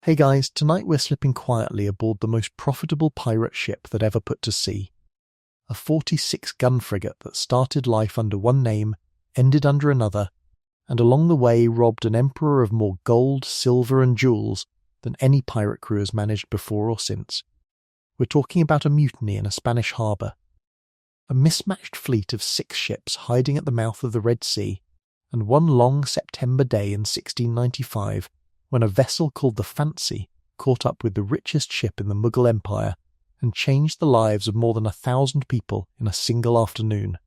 Hey guys, tonight we're slipping quietly aboard the most profitable pirate ship that ever put to sea. A 46-gun frigate that started life under one name, ended under another, and along the way robbed an emperor of more gold, silver and jewels than any pirate crew has managed before or since. We're talking about a mutiny in a Spanish harbour. A mismatched fleet of 6 ships hiding at the mouth of the Red Sea, and one long September day in 1695 when a vessel called the Fancy caught up with the richest ship in the Mughal Empire and changed the lives of more than 1,000 people in a single afternoon.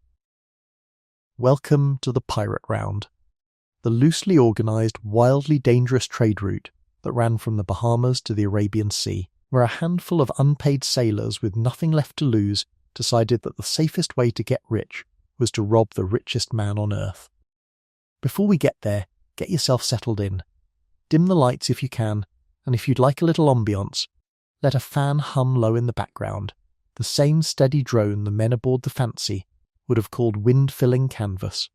Welcome to the Pirate Round, the loosely organised, wildly dangerous trade route that ran from the Bahamas to the Arabian Sea, where a handful of unpaid sailors with nothing left to lose decided that the safest way to get rich was to rob the richest man on earth. Before we get there, get yourself settled in. Dim the lights if you can, and if you'd like a little ambience, let a fan hum low in the background, the same steady drone the men aboard the Fancy would have called wind-filling canvas.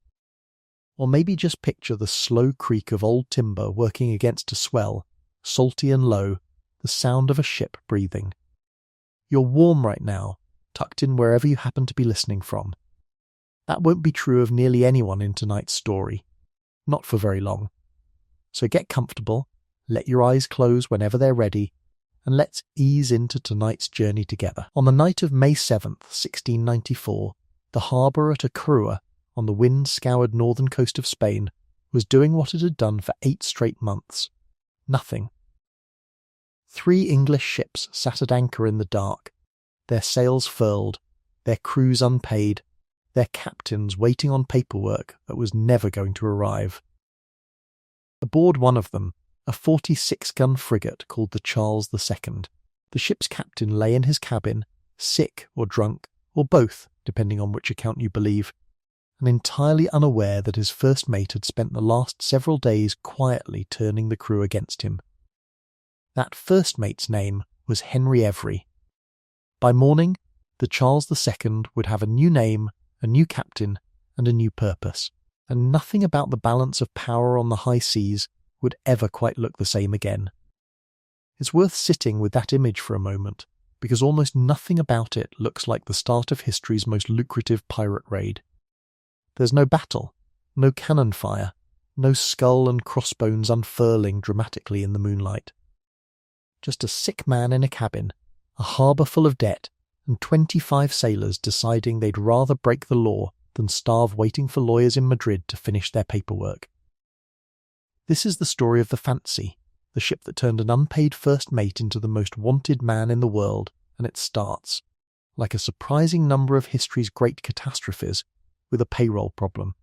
Or maybe just picture the slow creak of old timber working against a swell, salty and low, the sound of a ship breathing. You're warm right now, tucked in wherever you happen to be listening from. That won't be true of nearly anyone in tonight's story. Not for very long. So get comfortable, let your eyes close whenever they're ready, and let's ease into tonight's journey together. On the night of May 7th, 1694, the harbour at Acrua, on the wind-scoured northern coast of Spain, was doing what it had done for 8 straight months. Nothing. 3 English ships sat at anchor in the dark, their sails furled, their crews unpaid, their captains waiting on paperwork that was never going to arrive. Aboard one of them, a 46-gun frigate called the Charles II, the ship's captain lay in his cabin, sick or drunk, or both, depending on which account you believe, and entirely unaware that his first mate had spent the last several days quietly turning the crew against him. That first mate's name was Henry Every. By morning, the Charles II would have a new name, a new captain, and a new purpose, and nothing about the balance of power on the high seas would ever quite look the same again. It's worth sitting with that image for a moment, because almost nothing about it looks like the start of history's most lucrative pirate raid. There's no battle, no cannon fire, no skull and crossbones unfurling dramatically in the moonlight. Just a sick man in a cabin, a harbour full of debt, and 25 sailors deciding they'd rather break the law than starve waiting for lawyers in Madrid to finish their paperwork. This is the story of the Fancy, the ship that turned an unpaid first mate into the most wanted man in the world, and it starts, like a surprising number of history's great catastrophes, with a payroll problem.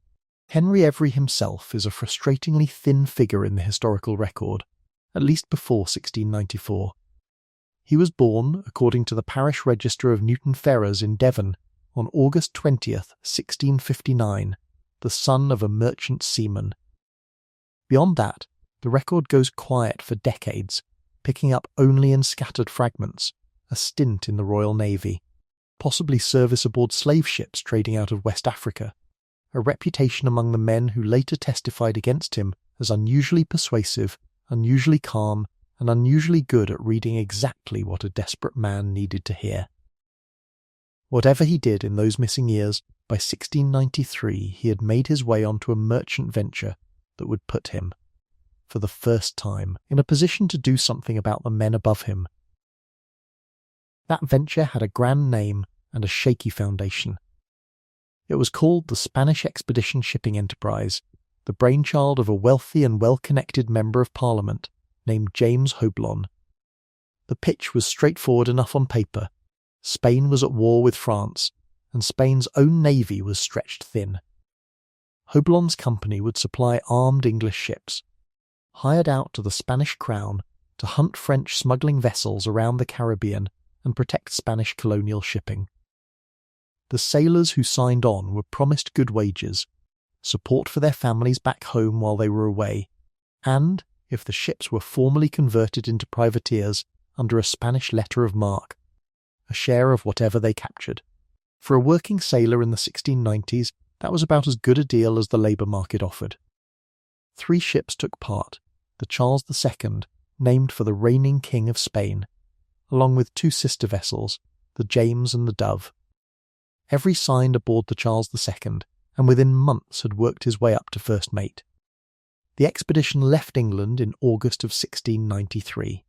Henry Every himself is a frustratingly thin figure in the historical record, at least before 1694. He was born, according to the parish register of Newton Ferrers in Devon, on August 20th, 1659, the son of a merchant seaman. Beyond that, the record goes quiet for decades, picking up only in scattered fragments, a stint in the Royal Navy, possibly service aboard slave ships trading out of West Africa, a reputation among the men who later testified against him as unusually persuasive, unusually calm, and unusually good at reading exactly what a desperate man needed to hear. Whatever he did in those missing years, by 1693 he had made his way onto a merchant venture that would put him, for the first time, in a position to do something about the men above him. That venture had a grand name and a shaky foundation. It was called the Spanish Expedition Shipping Enterprise, the brainchild of a wealthy and well-connected Member of Parliament named James Houblon. The pitch was straightforward enough on paper. Spain was at war with France, and Spain's own navy was stretched thin. Houblon's company would supply armed English ships, hired out to the Spanish crown to hunt French smuggling vessels around the Caribbean and protect Spanish colonial shipping. The sailors who signed on were promised good wages, support for their families back home while they were away, and, if the ships were formally converted into privateers under a Spanish letter of marque, a share of whatever they captured. For a working sailor in the 1690s, that was about as good a deal as the labour market offered. 3 ships took part, the Charles II, named for the reigning king of Spain, along with 2 sister vessels, the James and the Dove. Every signed aboard the Charles II, and within months had worked his way up to first mate. The expedition left England in August of 1693,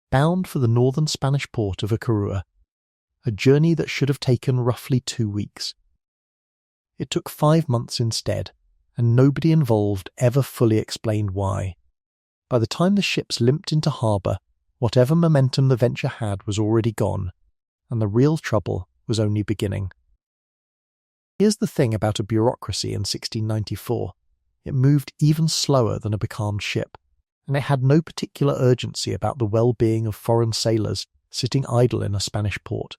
bound for the northern Spanish port of Acurua, a journey that should have taken roughly 2 weeks. It took 5 months instead, and nobody involved ever fully explained why. By the time the ships limped into harbour, whatever momentum the venture had was already gone, and the real trouble was only beginning. Here's the thing about a bureaucracy in 1694. It moved even slower than a becalmed ship, and it had no particular urgency about the well-being of foreign sailors sitting idle in a Spanish port.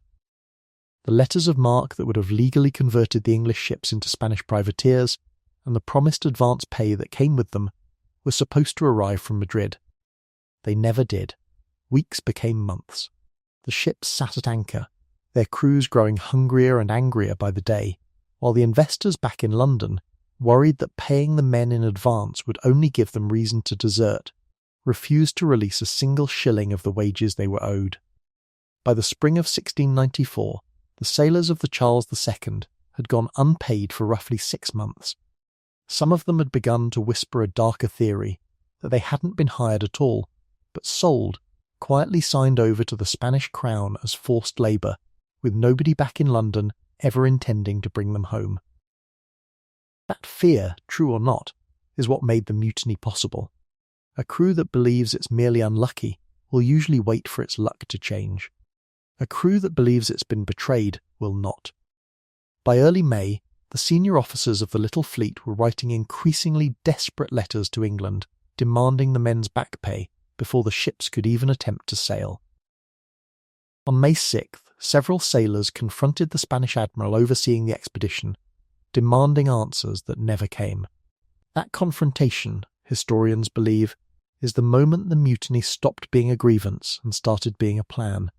The letters of marque that would have legally converted the English ships into Spanish privateers, and the promised advance pay that came with them, were supposed to arrive from Madrid. They never did. Weeks became months. The ships sat at anchor, their crews growing hungrier and angrier by the day, while the investors back in London, worried that paying the men in advance would only give them reason to desert, refused to release a single shilling of the wages they were owed. By the spring of 1694, the sailors of the Charles II had gone unpaid for roughly 6 months. Some of them had begun to whisper a darker theory that they hadn't been hired at all, but sold, quietly signed over to the Spanish crown as forced labour, with nobody back in London ever intending to bring them home. That fear, true or not, is what made the mutiny possible. A crew that believes it's merely unlucky will usually wait for its luck to change. A crew that believes it's been betrayed will not. By early May, the senior officers of the little fleet were writing increasingly desperate letters to England, demanding the men's back pay before the ships could even attempt to sail. On May 6th, several sailors confronted the Spanish admiral overseeing the expedition, demanding answers that never came. That confrontation, historians believe, is the moment the mutiny stopped being a grievance and started being a plan.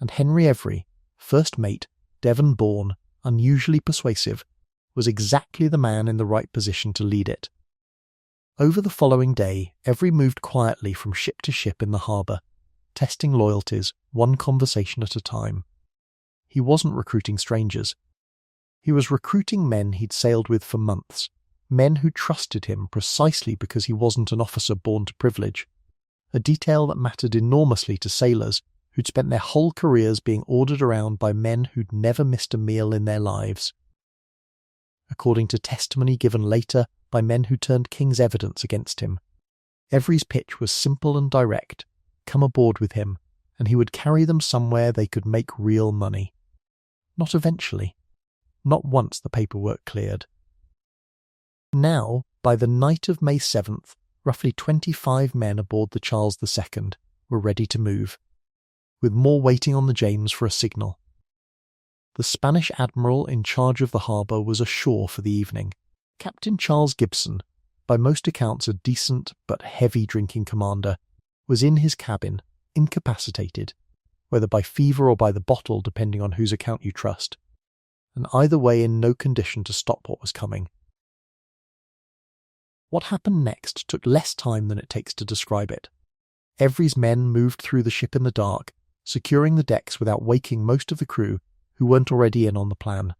And Henry Every, first mate, Devon-born, unusually persuasive, was exactly the man in the right position to lead it. Over the following day, Every moved quietly from ship to ship in the harbour, testing loyalties, one conversation at a time. He wasn't recruiting strangers. He was recruiting men he'd sailed with for months, men who trusted him precisely because he wasn't an officer born to privilege, a detail that mattered enormously to sailors who'd spent their whole careers being ordered around by men who'd never missed a meal in their lives. According to testimony given later by men who turned King's evidence against him, Every's pitch was simple and direct: come aboard with him, and he would carry them somewhere they could make real money. Not eventually. Not once the paperwork cleared. Now, by the night of May 7th, roughly 25 men aboard the Charles II were ready to move, with more waiting on the James for a signal. The Spanish admiral in charge of the harbour was ashore for the evening. Captain Charles Gibson, by most accounts a decent but heavy drinking commander, was in his cabin, incapacitated, whether by fever or by the bottle depending on whose account you trust, and either way in no condition to stop what was coming. What happened next took less time than it takes to describe it. Every's men moved through the ship in the dark, securing the decks without waking most of the crew who weren't already in on the plan.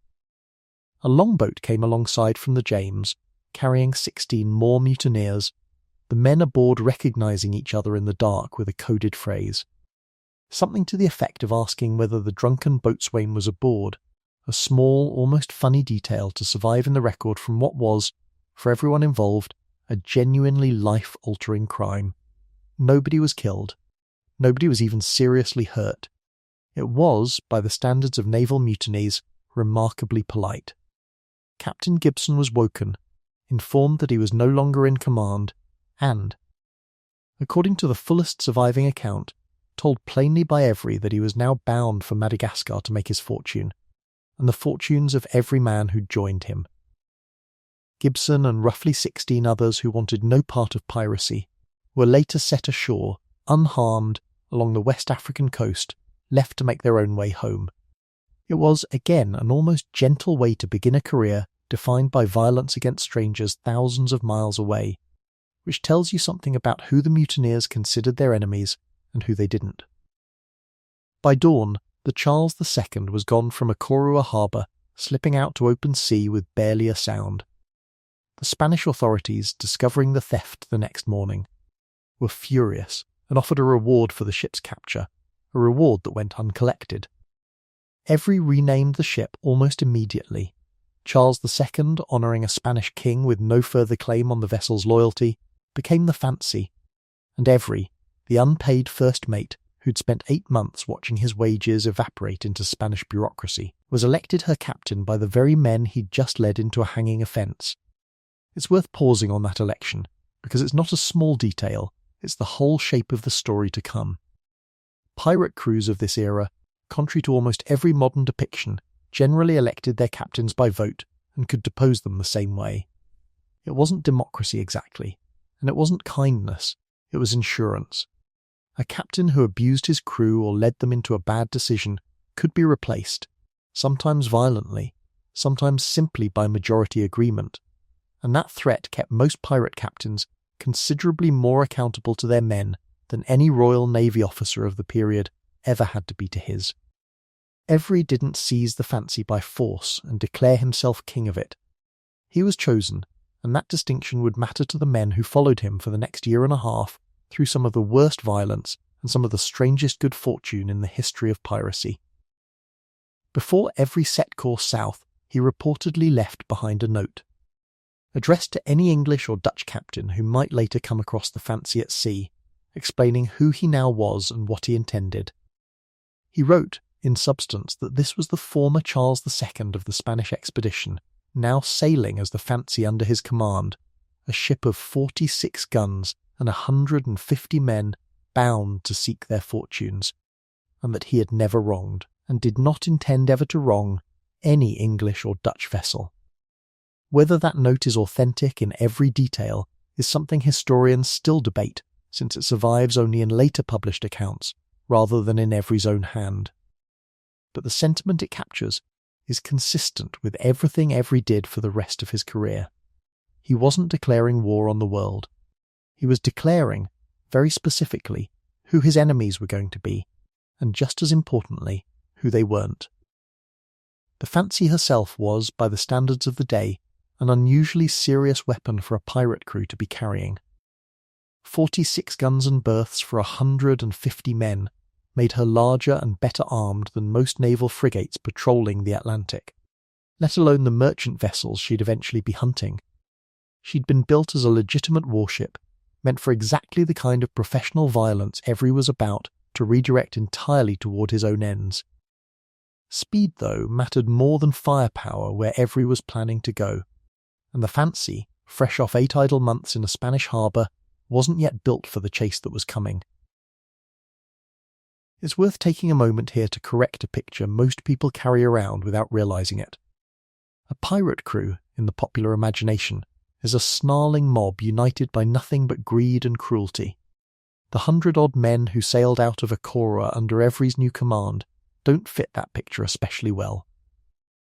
A longboat came alongside from the James, carrying 16 more mutineers, the men aboard recognising each other in the dark with a coded phrase. Something to the effect of asking whether the drunken boatswain was aboard, a small, almost funny detail to survive in the record from what was, for everyone involved, a genuinely life-altering crime. Nobody was killed. Nobody was even seriously hurt. It was, by the standards of naval mutinies, remarkably polite. Captain Gibson was woken, informed that he was no longer in command, and, according to the fullest surviving account, told plainly by Every that he was now bound for Madagascar to make his fortune, and the fortunes of every man who'd joined him. Gibson and roughly 16 others who wanted no part of piracy were later set ashore, unharmed, along the West African coast, left to make their own way home. It was, again, an almost gentle way to begin a career defined by violence against strangers thousands of miles away, which tells you something about who the mutineers considered their enemies and who they didn't. By dawn, the Charles II was gone from a Corua harbour, slipping out to open sea with barely a sound. The Spanish authorities, discovering the theft the next morning, were furious and offered a reward for the ship's capture, a reward that went uncollected. Every renamed the ship almost immediately, Charles II, honouring a Spanish king with no further claim on the vessel's loyalty, became the Fancy, and every, the unpaid first mate who'd spent 8 months watching his wages evaporate into Spanish bureaucracy, was elected her captain by the very men he'd just led into a hanging offence. It's worth pausing on that election, because it's not a small detail, it's the whole shape of the story to come. Pirate crews of this era, contrary to almost every modern depiction, generally elected their captains by vote and could depose them the same way. It wasn't democracy exactly, and it wasn't kindness, it was insurance. A captain who abused his crew or led them into a bad decision could be replaced, sometimes violently, sometimes simply by majority agreement, and that threat kept most pirate captains considerably more accountable to their men than any Royal Navy officer of the period ever had to be to his. Every didn't seize the Fancy by force and declare himself king of it. He was chosen, and that distinction would matter to the men who followed him for the next year and a half through some of the worst violence and some of the strangest good fortune in the history of piracy. Before every set course south, he reportedly left behind a note, addressed to any English or Dutch captain who might later come across the Fancy at sea, explaining who he now was and what he intended. He wrote, in substance, that this was the former Charles II of the Spanish expedition, now sailing as the Fancy under his command, a ship of 46 guns and 150 men bound to seek their fortunes, and that he had never wronged, and did not intend ever to wrong, any English or Dutch vessel. Whether that note is authentic in every detail is something historians still debate, since it survives only in later published accounts, rather than in every's own hand. But the sentiment it captures is consistent with everything Every did for the rest of his career. He wasn't declaring war on the world. He was declaring, very specifically, who his enemies were going to be, and just as importantly, who they weren't. The Fancy herself was, by the standards of the day, an unusually serious weapon for a pirate crew to be carrying. 46 guns and berths for 150 men made her larger and better armed than most naval frigates patrolling the Atlantic, let alone the merchant vessels she'd eventually be hunting. She'd been built as a legitimate warship, meant for exactly the kind of professional violence Every was about to redirect entirely toward his own ends. Speed, though, mattered more than firepower where Every was planning to go, and the Fancy, fresh off 8 idle months in a Spanish harbour, wasn't yet built for the chase that was coming. It's worth taking a moment here to correct a picture most people carry around without realising it. A pirate crew, in the popular imagination, is a snarling mob united by nothing but greed and cruelty. The 100-odd men who sailed out of a Corua under Every's new command don't fit that picture especially well.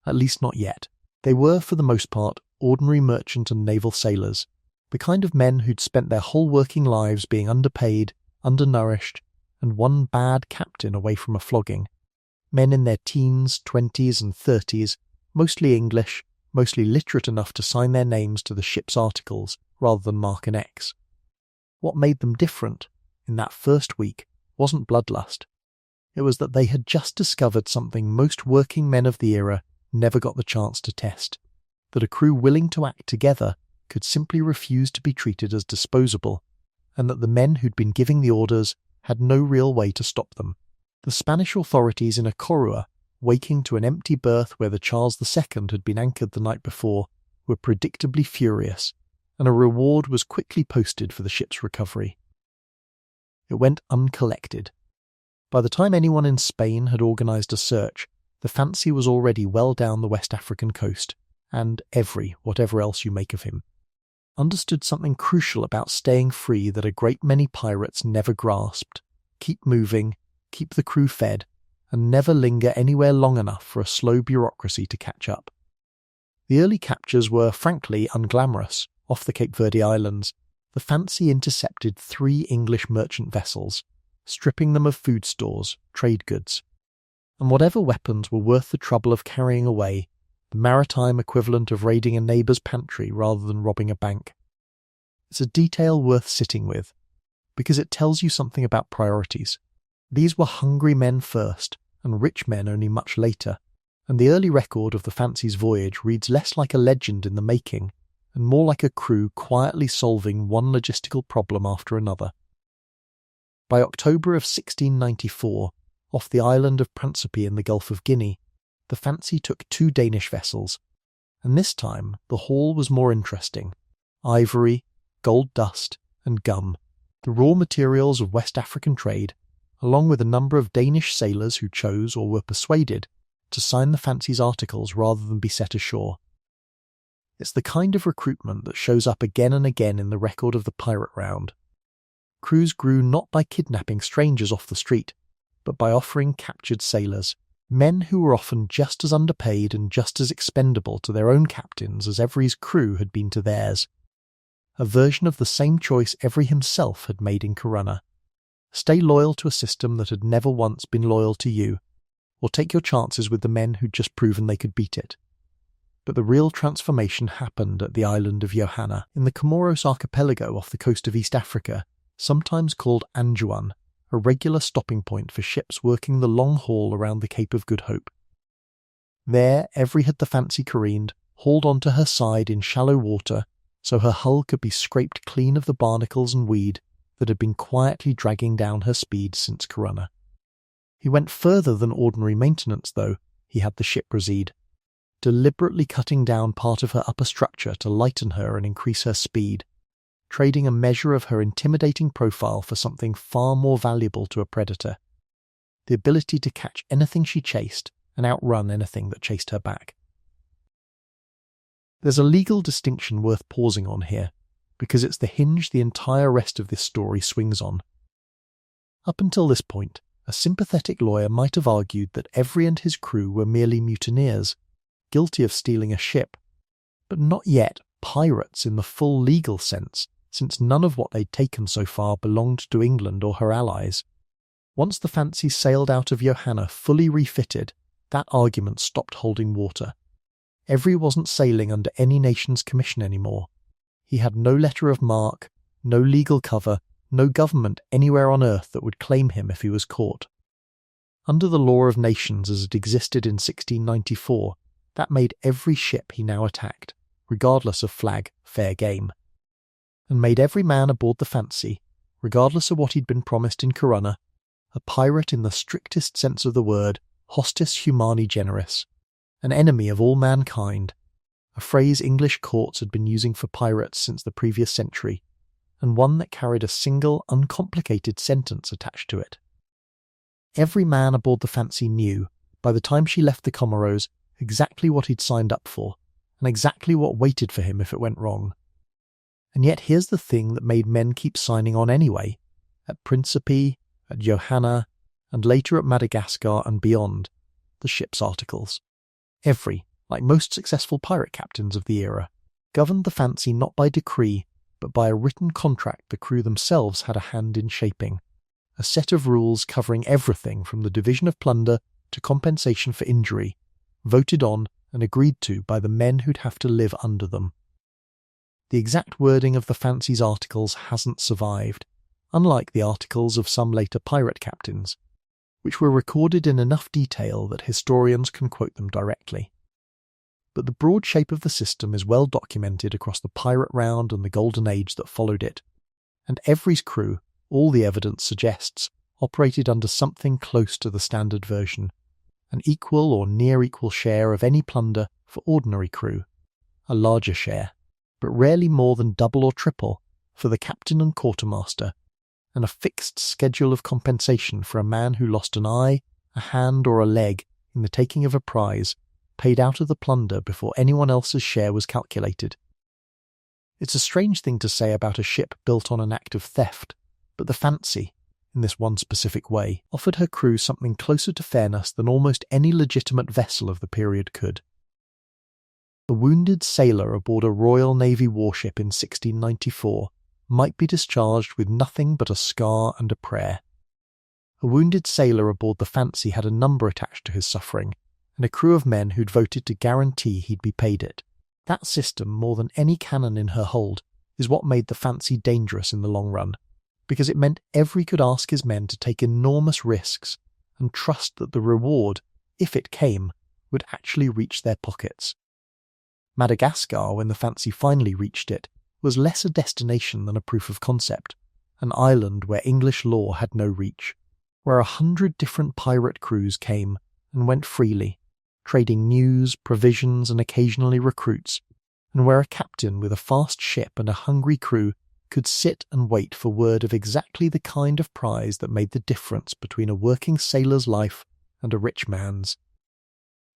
At least not yet. They were, for the most part, ordinary merchant and naval sailors, the kind of men who'd spent their whole working lives being underpaid, undernourished, and one bad captain away from a flogging. Men in their teens, 20s and 30s, mostly English, mostly literate enough to sign their names to the ship's articles rather than mark an X. What made them different, in that first week, wasn't bloodlust. It was that they had just discovered something most working men of the era never got the chance to test, that a crew willing to act together could simply refuse to be treated as disposable, and that the men who'd been giving the orders had no real way to stop them. The Spanish authorities in a Corua, waking to an empty berth where the Charles II had been anchored the night before, were predictably furious, and a reward was quickly posted for the ship's recovery. It went uncollected. By the time anyone in Spain had organised a search, the Fancy was already well down the West African coast, and Every, whatever else you make of him, understood something crucial about staying free that a great many pirates never grasped: keep moving, keep the crew fed, and never linger anywhere long enough for a slow bureaucracy to catch up. The early captures were frankly unglamorous, off the Cape Verde Islands, the Fancy intercepted 3 English merchant vessels, stripping them of food stores, trade goods, and whatever weapons were worth the trouble of carrying away, the maritime equivalent of raiding a neighbour's pantry rather than robbing a bank. It's a detail worth sitting with, because it tells you something about priorities. These were hungry men first, and rich men only much later, and the early record of the Fancy's voyage reads less like a legend in the making, and more like a crew quietly solving one logistical problem after another. By October of 1694, off the island of Principe in the Gulf of Guinea, the Fancy took 2 Danish vessels, and this time the haul was more interesting. Ivory, gold dust, and gum, the raw materials of West African trade, along with a number of Danish sailors who chose or were persuaded to sign the Fancy's articles rather than be set ashore. It's the kind of recruitment that shows up again and again in the record of the pirate round. Crews grew not by kidnapping strangers off the street, but by offering captured sailors, men who were often just as underpaid and just as expendable to their own captains as Every's crew had been to theirs. A version of the same choice Every himself had made in Corunna. Stay loyal to a system that had never once been loyal to you, or take your chances with the men who'd just proven they could beat it. But the real transformation happened at the island of Johanna, in the Comoros archipelago off the coast of East Africa, sometimes called Anjouan, a regular stopping point for ships working the long haul around the Cape of Good Hope. There, Every had the Fancy careened, hauled onto her side in shallow water, so her hull could be scraped clean of the barnacles and weed that had been quietly dragging down her speed since Corunna. He went further than ordinary maintenance, though. He had the ship recede, deliberately cutting down part of her upper structure to lighten her and increase her speed, trading a measure of her intimidating profile for something far more valuable to a predator: the ability to catch anything she chased and outrun anything that chased her back. There's a legal distinction worth pausing on here, because it's the hinge the entire rest of this story swings on. Up until this point, a sympathetic lawyer might have argued that Every and his crew were merely mutineers, guilty of stealing a ship, but not yet pirates in the full legal sense, since none of what they'd taken so far belonged to England or her allies. Once the Fancy sailed out of Johanna fully refitted, that argument stopped holding water. Every wasn't sailing under any nation's commission anymore. He had no letter of marque, no legal cover, no government anywhere on earth that would claim him if he was caught. Under the law of nations as it existed in 1694, that made every ship he now attacked, regardless of flag, fair game, and made every man aboard the Fancy, regardless of what he'd been promised in Corunna, a pirate in the strictest sense of the word, hostis humani generis, an enemy of all mankind, a phrase English courts had been using for pirates since the previous century, and one that carried a single, uncomplicated sentence attached to it. Every man aboard the Fancy knew, by the time she left the Comoros, exactly what he'd signed up for, and exactly what waited for him if it went wrong. And yet here's the thing that made men keep signing on anyway. At Principe, at Johanna, and later at Madagascar and beyond, the ship's articles. Every, like most successful pirate captains of the era, governed the Fancy not by decree, but by a written contract the crew themselves had a hand in shaping, a set of rules covering everything from the division of plunder to compensation for injury, voted on and agreed to by the men who'd have to live under them. The exact wording of the Fancy's articles hasn't survived, unlike the articles of some later pirate captains, which were recorded in enough detail that historians can quote them directly. But the broad shape of the system is well documented across the pirate round and the Golden Age that followed it, and Every's crew, all the evidence suggests, operated under something close to the standard version, an equal or near equal share of any plunder for ordinary crew, a larger share, but rarely more than double or triple, for the captain and quartermaster, and a fixed schedule of compensation for a man who lost an eye, a hand or a leg in the taking of a prize, paid out of the plunder before anyone else's share was calculated. It's a strange thing to say about a ship built on an act of theft, but the Fancy, in this one specific way, offered her crew something closer to fairness than almost any legitimate vessel of the period could. A wounded sailor aboard a Royal Navy warship in 1694 might be discharged with nothing but a scar and a prayer. A wounded sailor aboard the Fancy had a number attached to his suffering, and a crew of men who'd voted to guarantee he'd be paid it. That system, more than any cannon in her hold, is what made the Fancy dangerous in the long run, because it meant every could ask his men to take enormous risks and trust that the reward, if it came, would actually reach their pockets. Madagascar, when the Fancy finally reached it, was less a destination than a proof of concept, an island where English law had no reach, where 100 different pirate crews came and went freely, trading news, provisions, and occasionally recruits, and where a captain with a fast ship and a hungry crew could sit and wait for word of exactly the kind of prize that made the difference between a working sailor's life and a rich man's.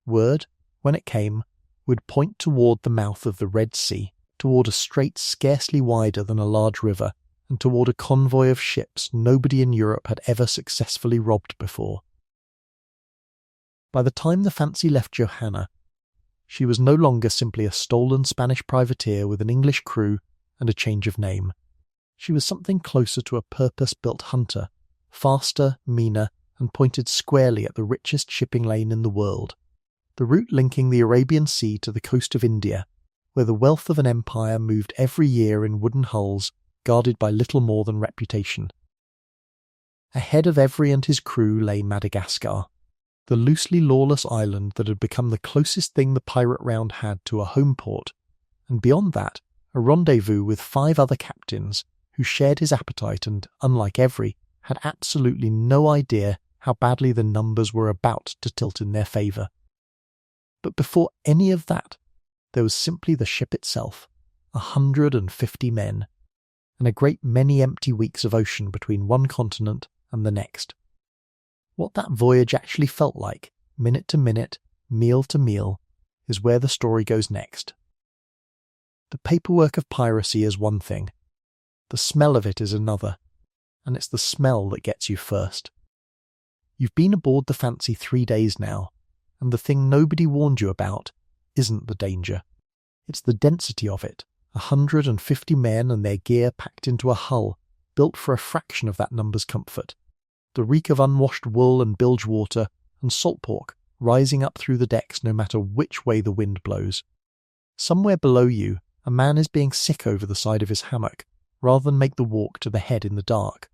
Word, when it came, would point toward the mouth of the Red Sea, toward a strait scarcely wider than a large river, and toward a convoy of ships nobody in Europe had ever successfully robbed before. By the time the Fancy left Johanna, she was no longer simply a stolen Spanish privateer with an English crew and a change of name. She was something closer to a purpose-built hunter, faster, meaner, and pointed squarely at the richest shipping lane in the world, the route linking the Arabian Sea to the coast of India, where the wealth of an empire moved every year in wooden hulls, guarded by little more than reputation. Ahead of Every and his crew lay Madagascar, the loosely lawless island that had become the closest thing the pirate round had to a home port, and beyond that, a rendezvous with 5 other captains who shared his appetite and, unlike Every, had absolutely no idea how badly the numbers were about to tilt in their favour. But before any of that, there was simply the ship itself, 150 men, and a great many empty weeks of ocean between one continent and the next. What that voyage actually felt like, minute to minute, meal to meal, is where the story goes next. The paperwork of piracy is one thing, the smell of it is another, and it's the smell that gets you first. You've been aboard the Fancy 3 days now, and the thing nobody warned you about isn't the danger. It's the density of it, 150 men and their gear packed into a hull, built for a fraction of that number's comfort. The reek of unwashed wool and bilge water and salt pork rising up through the decks no matter which way the wind blows. Somewhere below you, a man is being sick over the side of his hammock, rather than make the walk to the head in the dark.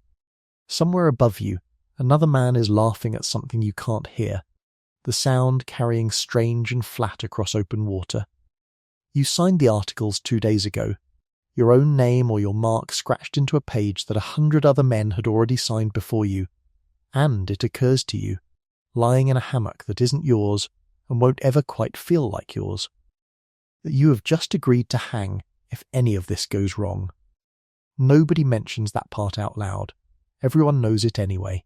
Somewhere above you, another man is laughing at something you can't hear, the sound carrying strange and flat across open water. You signed the articles 2 days ago, your own name or your mark scratched into a page that 100 other men had already signed before you, and it occurs to you, lying in a hammock that isn't yours and won't ever quite feel like yours, that you have just agreed to hang if any of this goes wrong. Nobody mentions that part out loud. Everyone knows it anyway.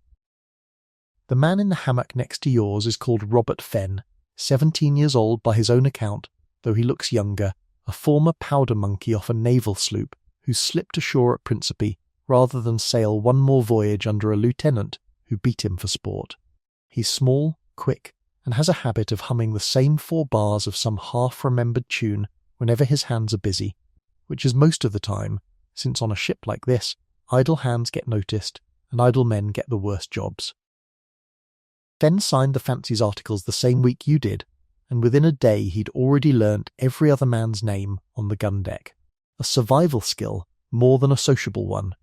The man in the hammock next to yours is called Robert Fenn, 17 years old by his own account, though he looks younger, a former powder monkey off a naval sloop who slipped ashore at Principe rather than sail one more voyage under a lieutenant who beat him for sport. He's small, quick, and has a habit of humming the same 4 bars of some half-remembered tune whenever his hands are busy, which is most of the time, since on a ship like this, idle hands get noticed and idle men get the worst jobs. Fenn signed the Fancy's articles the same week you did, and within a day he'd already learnt every other man's name on the gun deck, a survival skill more than a sociable one.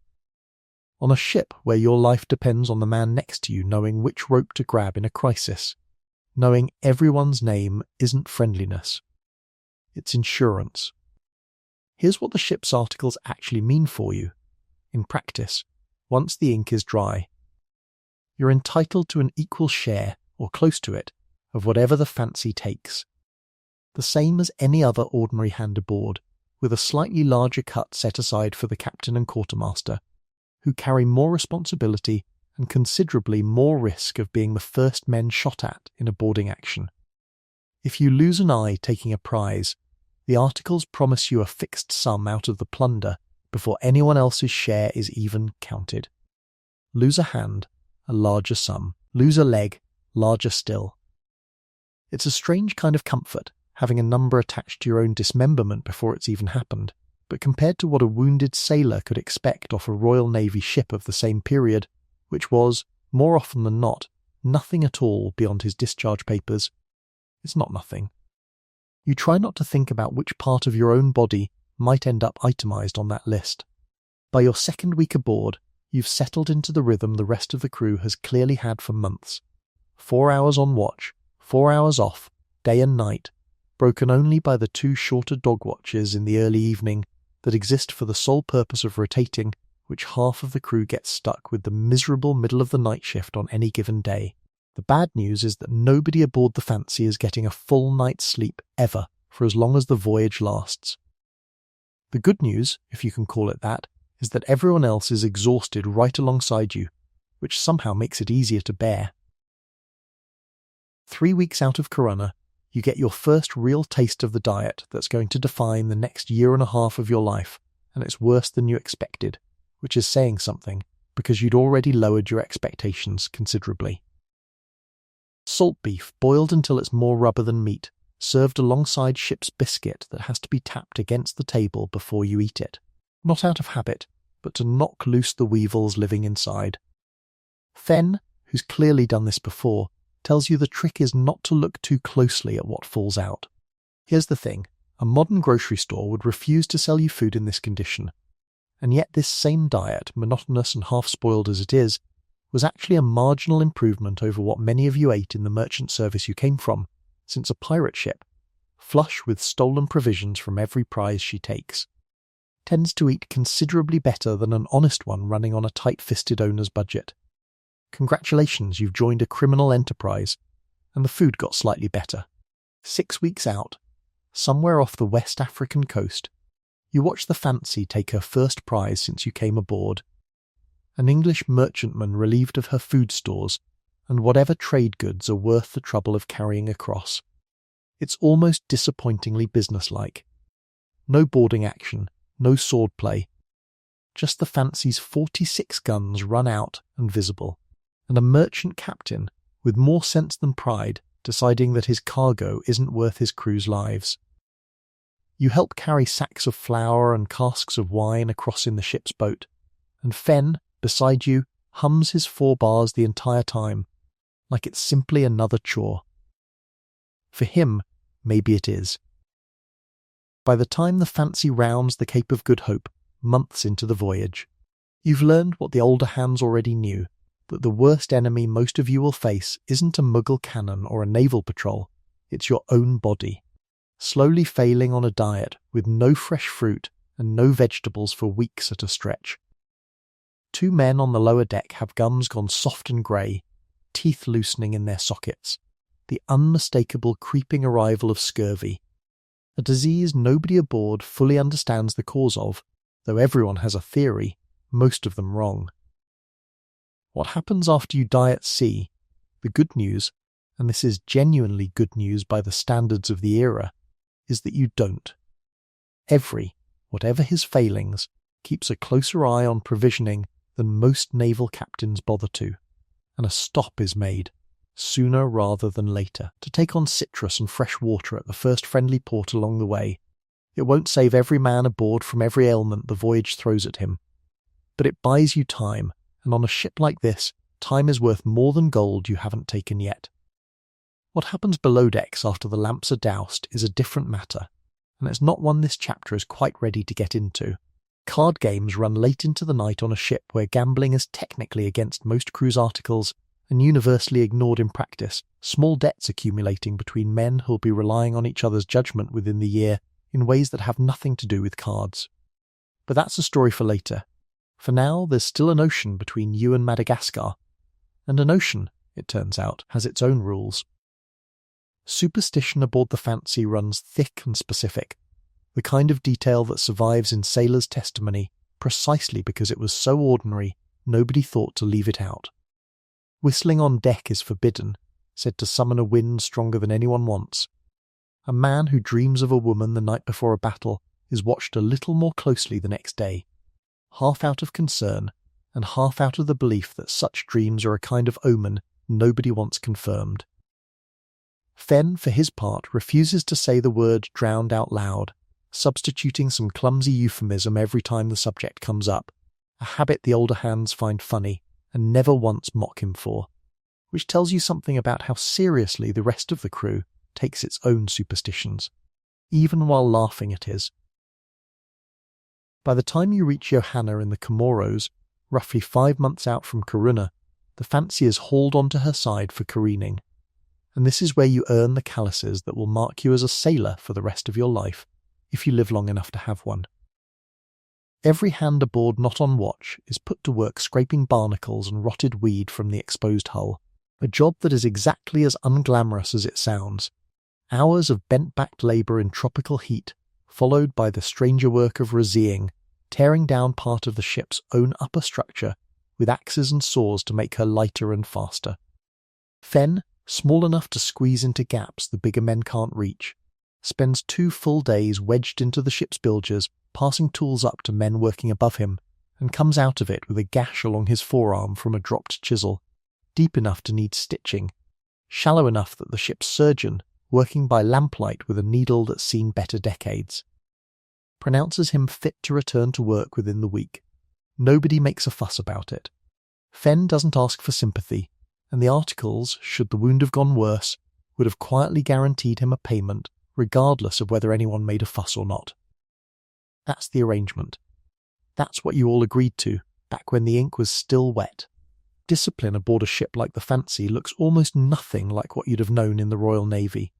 On a ship where your life depends on the man next to you knowing which rope to grab in a crisis, knowing everyone's name isn't friendliness. It's insurance. Here's what the ship's articles actually mean for you, in practice, once the ink is dry. You're entitled to an equal share, or close to it, of whatever the Fancy takes. The same as any other ordinary hand aboard, with a slightly larger cut set aside for the captain and quartermaster, who carry more responsibility and considerably more risk of being the first men shot at in a boarding action. If you lose an eye taking a prize, the articles promise you a fixed sum out of the plunder before anyone else's share is even counted. Lose a hand, a larger sum. Lose a leg, larger still. It's a strange kind of comfort, having a number attached to your own dismemberment before it's even happened, but compared to what a wounded sailor could expect off a Royal Navy ship of the same period, which was, more often than not, nothing at all beyond his discharge papers, it's not nothing. You try not to think about which part of your own body might end up itemised on that list. By your second week aboard, you've settled into the rhythm the rest of the crew has clearly had for months. 4 hours on watch, 4 hours off, day and night, broken only by the 2 shorter dog watches in the early evening that exist for the sole purpose of rotating which half of the crew gets stuck with the miserable middle-of-the-night shift on any given day. The bad news is that nobody aboard the Fancy is getting a full night's sleep ever for as long as the voyage lasts. The good news, if you can call it that, is that everyone else is exhausted right alongside you, which somehow makes it easier to bear. 3 weeks out of Corunna, you get your first real taste of the diet that's going to define the next year and a half of your life, and it's worse than you expected, which is saying something, because you'd already lowered your expectations considerably. Salt beef boiled until it's more rubber than meat, served alongside ship's biscuit that has to be tapped against the table before you eat it, not out of habit, but to knock loose the weevils living inside. Fen, who's clearly done this before, tells you the trick is not to look too closely at what falls out. Here's the thing, a modern grocery store would refuse to sell you food in this condition, and yet this same diet, monotonous and half-spoiled as it is, was actually a marginal improvement over what many of you ate in the merchant service you came from, since a pirate ship, flush with stolen provisions from every prize she takes, tends to eat considerably better than an honest one running on a tight-fisted owner's budget. Congratulations, you've joined a criminal enterprise, and the food got slightly better. 6 weeks out, somewhere off the West African coast, you watch the Fancy take her first prize since you came aboard. An English merchantman relieved of her food stores, and whatever trade goods are worth the trouble of carrying across. It's almost disappointingly businesslike. No boarding action, no swordplay. Just the Fancy's 46 guns run out and visible, and a merchant captain, with more sense than pride, deciding that his cargo isn't worth his crew's lives. You help carry sacks of flour and casks of wine across in the ship's boat, and Fen, beside you, hums his 4 bars the entire time, like it's simply another chore. For him, maybe it is. By the time the Fancy rounds the Cape of Good Hope, months into the voyage, you've learned what the older hands already knew, that the worst enemy most of you will face isn't a Muggle cannon or a naval patrol, it's your own body, slowly failing on a diet with no fresh fruit and no vegetables for weeks at a stretch. 2 men on the lower deck have gums gone soft and grey, teeth loosening in their sockets, the unmistakable creeping arrival of scurvy, a disease nobody aboard fully understands the cause of, though everyone has a theory, most of them wrong. What happens after you die at sea, the good news, and this is genuinely good news by the standards of the era, is that you don't. Every, whatever his failings, keeps a closer eye on provisioning than most naval captains bother to, and a stop is made, sooner rather than later, to take on citrus and fresh water at the first friendly port along the way. It won't save every man aboard from every ailment the voyage throws at him, but it buys you time, and on a ship like this, time is worth more than gold you haven't taken yet. What happens below decks after the lamps are doused is a different matter, and it's not one this chapter is quite ready to get into. Card games run late into the night on a ship where gambling is technically against most cruise articles and universally ignored in practice, small debts accumulating between men who'll be relying on each other's judgment within the year in ways that have nothing to do with cards. But that's a story for later. For now, there's still an ocean between you and Madagascar, and an ocean, it turns out, has its own rules. Superstition aboard the Fancy runs thick and specific, the kind of detail that survives in sailors' testimony precisely because it was so ordinary nobody thought to leave it out. Whistling on deck is forbidden, said to summon a wind stronger than anyone wants. A man who dreams of a woman the night before a battle is watched a little more closely the next day, half out of concern and half out of the belief that such dreams are a kind of omen nobody wants confirmed. Fen, for his part, refuses to say the word drowned out loud, substituting some clumsy euphemism every time the subject comes up, a habit the older hands find funny and never once mock him for, which tells you something about how seriously the rest of the crew takes its own superstitions, even while laughing at his. By the time you reach Johanna in the Comoros, roughly 5 months out from Corunna, the Fancy is hauled onto her side for careening, and this is where you earn the calices that will mark you as a sailor for the rest of your life, if you live long enough to have one. Every hand aboard not on watch is put to work scraping barnacles and rotted weed from the exposed hull, a job that is exactly as unglamorous as it sounds. Hours of bent-backed labour in tropical heat, followed by the stranger work of reseeing, tearing down part of the ship's own upper structure with axes and saws to make her lighter and faster. Fen, small enough to squeeze into gaps the bigger men can't reach, spends 2 full days wedged into the ship's bilges, passing tools up to men working above him, and comes out of it with a gash along his forearm from a dropped chisel, deep enough to need stitching, shallow enough that the ship's surgeon, working by lamplight with a needle that's seen better decades, pronounces him fit to return to work within the week. Nobody makes a fuss about it. Fen doesn't ask for sympathy, and the articles, should the wound have gone worse, would have quietly guaranteed him a payment, regardless of whether anyone made a fuss or not. That's the arrangement. That's what you all agreed to, back when the ink was still wet. Discipline aboard a ship like the Fancy looks almost nothing like what you'd have known in the Royal Navy,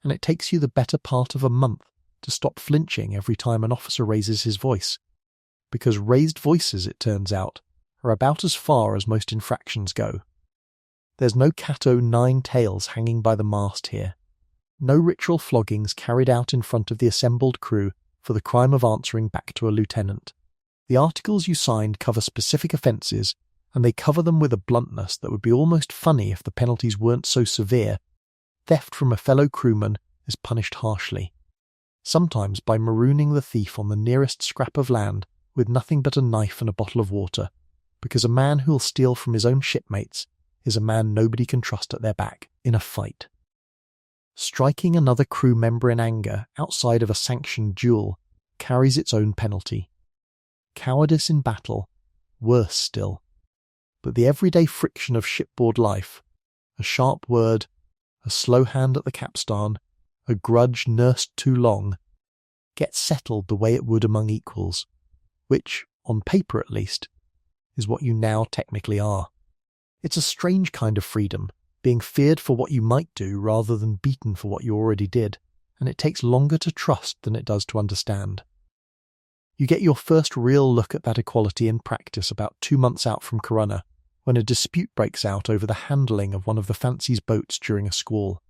and it takes you the better part of a month to stop flinching every time an officer raises his voice, because raised voices, it turns out, are about as far as most infractions go. There's no cat o' nine tails hanging by the mast here. No ritual floggings carried out in front of the assembled crew for the crime of answering back to a lieutenant. The articles you signed cover specific offences, and they cover them with a bluntness that would be almost funny if the penalties weren't so severe. Theft from a fellow crewman is punished harshly, sometimes by marooning the thief on the nearest scrap of land with nothing but a knife and a bottle of water, because a man who'll steal from his own shipmates is a man nobody can trust at their back in a fight. Striking another crew member in anger outside of a sanctioned duel carries its own penalty. Cowardice in battle, worse still. But the everyday friction of shipboard life, a sharp word, a slow hand at the capstan, a grudge nursed too long, gets settled the way it would among equals, which, on paper at least, is what you now technically are. It's a strange kind of freedom, being feared for what you might do rather than beaten for what you already did, and it takes longer to trust than it does to understand. You get your first real look at that equality in practice about 2 months out from Corunna, when a dispute breaks out over the handling of one of the Fancy's boats during a squall.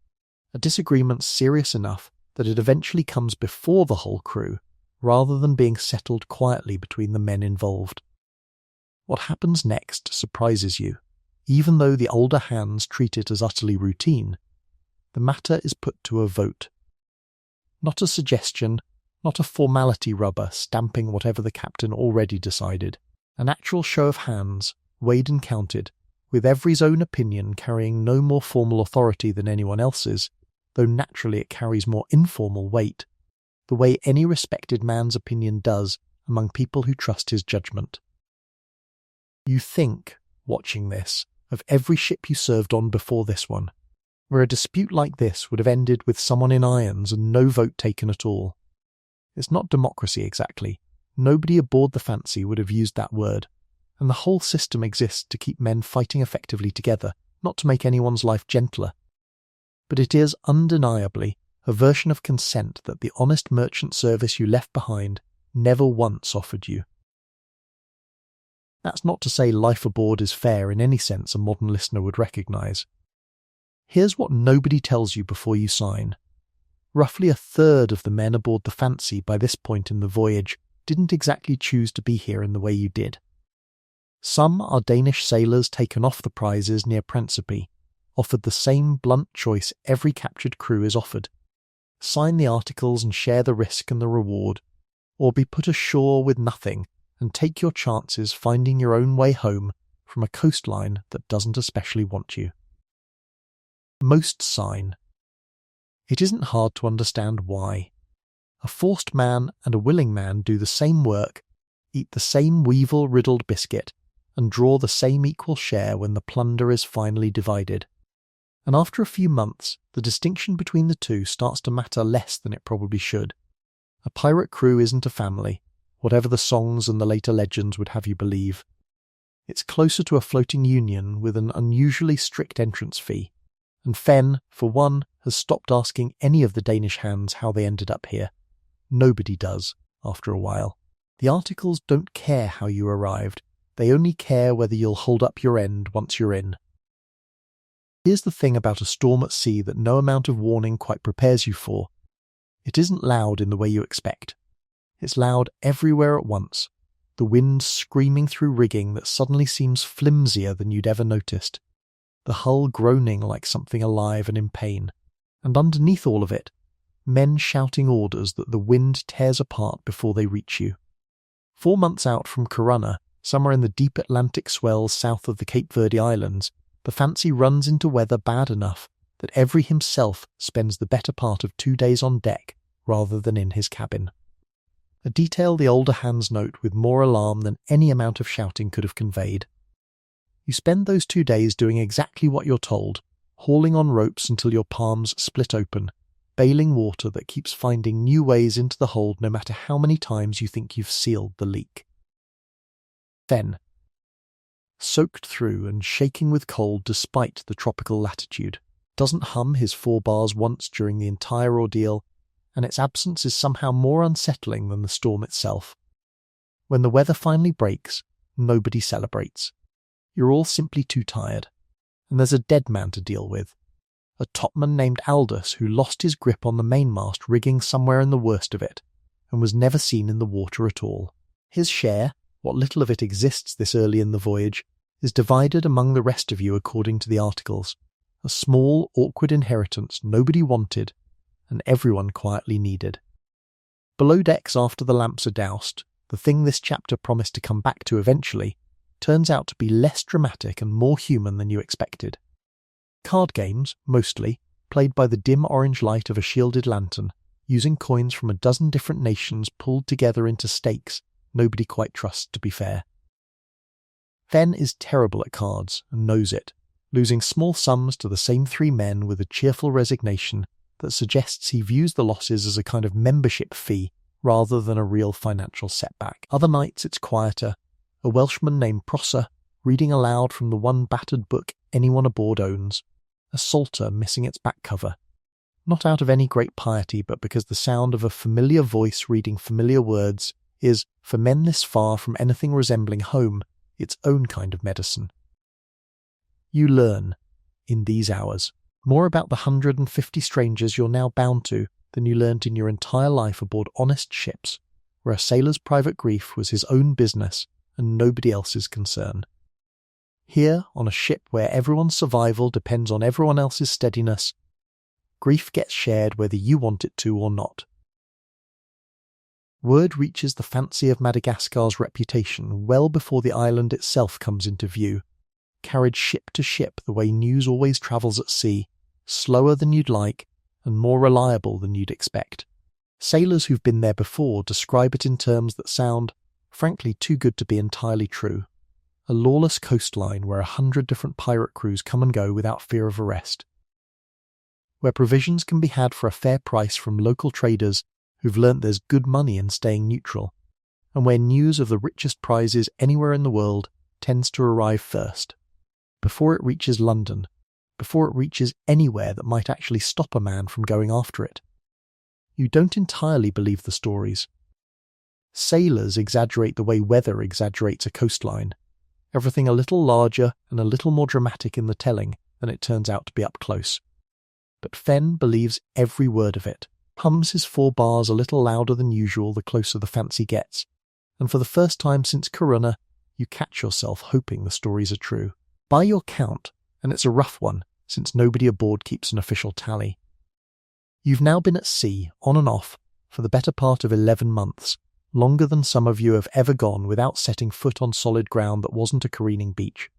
A disagreement serious enough that it eventually comes before the whole crew, rather than being settled quietly between the men involved. What happens next surprises you. Even though the older hands treat it as utterly routine, the matter is put to a vote. Not a suggestion, not a formality rubber stamping whatever the captain already decided. An actual show of hands, weighed and counted, with every's own opinion carrying no more formal authority than anyone else's, though naturally it carries more informal weight, the way any respected man's opinion does among people who trust his judgment. You think, watching this, of every ship you served on before this one, where a dispute like this would have ended with someone in irons and no vote taken at all. It's not democracy exactly. Nobody aboard the Fancy would have used that word, and the whole system exists to keep men fighting effectively together, not to make anyone's life gentler. But it is undeniably a version of consent that the honest merchant service you left behind never once offered you. That's not to say life aboard is fair in any sense a modern listener would recognise. Here's what nobody tells you before you sign. Roughly a third of the men aboard the Fancy by this point in the voyage didn't exactly choose to be here in the way you did. Some are Danish sailors taken off the prizes near Principe, offered the same blunt choice every captured crew is offered. Sign the articles and share the risk and the reward, or be put ashore with nothing and take your chances finding your own way home from a coastline that doesn't especially want you. Most sign. It isn't hard to understand why. A forced man and a willing man do the same work, eat the same weevil-riddled biscuit, and draw the same equal share when the plunder is finally divided. And after a few months, the distinction between the two starts to matter less than it probably should. A pirate crew isn't a family, whatever the songs and the later legends would have you believe. It's closer to a floating union with an unusually strict entrance fee, and Fenn, for one, has stopped asking any of the Danish hands how they ended up here. Nobody does, after a while. The articles don't care how you arrived, they only care whether you'll hold up your end once you're in. Here's the thing about a storm at sea that no amount of warning quite prepares you for. It isn't loud in the way you expect. It's loud everywhere at once, the wind screaming through rigging that suddenly seems flimsier than you'd ever noticed, the hull groaning like something alive and in pain, and underneath all of it, men shouting orders that the wind tears apart before they reach you. 4 months out from Corunna, somewhere in the deep Atlantic swells south of the Cape Verde Islands, the Fancy runs into weather bad enough that Every himself spends the better part of 2 days on deck rather than in his cabin. A detail the older hands note with more alarm than any amount of shouting could have conveyed. You spend those 2 days doing exactly what you're told, hauling on ropes until your palms split open, bailing water that keeps finding new ways into the hold no matter how many times you think you've sealed the leak. Then, soaked through and shaking with cold despite the tropical latitude, doesn't hum his 4 bars once during the entire ordeal, and its absence is somehow more unsettling than the storm itself. When the weather finally breaks, nobody celebrates. You're all simply too tired, and there's a dead man to deal with. A topman named Aldous who lost his grip on the mainmast rigging somewhere in the worst of it, and was never seen in the water at all. His share, what little of it exists this early in the voyage, is divided among the rest of you according to the articles, a small, awkward inheritance nobody wanted, and everyone quietly needed. Below decks after the lamps are doused, the thing this chapter promised to come back to eventually, turns out to be less dramatic and more human than you expected. Card games, mostly, played by the dim orange light of a shielded lantern, using coins from a dozen different nations pulled together into stakes nobody quite trusts to be fair. Fenn is terrible at cards and knows it, losing small sums to the same 3 men with a cheerful resignation that suggests he views the losses as a kind of membership fee rather than a real financial setback. Other nights it's quieter, a Welshman named Prosser reading aloud from the one battered book anyone aboard owns, a psalter missing its back cover, not out of any great piety but because the sound of a familiar voice reading familiar words is, for men this far from anything resembling home, its own kind of medicine. You learn, in these hours, more about the 150 strangers you're now bound to than you learnt in your entire life aboard honest ships, where a sailor's private grief was his own business and nobody else's concern. Here, on a ship where everyone's survival depends on everyone else's steadiness, grief gets shared whether you want it to or not. Word reaches the Fancy of Madagascar's reputation well before the island itself comes into view, carried ship to ship the way news always travels at sea, slower than you'd like and more reliable than you'd expect. Sailors who've been there before describe it in terms that sound, frankly, too good to be entirely true. A lawless coastline where 100 different pirate crews come and go without fear of arrest. Where provisions can be had for a fair price from local traders who've learnt there's good money in staying neutral, and where news of the richest prizes anywhere in the world tends to arrive first, before it reaches London, before it reaches anywhere that might actually stop a man from going after it. You don't entirely believe the stories. Sailors exaggerate the way weather exaggerates a coastline, everything a little larger and a little more dramatic in the telling than it turns out to be up close. But Fenn believes every word of it, hums his 4 bars a little louder than usual the closer the Fancy gets, and for the first time since Corunna, you catch yourself hoping the stories are true. By your count, and it's a rough one, since nobody aboard keeps an official tally, you've now been at sea, on and off, for the better part of 11 months, longer than some of you have ever gone without setting foot on solid ground that wasn't a careening beach.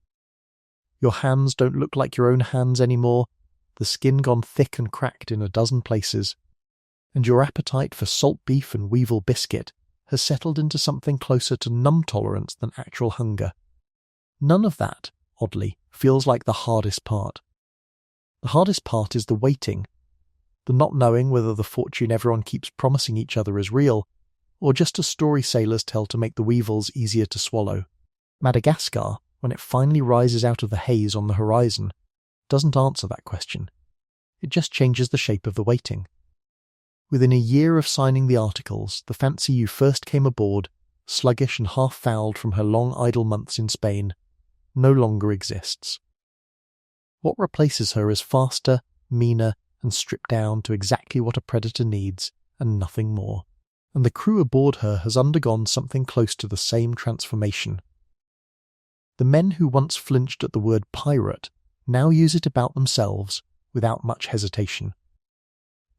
Your hands don't look like your own hands anymore, the skin gone thick and cracked in a dozen places. and your appetite for salt beef and weevil biscuit has settled into something closer to numb tolerance than actual hunger. None of that, oddly, feels like the hardest part. The hardest part is the waiting, the not knowing whether the fortune everyone keeps promising each other is real, or just a story sailors tell to make the weevils easier to swallow. Madagascar, when it finally rises out of the haze on the horizon, doesn't answer that question. It just changes the shape of the waiting. Within a year of signing the articles, the Fancy you first came aboard, sluggish and half-fouled from her long idle months in Spain, no longer exists. What replaces her is faster, meaner, and stripped down to exactly what a predator needs, and nothing more. And the crew aboard her has undergone something close to the same transformation. The men who once flinched at the word pirate now use it about themselves without much hesitation.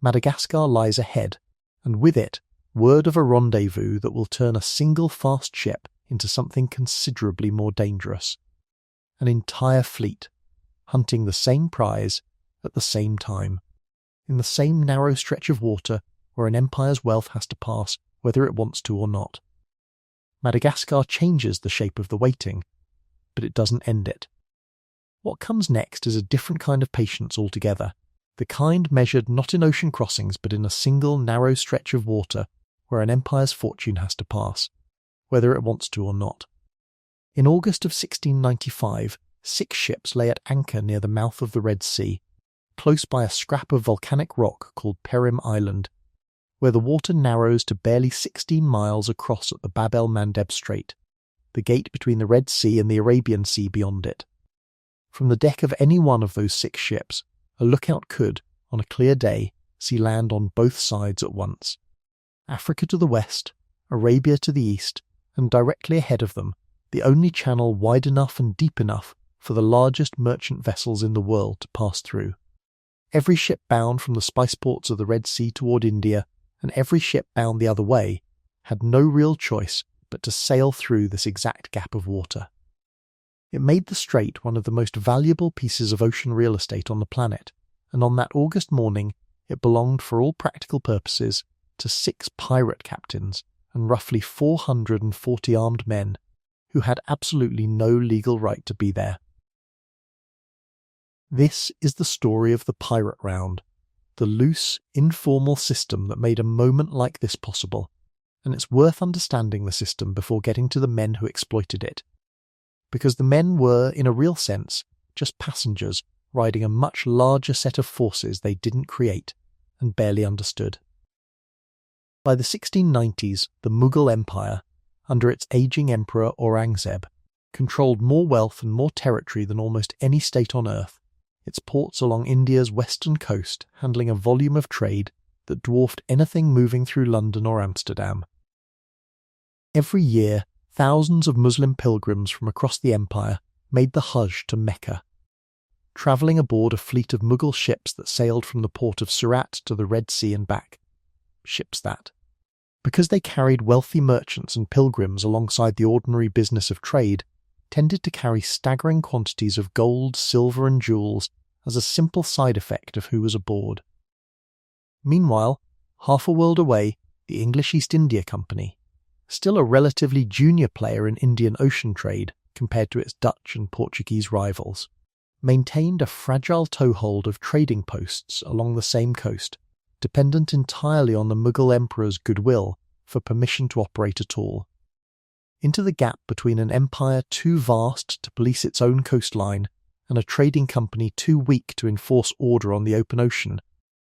Madagascar lies ahead, and with it, word of a rendezvous that will turn a single fast ship into something considerably more dangerous. An entire fleet, hunting the same prize at the same time, in the same narrow stretch of water where an empire's wealth has to pass whether it wants to or not. Madagascar changes the shape of the waiting, but it doesn't end it. What comes next is a different kind of patience altogether, the kind measured not in ocean crossings but in a single narrow stretch of water where an empire's fortune has to pass, whether it wants to or not. In August of 1695, 6 ships lay at anchor near the mouth of the Red Sea, close by a scrap of volcanic rock called Perim Island, where the water narrows to barely 16 miles across at the Bab el-Mandeb Strait, the gate between the Red Sea and the Arabian Sea beyond it. From the deck of any one of those 6 ships, a lookout could, on a clear day, see land on both sides at once. Africa to the west, Arabia to the east, and directly ahead of them, the only channel wide enough and deep enough for the largest merchant vessels in the world to pass through. Every ship bound from the spice ports of the Red Sea toward India, and every ship bound the other way, had no real choice but to sail through this exact gap of water. It made the strait one of the most valuable pieces of ocean real estate on the planet, and on that August morning it belonged for all practical purposes to 6 pirate captains and roughly 440 armed men who had absolutely no legal right to be there. This is the story of the Pirate Round, the loose, informal system that made a moment like this possible, and it's worth understanding the system before getting to the men who exploited it. Because the men were, in a real sense, just passengers riding a much larger set of forces they didn't create and barely understood. By the 1690s, the Mughal Empire, under its aging emperor Aurangzeb, controlled more wealth and more territory than almost any state on earth, its ports along India's western coast handling a volume of trade that dwarfed anything moving through London or Amsterdam. Every year, thousands of Muslim pilgrims from across the empire made the Hajj to Mecca, travelling aboard a fleet of Mughal ships that sailed from the port of Surat to the Red Sea and back. Ships that, because they carried wealthy merchants and pilgrims alongside the ordinary business of trade, tended to carry staggering quantities of gold, silver and jewels as a simple side effect of who was aboard. Meanwhile, half a world away, the English East India Company, still a relatively junior player in Indian ocean trade compared to its Dutch and Portuguese rivals, maintained a fragile toehold of trading posts along the same coast, dependent entirely on the Mughal emperor's goodwill for permission to operate at all. Into the gap between an empire too vast to police its own coastline and a trading company too weak to enforce order on the open ocean,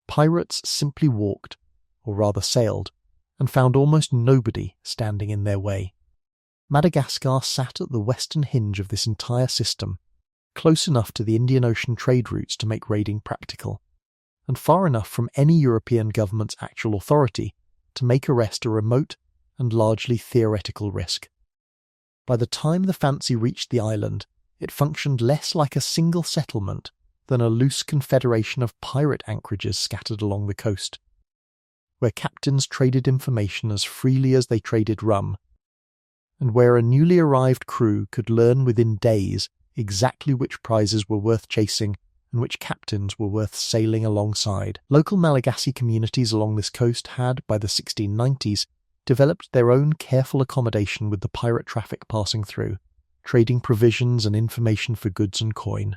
pirates simply walked, or rather sailed, and found almost nobody standing in their way. Madagascar sat at the western hinge of this entire system, close enough to the Indian Ocean trade routes to make raiding practical, and far enough from any European government's actual authority to make arrest a remote and largely theoretical risk. By the time the Fancy reached the island, it functioned less like a single settlement than a loose confederation of pirate anchorages scattered along the coast, where captains traded information as freely as they traded rum, and where a newly arrived crew could learn within days exactly which prizes were worth chasing and which captains were worth sailing alongside. Local Malagasy communities along this coast had, by the 1690s, developed their own careful accommodation with the pirate traffic passing through, trading provisions and information for goods and coin.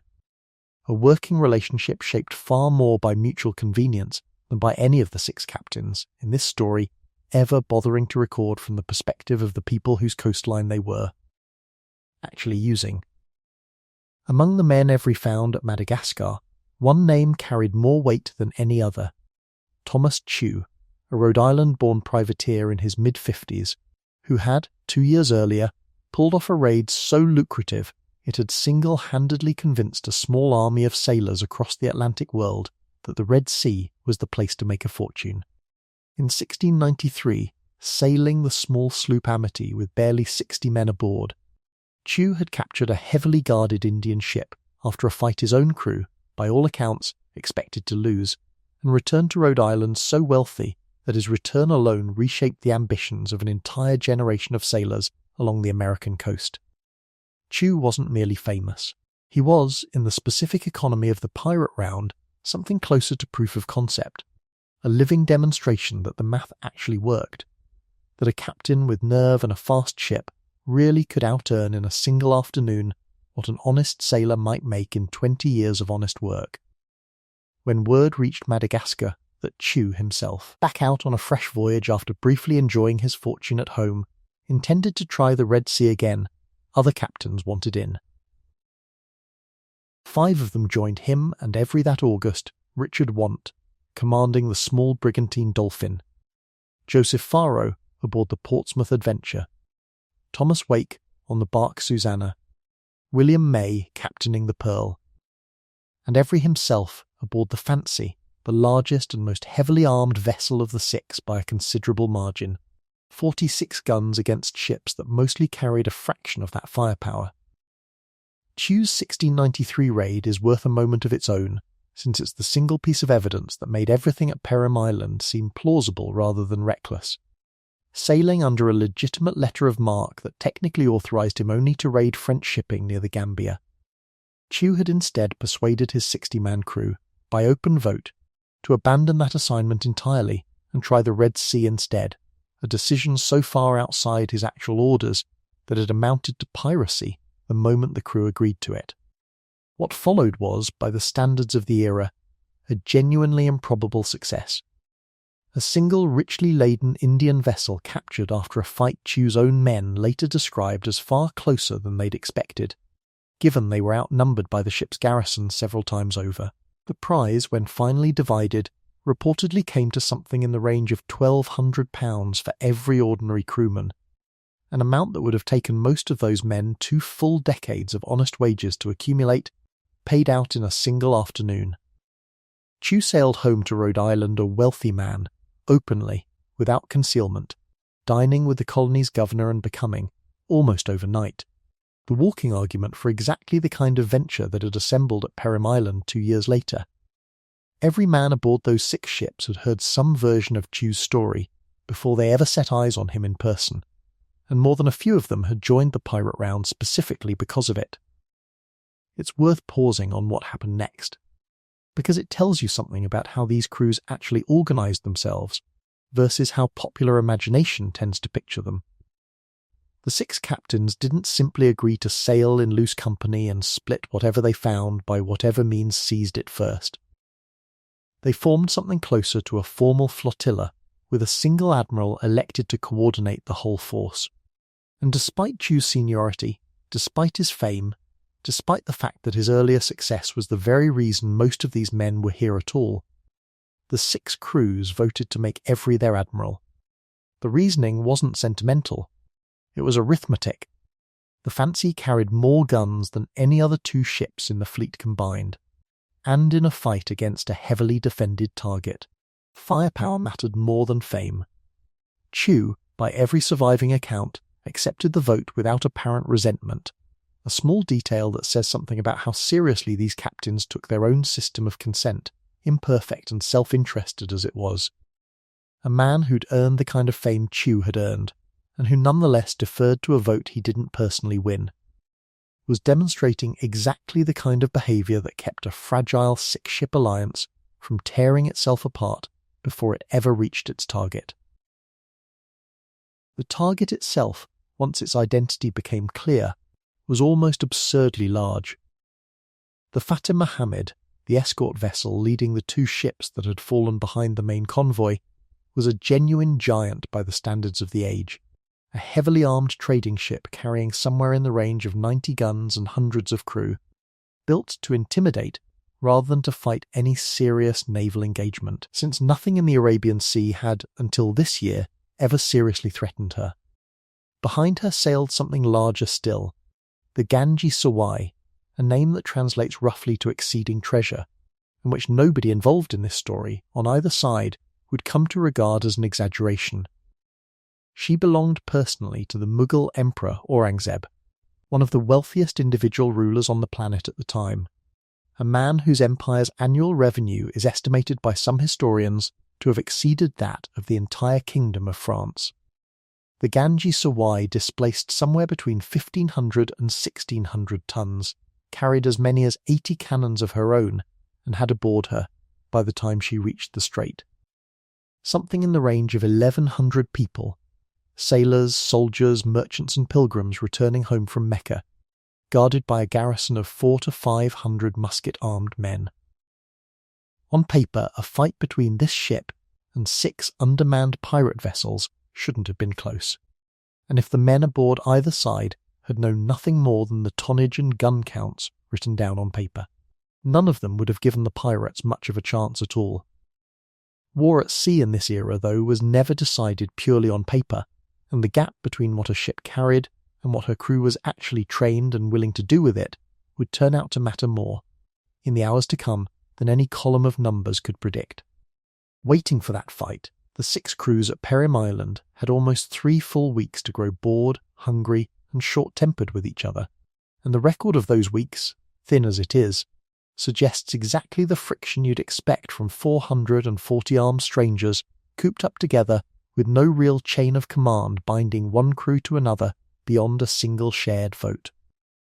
A working relationship shaped far more by mutual convenience than by any of the 6 captains, in this story, ever bothering to record from the perspective of the people whose coastline they were actually using. Among the men Every found at Madagascar, one name carried more weight than any other: Thomas Tew, a Rhode Island-born privateer in his mid-50s, who had, 2 years earlier, pulled off a raid so lucrative it had single-handedly convinced a small army of sailors across the Atlantic world that the Red Sea was the place to make a fortune. In 1693, sailing the small sloop Amity with barely 60 men aboard, Tew had captured a heavily guarded Indian ship after a fight his own crew, by all accounts, expected to lose, and returned to Rhode Island so wealthy that his return alone reshaped the ambitions of an entire generation of sailors along the American coast. Tew wasn't merely famous. He was, in the specific economy of the pirate round, something closer to proof of concept, a living demonstration that the math actually worked, that a captain with nerve and a fast ship really could out-earn in a single afternoon what an honest sailor might make in 20 years of honest work. When word reached Madagascar that Tew himself, back out on a fresh voyage after briefly enjoying his fortune at home, intended to try the Red Sea again, other captains wanted in. 5 of them joined him and Every that August, Richard Want, commanding the small brigantine Dolphin, Joseph Faro aboard the Portsmouth Adventure, Thomas Wake on the bark Susanna, William May captaining the Pearl, and Every himself aboard the Fancy, the largest and most heavily armed vessel of the 6 by a considerable margin, 46 guns against ships that mostly carried a fraction of that firepower. Tew's 1693 raid is worth a moment of its own, since it's the single piece of evidence that made everything at Perim Island seem plausible rather than reckless. Sailing under a legitimate letter of marque that technically authorised him only to raid French shipping near the Gambia, Tew had instead persuaded his 60-man crew, by open vote, to abandon that assignment entirely and try the Red Sea instead, a decision so far outside his actual orders that it amounted to piracy the moment the crew agreed to it. What followed was, by the standards of the era, a genuinely improbable success. A single richly laden Indian vessel captured after a fight Tew's own men later described as far closer than they'd expected, given they were outnumbered by the ship's garrison several times over. The prize, when finally divided, reportedly came to something in the range of £1,200 for every ordinary crewman, an amount that would have taken most of those men 2 full decades of honest wages to accumulate, paid out in a single afternoon. Tew sailed home to Rhode Island a wealthy man, openly, without concealment, dining with the colony's governor and becoming, almost overnight, the walking argument for exactly the kind of venture that had assembled at Perim Island 2 years later. Every man aboard those 6 ships had heard some version of Tew's story before they ever set eyes on him in person, and more than a few of them had joined the pirate round specifically because of it. It's worth pausing on what happened next, because it tells you something about how these crews actually organised themselves versus how popular imagination tends to picture them. The 6 captains didn't simply agree to sail in loose company and split whatever they found by whatever means seized it first. They formed something closer to a formal flotilla, with a single admiral elected to coordinate the whole force. And despite Tew's seniority, despite his fame, despite the fact that his earlier success was the very reason most of these men were here at all, the 6 crews voted to make Every their admiral. The reasoning wasn't sentimental. It was arithmetic. The Fancy carried more guns than any other 2 ships in the fleet combined, and in a fight against a heavily defended target, firepower mattered more than fame. Tew, by every surviving account, accepted the vote without apparent resentment, a small detail that says something about how seriously these captains took their own system of consent, imperfect and self-interested as it was. A man who'd earned the kind of fame Tew had earned, and who nonetheless deferred to a vote he didn't personally win. was demonstrating exactly the kind of behaviour that kept a fragile six-ship alliance from tearing itself apart before it ever reached its target. The target itself, once its identity became clear, was almost absurdly large. The Fatim Mohammed, the escort vessel leading the two ships that had fallen behind the main convoy, was a genuine giant by the standards of the age, a heavily armed trading ship carrying somewhere in the range of 90 guns and hundreds of crew, built to intimidate rather than to fight any serious naval engagement, since nothing in the Arabian Sea had, until this year, ever seriously threatened her. Behind her sailed something larger still, the Ganji Sawai, a name that translates roughly to exceeding treasure, and which nobody involved in this story, on either side, would come to regard as an exaggeration. She belonged personally to the Mughal Emperor Aurangzeb, one of the wealthiest individual rulers on the planet at the time, a man whose empire's annual revenue is estimated by some historians to have exceeded that of the entire Kingdom of France. The Ganji Sawai displaced somewhere between 1,500 and 1,600 tons, carried as many as 80 cannons of her own, and had aboard her, by the time she reached the strait, something in the range of 1,100 people, sailors, soldiers, merchants and pilgrims returning home from Mecca, guarded by a garrison of 400 to 500 musket-armed men. On paper, a fight between this ship and 6 undermanned pirate vessels shouldn't have been close, and if the men aboard either side had known nothing more than the tonnage and gun counts written down on paper, none of them would have given the pirates much of a chance at all. War at sea in this era, though, was never decided purely on paper, and the gap between what a ship carried and what her crew was actually trained and willing to do with it would turn out to matter more, in the hours to come, than any column of numbers could predict. Waiting for that fight, the 6 crews at Perim Island had almost 3 full weeks to grow bored, hungry, and short-tempered with each other, and the record of those weeks, thin as it is, suggests exactly the friction you'd expect from 440 armed strangers cooped up together with no real chain of command binding one crew to another beyond a single shared vote.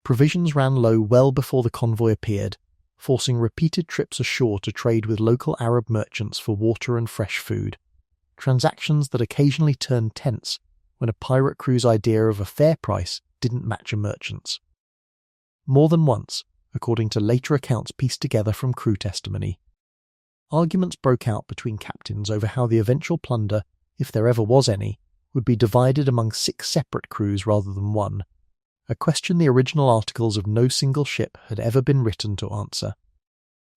Provisions ran low well before the convoy appeared, forcing repeated trips ashore to trade with local Arab merchants for water and fresh food, transactions that occasionally turned tense when a pirate crew's idea of a fair price didn't match a merchant's. More than once, according to later accounts pieced together from crew testimony, arguments broke out between captains over how the eventual plunder, if there ever was any, would be divided among 6 separate crews rather than one, a question the original articles of no single ship had ever been written to answer.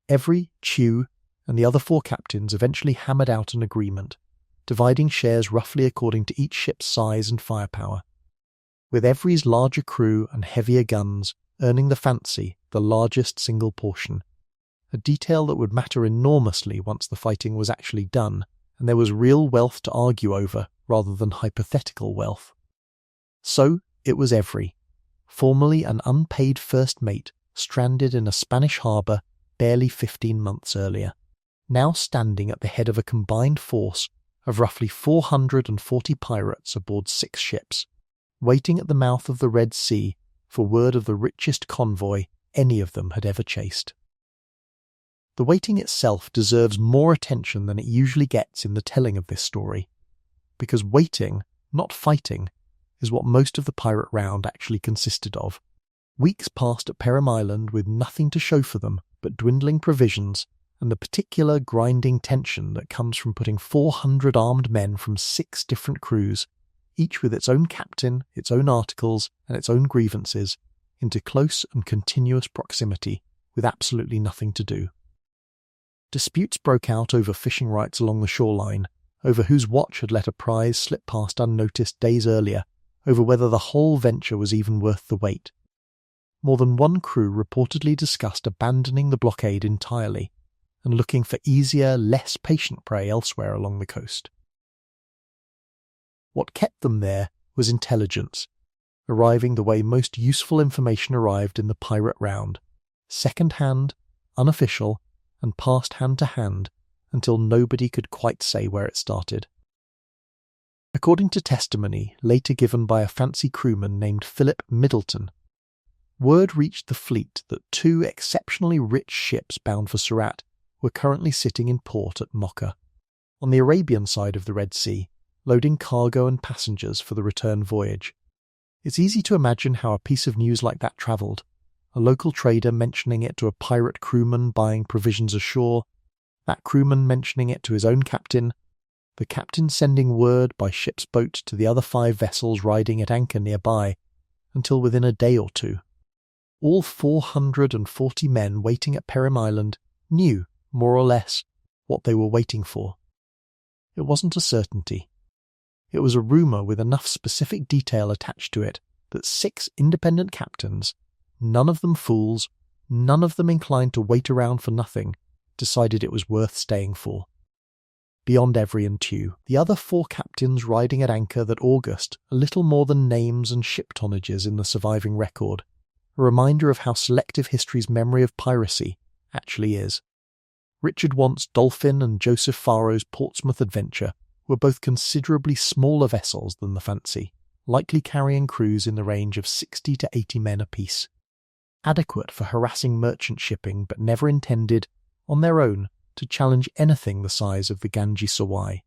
Every, Chew, and the other 4 captains eventually hammered out an agreement, dividing shares roughly according to each ship's size and firepower, with Every's larger crew and heavier guns earning the fancy the largest single portion, a detail that would matter enormously once the fighting was actually done and there was real wealth to argue over rather than hypothetical wealth. So it was Every, formerly an unpaid first mate stranded in a Spanish harbour barely 15 months earlier, now standing at the head of a combined force of roughly 440 pirates aboard 6 ships, waiting at the mouth of the Red Sea for word of the richest convoy any of them had ever chased. The waiting itself deserves more attention than it usually gets in the telling of this story, because waiting, not fighting, is what most of the pirate round actually consisted of. Weeks passed at Perim Island with nothing to show for them but dwindling provisions and the particular grinding tension that comes from putting 400 armed men from 6 different crews, each with its own captain, its own articles, and its own grievances, into close and continuous proximity with absolutely nothing to do. Disputes broke out over fishing rights along the shoreline, over whose watch had let a prize slip past unnoticed days earlier, over whether the whole venture was even worth the wait. More than one crew reportedly discussed abandoning the blockade entirely and looking for easier, less patient prey elsewhere along the coast. What kept them there was intelligence, arriving the way most useful information arrived in the pirate round, second-hand, unofficial, and passed hand to hand until nobody could quite say where it started. According to testimony later given by a fancy crewman named Philip Middleton, word reached the fleet that 2 exceptionally rich ships bound for Surat were currently sitting in port at Mocha, on the Arabian side of the Red Sea, loading cargo and passengers for the return voyage. It's easy to imagine how a piece of news like that travelled, a local trader mentioning it to a pirate crewman buying provisions ashore, that crewman mentioning it to his own captain, the captain sending word by ship's boat to the other 5 vessels riding at anchor nearby, until within a day or two. All 440 men waiting at Perim Island knew, more or less, what they were waiting for. It wasn't a certainty. It was a rumour with enough specific detail attached to it that 6 independent captains, none of them fools, none of them inclined to wait around for nothing, decided it was worth staying for. Beyond every and Tew, the other 4 captains riding at anchor that August are little more than names and ship tonnages in the surviving record, a reminder of how selective history's memory of piracy actually is. Richard Want's Dolphin and Joseph Faro's Portsmouth adventure were both considerably smaller vessels than the Fancy, likely carrying crews in the range of 60 to 80 men apiece, adequate for harassing merchant shipping but never intended, on their own, to challenge anything the size of the Ganges Sawai.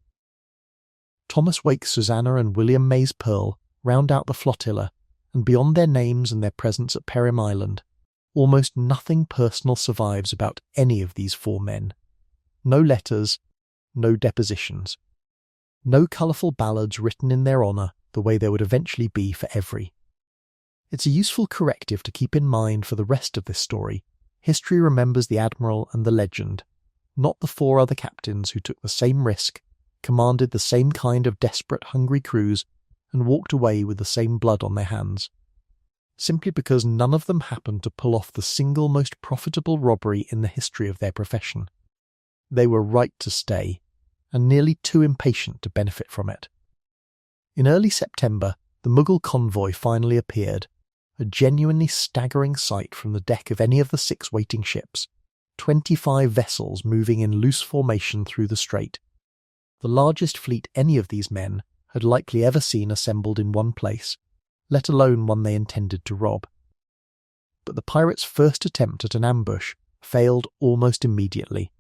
Thomas Wake's Susanna and William May's Pearl round out the flotilla, and beyond their names and their presence at Perim Island, almost nothing personal survives about any of these 4 men. No letters, no depositions. No colourful ballads written in their honour the way there would eventually be for every. It's a useful corrective to keep in mind for the rest of this story. History remembers the Admiral and the legend, not the 4 other captains who took the same risk, commanded the same kind of desperate, hungry crews, and walked away with the same blood on their hands, simply because none of them happened to pull off the single most profitable robbery in the history of their profession. They were right to stay, and nearly too impatient to benefit from it. In early September, the Mughal convoy finally appeared, a genuinely staggering sight from the deck of any of the 6 waiting ships, 25 vessels moving in loose formation through the strait, the largest fleet any of these men had likely ever seen assembled in one place, let alone one they intended to rob. But the pirates' first attempt at an ambush failed almost immediately.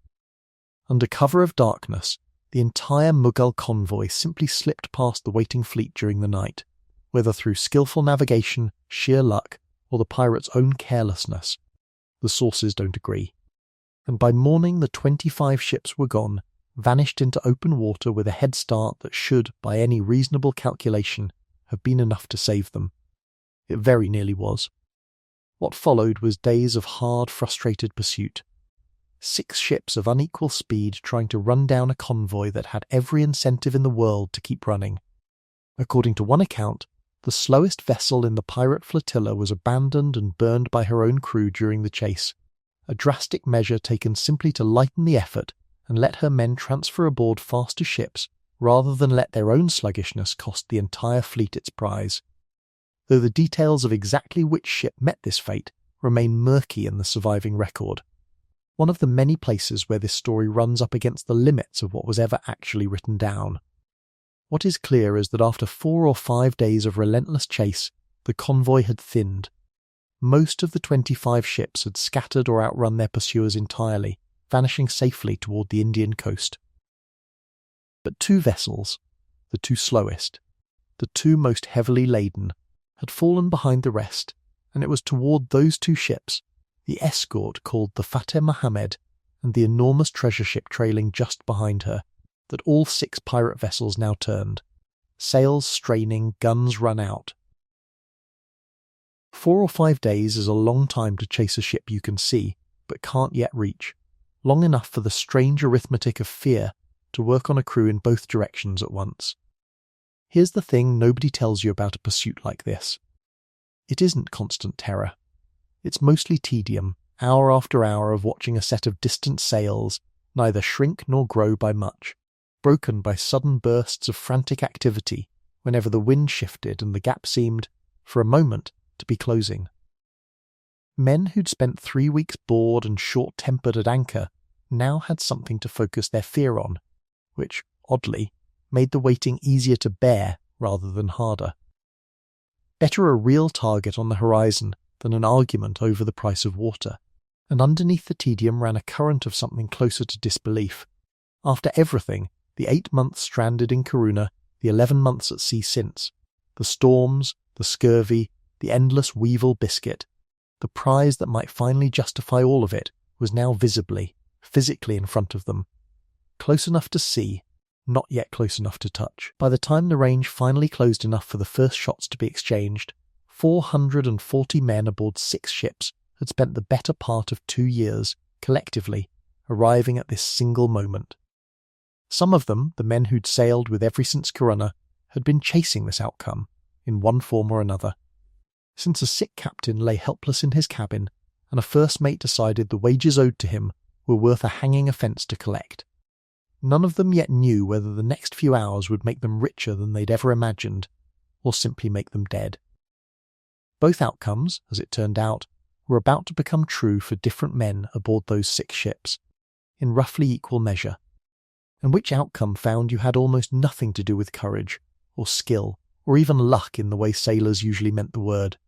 Under cover of darkness, the entire Mughal convoy simply slipped past the waiting fleet during the night, whether through skillful navigation, sheer luck, or the pirates' own carelessness. The sources don't agree. And by morning the 25 ships were gone, vanished into open water with a head start that should, by any reasonable calculation, have been enough to save them. It very nearly was. What followed was days of hard, frustrated pursuit. 6 ships of unequal speed trying to run down a convoy that had every incentive in the world to keep running. According to one account, the slowest vessel in the pirate flotilla was abandoned and burned by her own crew during the chase, a drastic measure taken simply to lighten the effort and let her men transfer aboard faster ships rather than let their own sluggishness cost the entire fleet its prize. Though the details of exactly which ship met this fate remain murky in the surviving record, one of the many places where this story runs up against the limits of what was ever actually written down. What is clear is that after 4 or 5 days of relentless chase, the convoy had thinned. Most of the 25 ships had scattered or outrun their pursuers entirely, vanishing safely toward the Indian coast. But 2 vessels, the 2 slowest, the 2 most heavily laden, had fallen behind the rest, and it was toward those 2 ships, the escort called the Fateh Mohammed and the enormous treasure ship trailing just behind her, that all 6 pirate vessels now turned, sails straining, guns run out. 4 or 5 days is a long time to chase a ship you can see, but can't yet reach, long enough for the strange arithmetic of fear to work on a crew in both directions at once. Here's the thing nobody tells you about a pursuit like this. It isn't constant terror. It's mostly tedium, hour after hour of watching a set of distant sails neither shrink nor grow by much, broken by sudden bursts of frantic activity whenever the wind shifted and the gap seemed, for a moment, to be closing. Men who'd spent 3 weeks bored and short-tempered at anchor now had something to focus their fear on, which, oddly, made the waiting easier to bear rather than harder. Better a real target on the horizon than an argument over the price of water, and underneath the tedium ran a current of something closer to disbelief. After everything, the 8 months stranded in Corunna, the 11 months at sea since, the storms, the scurvy, the endless weevil biscuit, the prize that might finally justify all of it was now visibly, physically in front of them. Close enough to see, not yet close enough to touch. By the time the range finally closed enough for the first shots to be exchanged, 440 men aboard 6 ships had spent the better part of 2 years, collectively, arriving at this single moment. Some of them, the men who'd sailed with every since Corunna, had been chasing this outcome, in one form or another. Since a sick captain lay helpless in his cabin, and a first mate decided the wages owed to him were worth a hanging offence to collect. None of them yet knew whether the next few hours would make them richer than they'd ever imagined, or simply make them dead. Both outcomes, as it turned out, were about to become true for different men aboard those 6 ships, in roughly equal measure, and which outcome found you had almost nothing to do with courage, or skill, or even luck in the way sailors usually meant the word.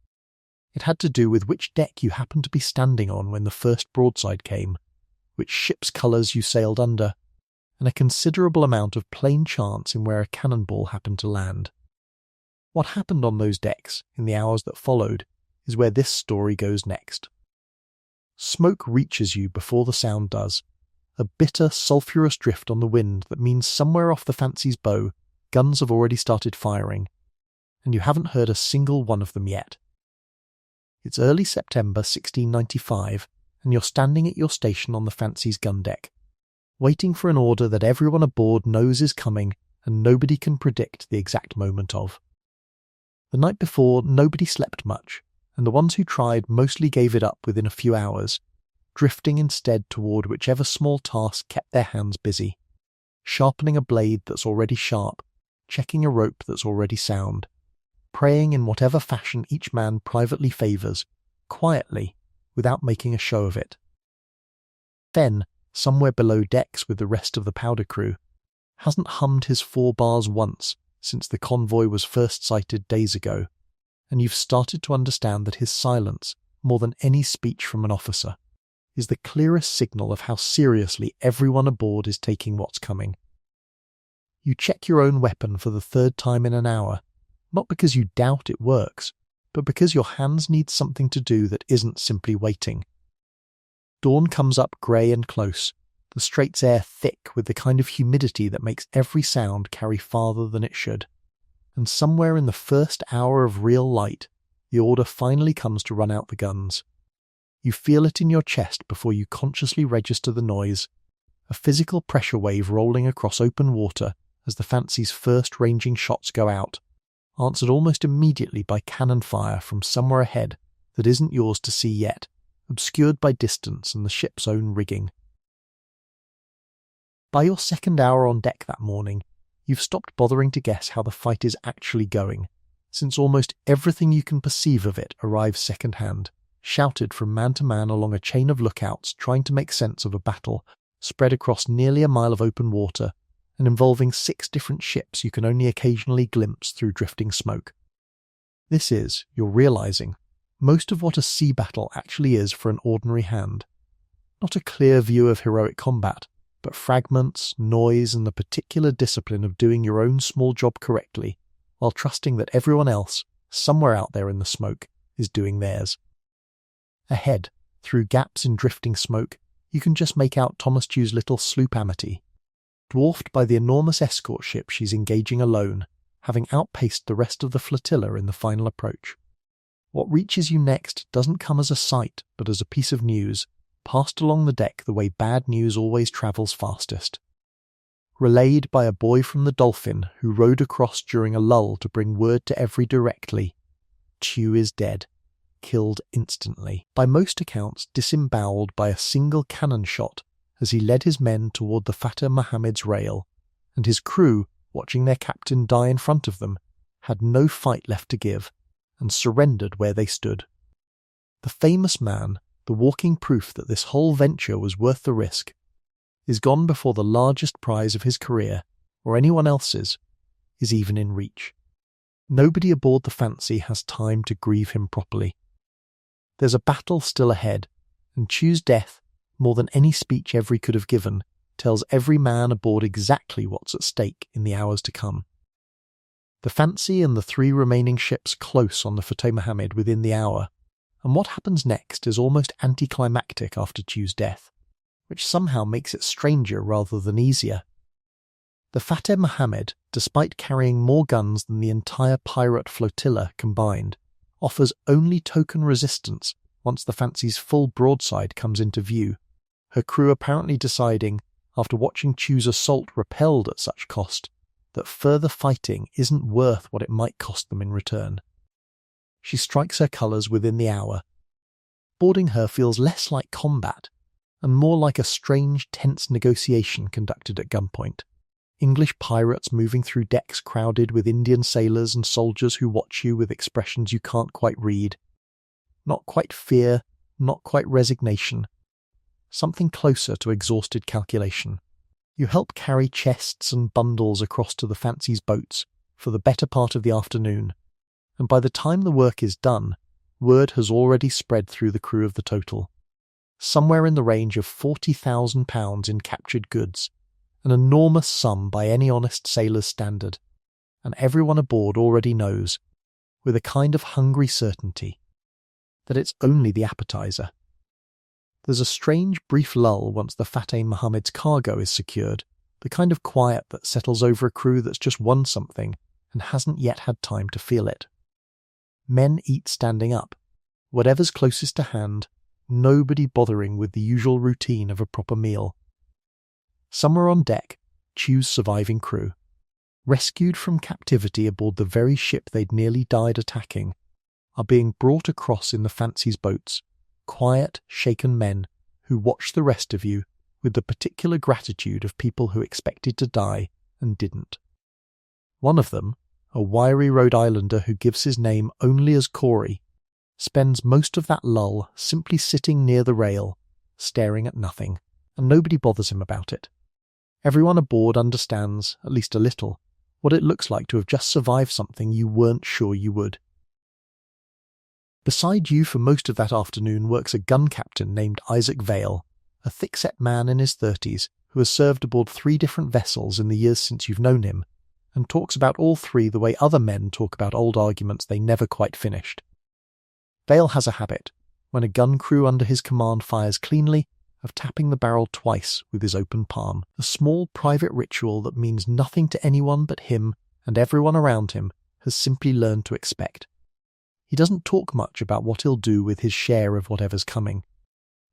It had to do with which deck you happened to be standing on when the first broadside came, which ship's colours you sailed under, and a considerable amount of plain chance in where a cannonball happened to land. What happened on those decks in the hours that followed is where this story goes next. Smoke reaches you before the sound does, a bitter, sulphurous drift on the wind that means somewhere off the Fancy's bow guns have already started firing, and you haven't heard a single one of them yet. It's early September 1695, and you're standing at your station on the Fancy's gun deck, waiting for an order that everyone aboard knows is coming and nobody can predict the exact moment of. The night before, nobody slept much, and the ones who tried mostly gave it up within a few hours, drifting instead toward whichever small task kept their hands busy, sharpening a blade that's already sharp, checking a rope that's already sound, praying in whatever fashion each man privately favours, quietly, without making a show of it. Then, somewhere below decks with the rest of the powder crew, hasn't hummed his 4 bars once since the convoy was first sighted days ago, and you've started to understand that his silence, more than any speech from an officer, is the clearest signal of how seriously everyone aboard is taking what's coming. You check your own weapon for the 3rd time in an hour, not because you doubt it works, but because your hands need something to do that isn't simply waiting. Dawn comes up grey and close, the Straits air thick with the kind of humidity that makes every sound carry farther than it should, and somewhere in the first hour of real light, the order finally comes to run out the guns. You feel it in your chest before you consciously register the noise, a physical pressure wave rolling across open water as the Fancy's first ranging shots go out, answered almost immediately by cannon fire from somewhere ahead that isn't yours to see yet, obscured by distance and the ship's own rigging. By your 2nd hour on deck that morning, you've stopped bothering to guess how the fight is actually going, since almost everything you can perceive of it arrives second-hand, shouted from man to man along a chain of lookouts trying to make sense of a battle spread across nearly a mile of open water and involving 6 different ships you can only occasionally glimpse through drifting smoke. This is, you're realising, most of what a sea battle actually is for an ordinary hand. Not a clear view of heroic combat, but fragments, noise, and the particular discipline of doing your own small job correctly, while trusting that everyone else, somewhere out there in the smoke, is doing theirs. Ahead, through gaps in drifting smoke, you can just make out Thomas Tew's little sloop Amity, dwarfed by the enormous escort ship she's engaging alone, having outpaced the rest of the flotilla in the final approach. What reaches you next doesn't come as a sight, but as a piece of news, passed along the deck the way bad news always travels fastest. Relayed by a boy from the Dolphin who rowed across during a lull to bring word to every directly, Tew is dead, killed instantly, by most accounts disemboweled by a single cannon shot as he led his men toward the Fateh Mohammed's rail, and his crew, watching their captain die in front of them, had no fight left to give, and surrendered where they stood. The famous man, the walking proof that this whole venture was worth the risk, is gone before the largest prize of his career, or anyone else's, is even in reach. Nobody aboard the Fancy has time to grieve him properly. There's a battle still ahead, and Choose Death, more than any speech Every could have given, tells every man aboard exactly what's at stake in the hours to come. The Fancy and the 3 remaining ships close on the Fateh Mohammed within the hour, and what happens next is almost anticlimactic after Choose Death, which somehow makes it stranger rather than easier. The Fateh Mohammed, despite carrying more guns than the entire pirate flotilla combined, offers only token resistance once the Fancy's full broadside comes into view, her crew apparently deciding, after watching Chew's assault repelled at such cost, that further fighting isn't worth what it might cost them in return. She strikes her colours within the hour. Boarding her feels less like combat, and more like a strange, tense negotiation conducted at gunpoint. English pirates moving through decks crowded with Indian sailors and soldiers who watch you with expressions you can't quite read. Not quite fear, not quite resignation. Something closer to exhausted calculation. You help carry chests and bundles across to the Fancy's boats for the better part of the afternoon, and by the time the work is done, word has already spread through the crew of the Total. Somewhere in the range of £40,000 in captured goods, an enormous sum by any honest sailor's standard, and everyone aboard already knows, with a kind of hungry certainty, that it's only the appetizer. There's a strange brief lull once the Fateh Mohammed's cargo is secured, the kind of quiet that settles over a crew that's just won something and hasn't yet had time to feel it. Men eat standing up, whatever's closest to hand, nobody bothering with the usual routine of a proper meal. Some are on deck, Chew's surviving crew, rescued from captivity aboard the very ship they'd nearly died attacking, are being brought across in the Fancy's boats, quiet, shaken men who watch the rest of you with the particular gratitude of people who expected to die and didn't. One of them, a wiry Rhode Islander who gives his name only as Corey, spends most of that lull simply sitting near the rail, staring at nothing, and nobody bothers him about it. Everyone aboard understands, at least a little, what it looks like to have just survived something you weren't sure you would. Beside you for most of that afternoon works a gun captain named Isaac Vale, a thick-set man in his 30s who has served aboard 3 different vessels in the years since you've known him, and talks about all 3 the way other men talk about old arguments they never quite finished. Vale has a habit, when a gun crew under his command fires cleanly, of tapping the barrel twice with his open palm, a small private ritual that means nothing to anyone but him, and everyone around him has simply learned to expect. He doesn't talk much about what he'll do with his share of whatever's coming.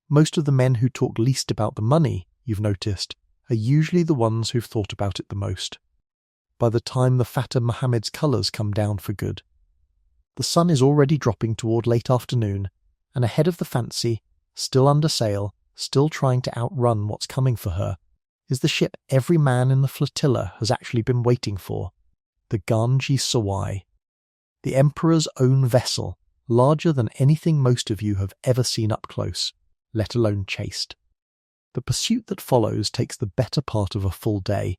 Most of the men who talk least about the money, you've noticed, are usually the ones who've thought about it the most. By the time the Fateh Mohammed's colours come down for good. The sun is already dropping toward late afternoon, and ahead of the Fancy, still under sail, still trying to outrun what's coming for her, is the ship every man in the flotilla has actually been waiting for, the Ganji Sawai, the Emperor's own vessel, larger than anything most of you have ever seen up close, let alone chased. The pursuit that follows takes the better part of a full day,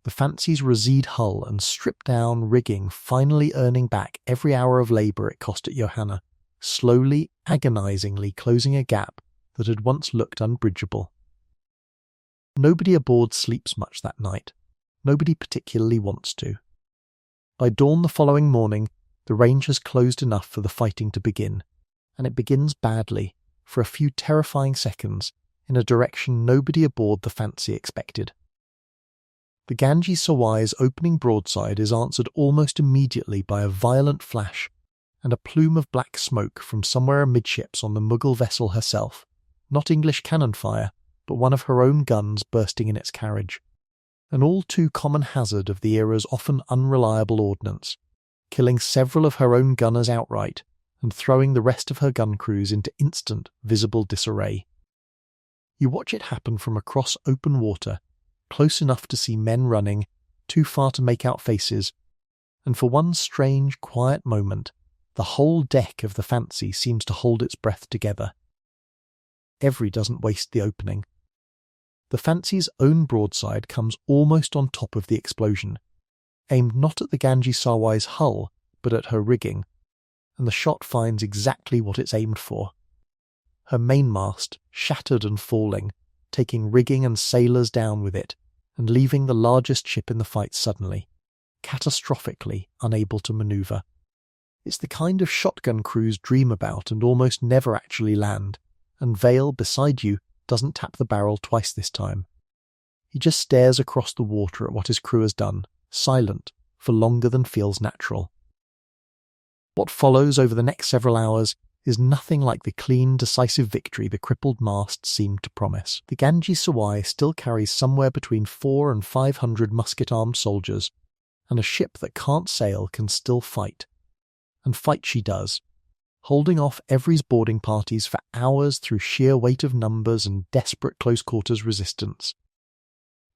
the Fancy's Razid hull and stripped-down rigging finally earning back every hour of labour it cost at Johanna, slowly, agonisingly closing a gap that had once looked unbridgeable. Nobody aboard sleeps much that night. Nobody particularly wants to. By dawn the following morning, the range has closed enough for the fighting to begin, and it begins badly, for a few terrifying seconds, in a direction nobody aboard the Fancy expected. The Ganji Sawai's opening broadside is answered almost immediately by a violent flash and a plume of black smoke from somewhere amidships on the Mughal vessel herself, not English cannon fire, but one of her own guns bursting in its carriage. An all too common hazard of the era's often unreliable ordnance, killing several of her own gunners outright and throwing the rest of her gun crews into instant visible disarray. You watch it happen from across open water, close enough to see men running, too far to make out faces, and for one strange, quiet moment, the whole deck of the Fancy seems to hold its breath together. Every doesn't waste the opening. The Fancy's own broadside comes almost on top of the explosion, aimed not at the Ganji Sawai's hull, but at her rigging, and the shot finds exactly what it's aimed for, her mainmast shattered and falling, taking rigging and sailors down with it, and leaving the largest ship in the fight suddenly, catastrophically unable to maneuver. It's the kind of shotgun crews dream about and almost never actually land, and Vale, beside you, doesn't tap the barrel twice this time. He just stares across the water at what his crew has done, silent, for longer than feels natural. What follows over the next several hours is nothing like the clean, decisive victory the crippled mast seemed to promise. The Ganges Sawai still carries somewhere between 400 and 500 musket-armed soldiers, and a ship that can't sail can still fight. And fight she does, holding off every boarding parties for hours through sheer weight of numbers and desperate close-quarters resistance.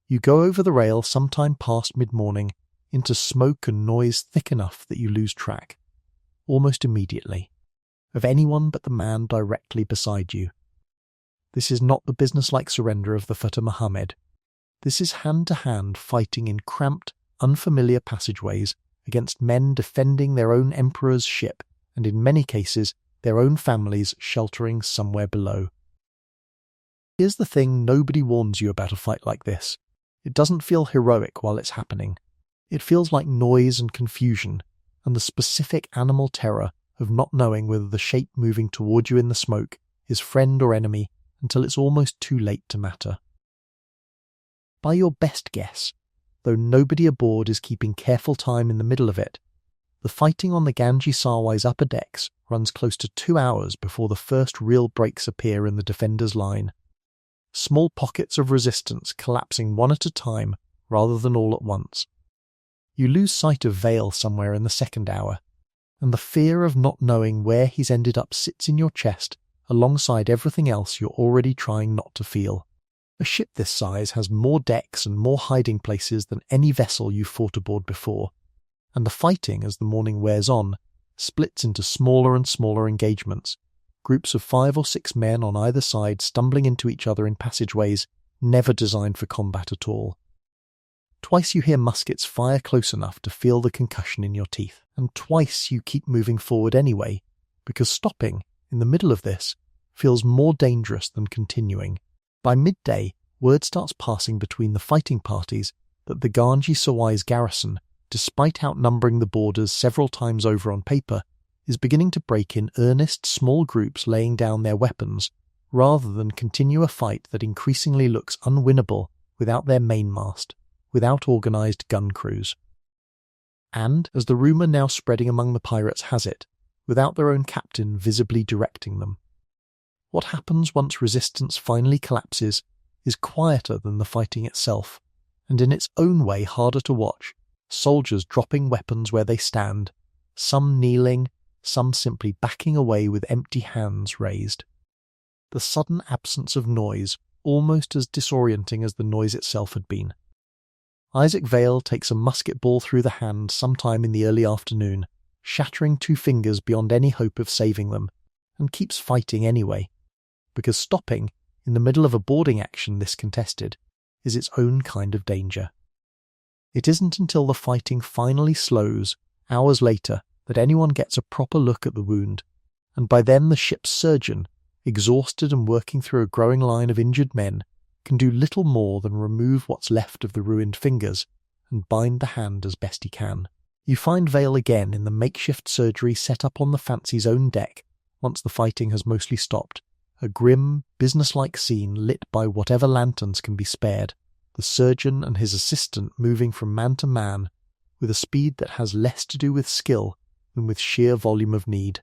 You go over the rail sometime past mid-morning, into smoke and noise thick enough that you lose track, almost immediately, of anyone but the man directly beside you. This is not the businesslike surrender of the Fateh Muhammad. This is hand-to-hand fighting in cramped, unfamiliar passageways against men defending their own emperor's ship, and in many cases their own families sheltering somewhere below. Here's the thing nobody warns you about a fight like this. It doesn't feel heroic while it's happening. It feels like noise and confusion, and the specific animal terror of not knowing whether the shape moving toward you in the smoke is friend or enemy until it's almost too late to matter. By your best guess, though nobody aboard is keeping careful time in the middle of it, the fighting on the Ganges Sawai's upper decks runs close to 2 hours before the first real breaks appear in the defenders' line. Small pockets of resistance collapsing one at a time rather than all at once. You lose sight of Vale somewhere in the second hour, and the fear of not knowing where he's ended up sits in your chest alongside everything else you're already trying not to feel. A ship this size has more decks and more hiding places than any vessel you've fought aboard before, and the fighting, as the morning wears on, splits into smaller and smaller engagements, groups of 5 or 6 men on either side stumbling into each other in passageways never designed for combat at all. Twice you hear muskets fire close enough to feel the concussion in your teeth, and twice you keep moving forward anyway, because stopping, in the middle of this, feels more dangerous than continuing. By midday, word starts passing between the fighting parties that the Ganges Sawai's garrison, despite outnumbering the boarders several times over on paper, is beginning to break in earnest small groups laying down their weapons, rather than continue a fight that increasingly looks unwinnable without their mainmast, without organised gun crews. And, as the rumour now spreading among the pirates has it, without their own captain visibly directing them. What happens once resistance finally collapses is quieter than the fighting itself, and in its own way harder to watch, soldiers dropping weapons where they stand, some kneeling, some simply backing away with empty hands raised. The sudden absence of noise, almost as disorienting as the noise itself had been. Isaac Vale takes a musket ball through the hand sometime in the early afternoon, shattering 2 fingers beyond any hope of saving them, and keeps fighting anyway, because stopping, in the middle of a boarding action this contested, is its own kind of danger. It isn't until the fighting finally slows, hours later, that anyone gets a proper look at the wound, and by then the ship's surgeon, exhausted and working through a growing line of injured men, can do little more than remove what's left of the ruined fingers and bind the hand as best he can. You find Vale again in the makeshift surgery set up on the Fancy's own deck once the fighting has mostly stopped, a grim, businesslike scene lit by whatever lanterns can be spared, the surgeon and his assistant moving from man to man with a speed that has less to do with skill than with sheer volume of need.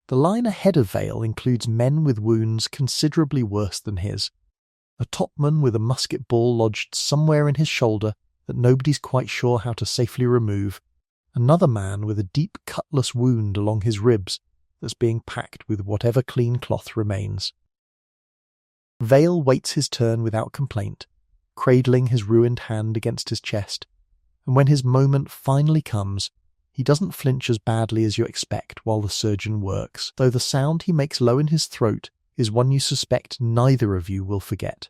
The line ahead of Vale includes men with wounds considerably worse than his. A topman with a musket ball lodged somewhere in his shoulder that nobody's quite sure how to safely remove, another man with a deep cutlass wound along his ribs that's being packed with whatever clean cloth remains. Vale waits his turn without complaint, cradling his ruined hand against his chest, and when his moment finally comes, he doesn't flinch as badly as you expect while the surgeon works, though the sound he makes low in his throat is one you suspect neither of you will forget.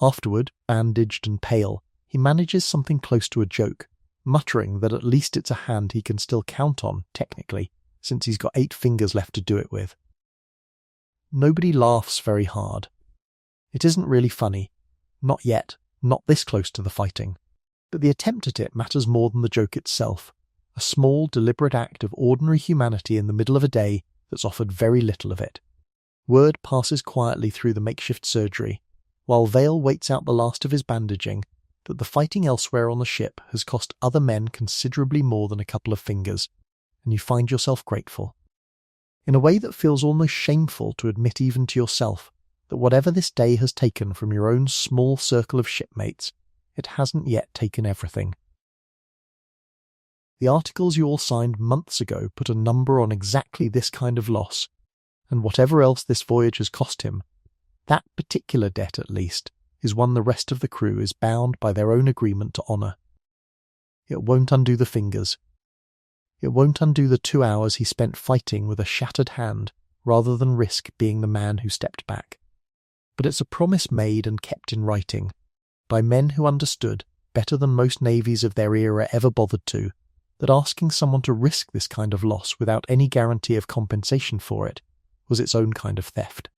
Afterward, bandaged and pale, he manages something close to a joke, muttering that at least it's a hand he can still count on, technically, since he's got 8 fingers left to do it with. Nobody laughs very hard. It isn't really funny. Not yet, not this close to the fighting. But the attempt at it matters more than the joke itself. A small, deliberate act of ordinary humanity in the middle of a day that's offered very little of it. Word passes quietly through the makeshift surgery, while Vale waits out the last of his bandaging, that the fighting elsewhere on the ship has cost other men considerably more than a couple of fingers, and you find yourself grateful. In a way that feels almost shameful to admit even to yourself, that whatever this day has taken from your own small circle of shipmates, it hasn't yet taken everything. The articles you all signed months ago put a number on exactly this kind of loss, and whatever else this voyage has cost him, that particular debt at least is one the rest of the crew is bound by their own agreement to honour. It won't undo the fingers. It won't undo the 2 hours he spent fighting with a shattered hand rather than risk being the man who stepped back. But it's a promise made and kept in writing, by men who understood, better than most navies of their era ever bothered to, that asking someone to risk this kind of loss without any guarantee of compensation for it was its own kind of theft.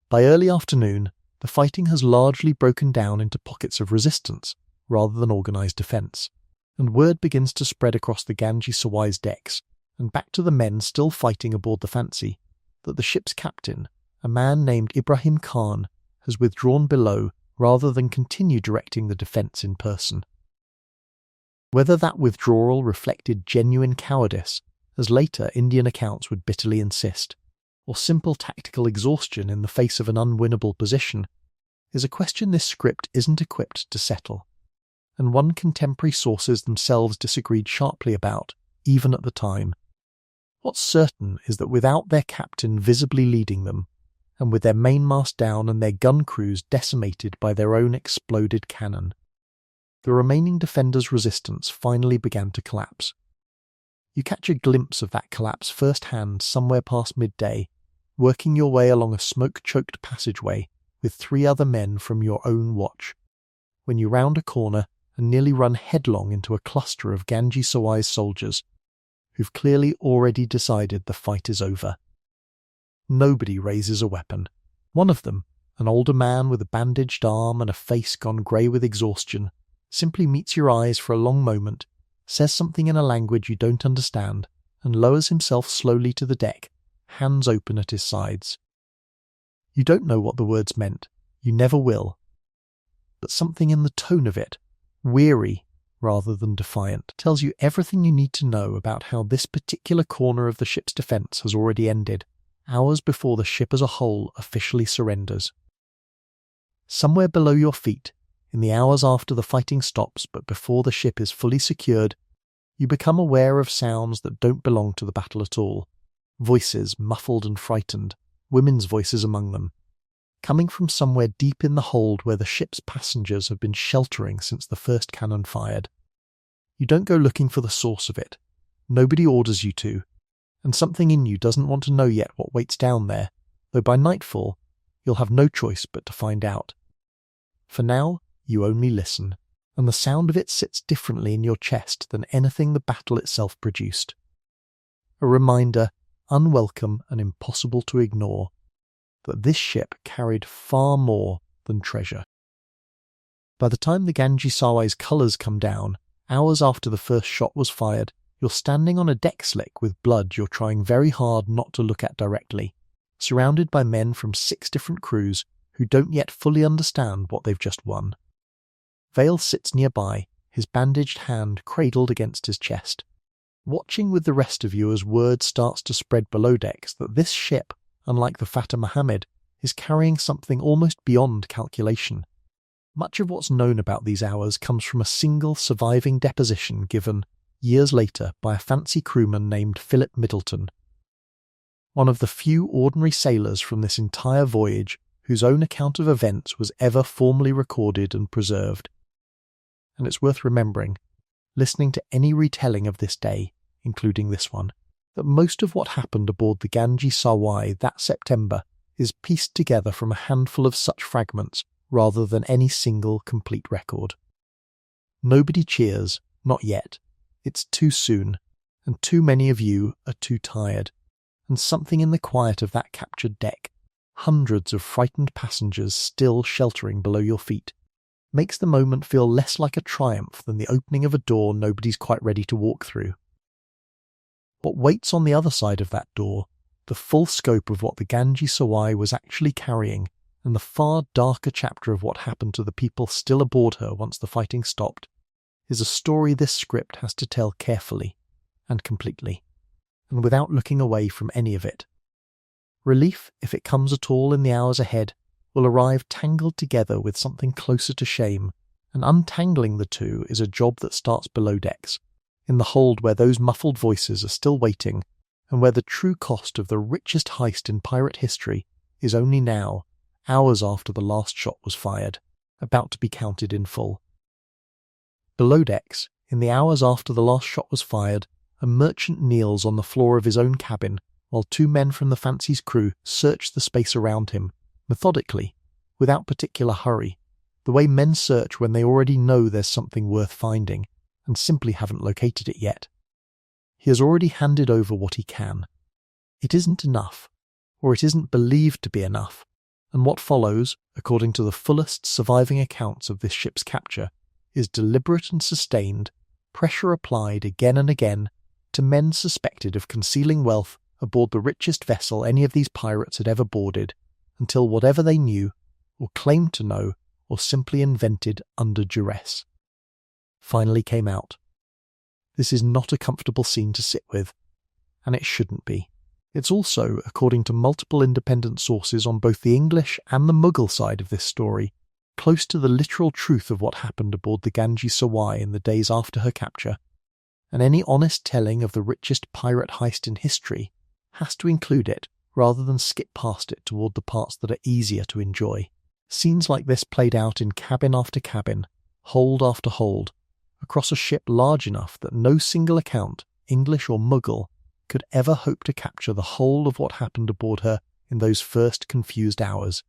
By early afternoon, the fighting has largely broken down into pockets of resistance, rather than organised defence, and word begins to spread across the Ganges Sawai's decks, and back to the men still fighting aboard the Fancy, that the ship's captain, a man named Ibrahim Khan, has withdrawn below rather than continue directing the defence in person. Whether that withdrawal reflected genuine cowardice, as later Indian accounts would bitterly insist, or simple tactical exhaustion in the face of an unwinnable position, is a question this script isn't equipped to settle, and one contemporary sources themselves disagreed sharply about, even at the time. What's certain is that without their captain visibly leading them, and with their mainmast down and their gun crews decimated by their own exploded cannon, the remaining defenders' resistance finally began to collapse. You catch a glimpse of that collapse firsthand somewhere past midday, working your way along a smoke-choked passageway with 3 other men from your own watch, when you round a corner and nearly run headlong into a cluster of Ganges Sawai's soldiers, who've clearly already decided the fight is over. Nobody raises a weapon. One of them, an older man with a bandaged arm and a face gone grey with exhaustion, simply meets your eyes for a long moment, says something in a language you don't understand, and lowers himself slowly to the deck, hands open at his sides. You don't know what the words meant, you never will, but something in the tone of it, weary rather than defiant, tells you everything you need to know about how this particular corner of the ship's defence has already ended, hours before the ship as a whole officially surrenders. Somewhere below your feet, in the hours after the fighting stops but before the ship is fully secured, you become aware of sounds that don't belong to the battle at all. Voices, muffled and frightened, women's voices among them, coming from somewhere deep in the hold where the ship's passengers have been sheltering since the first cannon fired. You don't go looking for the source of it. Nobody orders you to, and something in you doesn't want to know yet what waits down there, though by nightfall you'll have no choice but to find out. For now, you only listen, and the sound of it sits differently in your chest than anything the battle itself produced. A reminder, unwelcome and impossible to ignore, that this ship carried far more than treasure. By the time the Ganges Sawai's colours come down, hours after the first shot was fired, you're standing on a deck slick with blood you're trying very hard not to look at directly, surrounded by men from 6 different crews who don't yet fully understand what they've just won. Vale sits nearby, his bandaged hand cradled against his chest, watching with the rest of you as word starts to spread below decks that this ship, unlike the Fata Muhammad, is carrying something almost beyond calculation. Much of what's known about these hours comes from a single surviving deposition given, years later, by a fancy crewman named Philip Middleton, one of the few ordinary sailors from this entire voyage whose own account of events was ever formally recorded and preserved. And it's worth remembering, listening to any retelling of this day, including this one, that most of what happened aboard the Ganges Sawai that September is pieced together from a handful of such fragments rather than any single complete record. Nobody cheers, not yet. It's too soon, and too many of you are too tired, and something in the quiet of that captured deck, hundreds of frightened passengers still sheltering below your feet, makes the moment feel less like a triumph than the opening of a door nobody's quite ready to walk through. What waits on the other side of that door, the full scope of what the Ganges Sawai was actually carrying, and the far darker chapter of what happened to the people still aboard her once the fighting stopped, is a story this script has to tell carefully and completely, and without looking away from any of it. Relief, if it comes at all in the hours ahead, will arrive tangled together with something closer to shame, and untangling the two is a job that starts below decks, in the hold where those muffled voices are still waiting, and where the true cost of the richest heist in pirate history is only now, hours after the last shot was fired, about to be counted in full. Below decks, in the hours after the last shot was fired, a merchant kneels on the floor of his own cabin, while two men from the Fancy's crew search the space around him, methodically, without particular hurry, the way men search when they already know there's something worth finding, and simply haven't located it yet. He has already handed over what he can. It isn't enough, or it isn't believed to be enough, and what follows, according to the fullest surviving accounts of this ship's capture, is deliberate and sustained, pressure applied again and again to men suspected of concealing wealth aboard the richest vessel any of these pirates had ever boarded, until whatever they knew, or claimed to know, or simply invented under duress, finally came out. This is not a comfortable scene to sit with, and it shouldn't be. It's also, according to multiple independent sources on both the English and the Mughal side of this story, close to the literal truth of what happened aboard the Ganges Sawai in the days after her capture, and any honest telling of the richest pirate heist in history has to include it rather than skip past it toward the parts that are easier to enjoy. Scenes like this played out in cabin after cabin, hold after hold, across a ship large enough that no single account, English or Mughal, could ever hope to capture the whole of what happened aboard her in those first confused hours.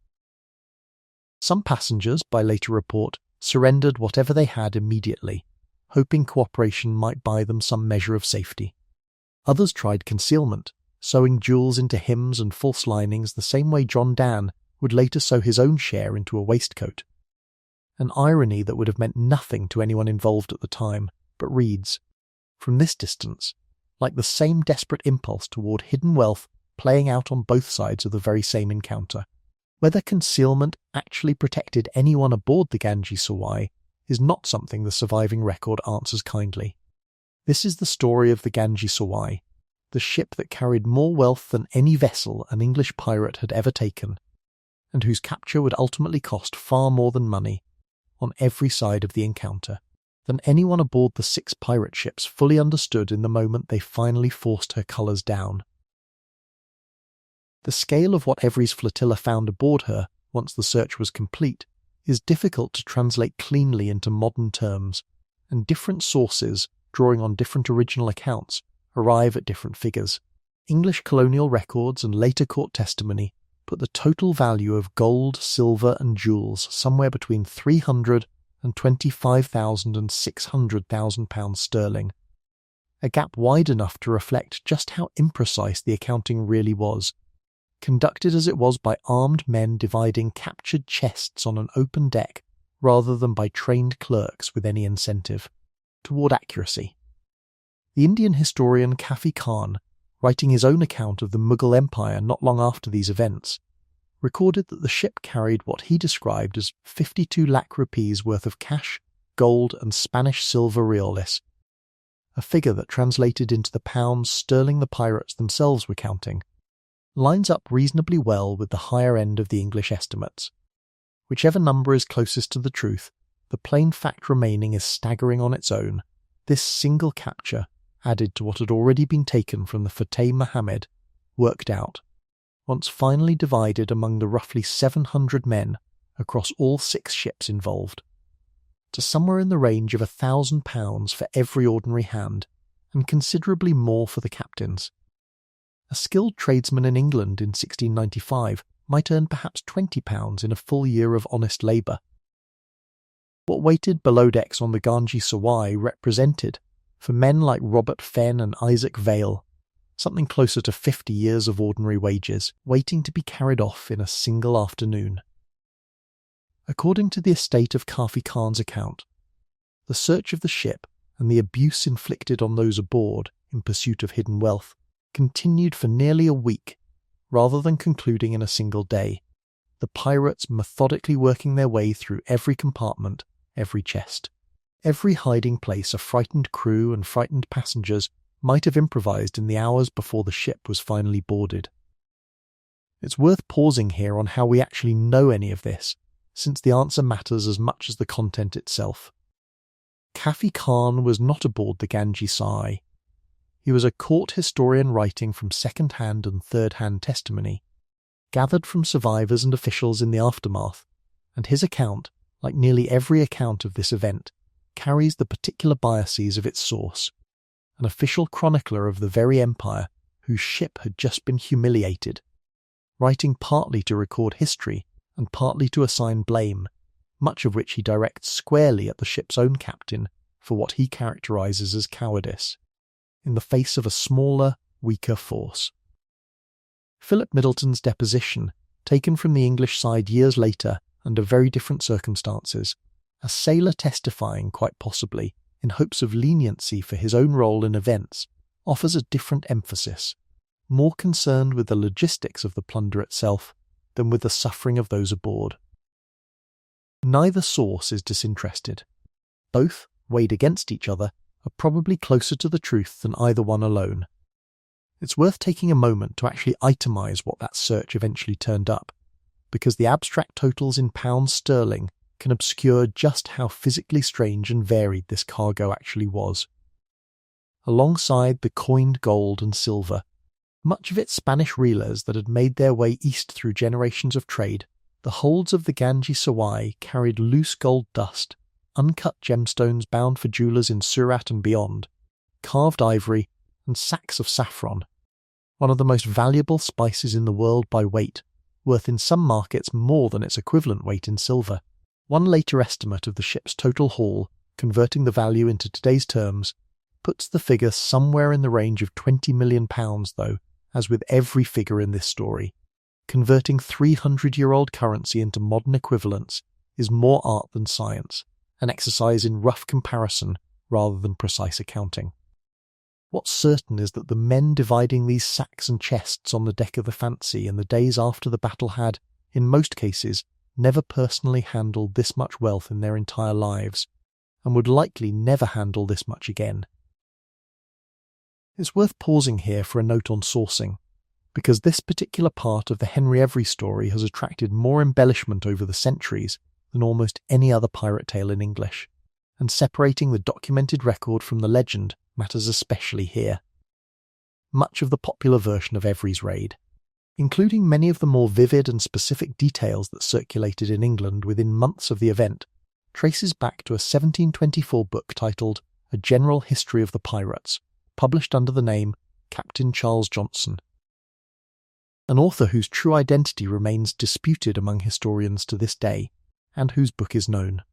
Some passengers, by later report, surrendered whatever they had immediately, hoping cooperation might buy them some measure of safety. Others tried concealment, sewing jewels into hymns and false linings the same way John Dann would later sew his own share into a waistcoat. An irony that would have meant nothing to anyone involved at the time, but reads, from this distance, like the same desperate impulse toward hidden wealth playing out on both sides of the very same encounter. Whether concealment actually protected anyone aboard the Ganges Sawai is not something the surviving record answers kindly. This is the story of the Ganges Sawai, the ship that carried more wealth than any vessel an English pirate had ever taken, and whose capture would ultimately cost far more than money, on every side of the encounter, than anyone aboard the 6 pirate ships fully understood in the moment they finally forced her colours down. The scale of what Every's flotilla found aboard her, once the search was complete, is difficult to translate cleanly into modern terms, and different sources, drawing on different original accounts, arrive at different figures. English colonial records and later court testimony put the total value of gold, silver and jewels somewhere between £300,000 and £25,000 and £600,000 sterling, a gap wide enough to reflect just how imprecise the accounting really was, conducted as it was by armed men dividing captured chests on an open deck rather than by trained clerks with any incentive, toward accuracy. The Indian historian Kafi Khan, writing his own account of the Mughal Empire not long after these events, recorded that the ship carried what he described as 52 lakh rupees worth of cash, gold and Spanish silver reales, a figure that translated into the pounds sterling the pirates themselves were counting, lines up reasonably well with the higher end of the English estimates. Whichever number is closest to the truth, the plain fact remaining is staggering on its own. This single capture, added to what had already been taken from the Fateh Mohammed, worked out, once finally divided among the roughly 700 men across all 6 ships involved, to somewhere in the range of £1,000 for every ordinary hand, and considerably more for the captains. A skilled tradesman in England in 1695 might earn perhaps £20 in a full year of honest labour. What waited below decks on the Ganges Sawai represented, for men like Robert Fenn and Isaac Vale, something closer to 50 years of ordinary wages, waiting to be carried off in a single afternoon. According to the estate of Kafi Khan's account, the search of the ship and the abuse inflicted on those aboard in pursuit of hidden wealth continued for nearly a week, rather than concluding in a single day, the pirates methodically working their way through every compartment, every chest, every hiding place a frightened crew and frightened passengers might have improvised in the hours before the ship was finally boarded. It's worth pausing here on how we actually know any of this, since the answer matters as much as the content itself. Kafi Khan was not aboard the Ganges Sahai. He was a court historian writing from second-hand and third-hand testimony, gathered from survivors and officials in the aftermath, and his account, like nearly every account of this event, carries the particular biases of its source, an official chronicler of the very empire whose ship had just been humiliated, writing partly to record history and partly to assign blame, much of which he directs squarely at the ship's own captain for what he characterises as cowardice, in the face of a smaller, weaker force. Philip Middleton's deposition, taken from the English side years later under very different circumstances, a sailor testifying quite possibly in hopes of leniency for his own role in events, offers a different emphasis, more concerned with the logistics of the plunder itself than with the suffering of those aboard. Neither source is disinterested. Both, weighed against each other, are probably closer to the truth than either one alone. It's worth taking a moment to actually itemise what that search eventually turned up, because the abstract totals in pounds sterling can obscure just how physically strange and varied this cargo actually was. Alongside the coined gold and silver, much of it Spanish reelers that had made their way east through generations of trade, the holds of the Ganges Sahai carried loose gold dust, uncut gemstones bound for jewellers in Surat and beyond, carved ivory, and sacks of saffron, one of the most valuable spices in the world by weight, worth in some markets more than its equivalent weight in silver. One later estimate of the ship's total haul, converting the value into today's terms, puts the figure somewhere in the range of £20 million, though, as with every figure in this story. Converting 300-year-old currency into modern equivalents is more art than science, an exercise in rough comparison rather than precise accounting. What's certain is that the men dividing these sacks and chests on the deck of the Fancy in the days after the battle had, in most cases, never personally handled this much wealth in their entire lives, and would likely never handle this much again. It's worth pausing here for a note on sourcing, because this particular part of the Henry Every story has attracted more embellishment over the centuries than almost any other pirate tale in English, and separating the documented record from the legend matters especially here. Much of the popular version of Every's raid, including many of the more vivid and specific details that circulated in England within months of the event, traces back to a 1724 book titled A General History of the Pirates, published under the name Captain Charles Johnson, an author whose true identity remains disputed among historians to this day, and whose book is known.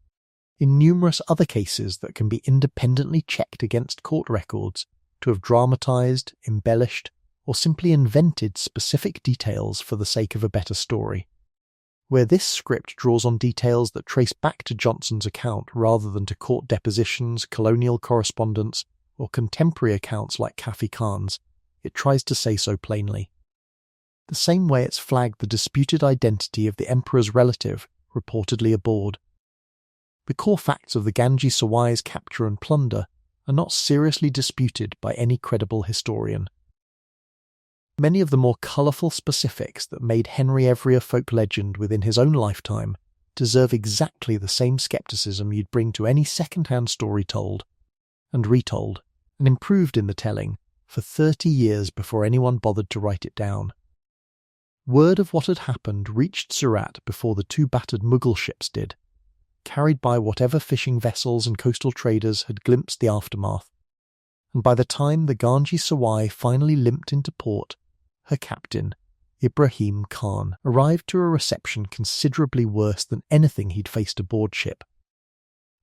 In numerous other cases that can be independently checked against court records, to have dramatised, embellished, or simply invented specific details for the sake of a better story. Where this script draws on details that trace back to Johnson's account rather than to court depositions, colonial correspondence, or contemporary accounts like Kafi Khan's, it tries to say so plainly. The same way it's flagged the disputed identity of the emperor's relative, reportedly aboard. The core facts of the Ganges Sahai's capture and plunder are not seriously disputed by any credible historian. Many of the more colourful specifics that made Henry Every a folk legend within his own lifetime deserve exactly the same scepticism you'd bring to any second-hand story told, and retold, and improved in the telling, for 30 years before anyone bothered to write it down. Word of what had happened reached Surat before the two battered Mughal ships did, carried by whatever fishing vessels and coastal traders had glimpsed the aftermath, and by the time the Ganges Sahai finally limped into port, her captain, Ibrahim Khan, arrived to a reception considerably worse than anything he'd faced aboard ship.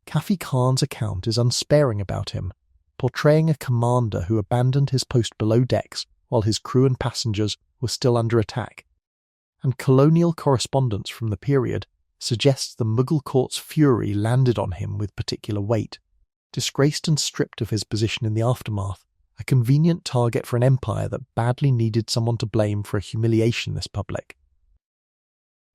Kafi Khan's account is unsparing about him, portraying a commander who abandoned his post below decks while his crew and passengers were still under attack. And colonial correspondence from the period suggests the Mughal court's fury landed on him with particular weight. Disgraced and stripped of his position in the aftermath, a convenient target for an empire that badly needed someone to blame for a humiliation this public.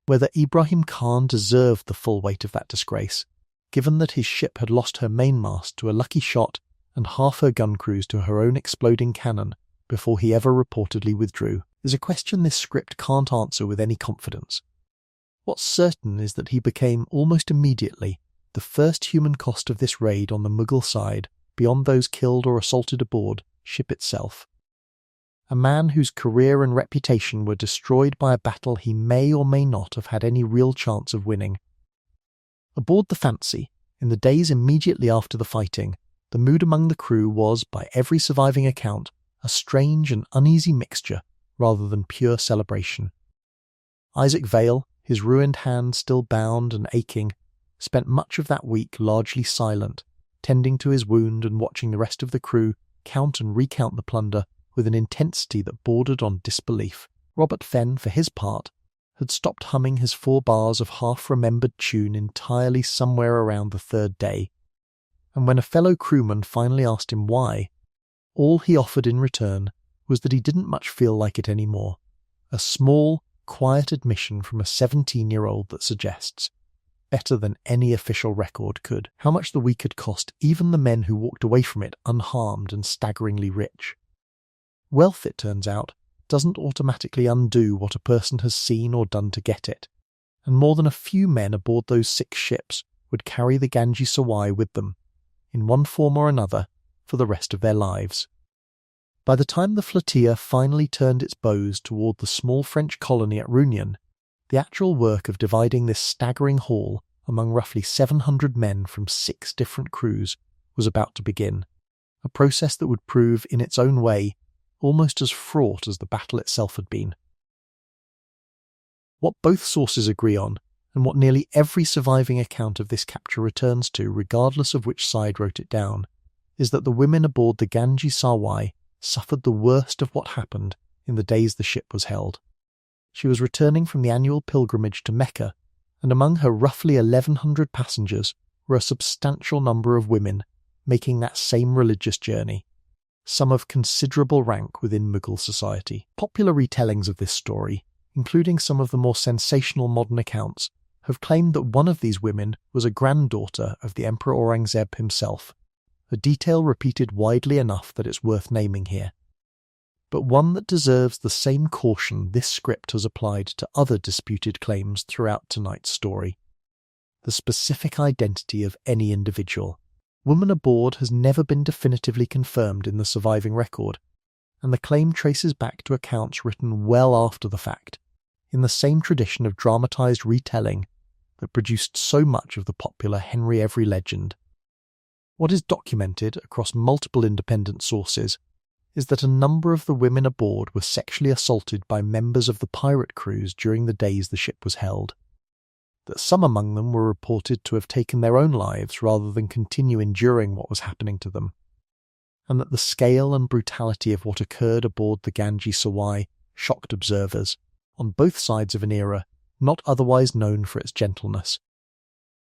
Whether Ibrahim Khan deserved the full weight of that disgrace, given that his ship had lost her mainmast to a lucky shot and half her gun crews to her own exploding cannon before he ever reportedly withdrew, is a question this script can't answer with any confidence. What's certain is that he became almost immediately the first human cost of this raid on the Mughal side beyond those killed or assaulted aboard ship itself. A man whose career and reputation were destroyed by a battle he may or may not have had any real chance of winning. Aboard the Fancy, in the days immediately after the fighting, the mood among the crew was, by every surviving account, a strange and uneasy mixture rather than pure celebration. Isaac Vale, his ruined hand still bound and aching, spent much of that week largely silent, tending to his wound and watching the rest of the crew count and recount the plunder with an intensity that bordered on disbelief. Robert Fenn, for his part, had stopped humming his 4 bars of half-remembered tune entirely somewhere around the 3rd day, and when a fellow crewman finally asked him why, all he offered in return was that he didn't much feel like it anymore, a small, quiet admission from a 17-year-old that suggests, better than any official record could, how much the week had cost even the men who walked away from it unharmed and staggeringly rich. Wealth, it turns out, doesn't automatically undo what a person has seen or done to get it, and more than a few men aboard those 6 ships would carry the Ganges Sawai with them, in one form or another, for the rest of their lives. By the time the flotilla finally turned its bows toward the small French colony at Réunion, the actual work of dividing this staggering haul among roughly 700 men from 6 different crews was about to begin, a process that would prove in its own way almost as fraught as the battle itself had been. What both sources agree on, and what nearly every surviving account of this capture returns to, regardless of which side wrote it down, is that the women aboard the Ganges Sawai suffered the worst of what happened in the days the ship was held. She was returning from the annual pilgrimage to Mecca, and among her roughly 1,100 passengers were a substantial number of women making that same religious journey, some of considerable rank within Mughal society. Popular retellings of this story, including some of the more sensational modern accounts, have claimed that one of these women was a granddaughter of the Emperor Aurangzeb himself, a detail repeated widely enough that it's worth naming here, but one that deserves the same caution this script has applied to other disputed claims throughout tonight's story: the specific identity of any individual. Woman aboard has never been definitively confirmed in the surviving record, and the claim traces back to accounts written well after the fact, in the same tradition of dramatised retelling that produced so much of the popular Henry Every legend. What is documented across multiple independent sources is that a number of the women aboard were sexually assaulted by members of the pirate crews during the days the ship was held, that some among them were reported to have taken their own lives rather than continue enduring what was happening to them, and that the scale and brutality of what occurred aboard the Ganges Sawai shocked observers, on both sides of an era not otherwise known for its gentleness.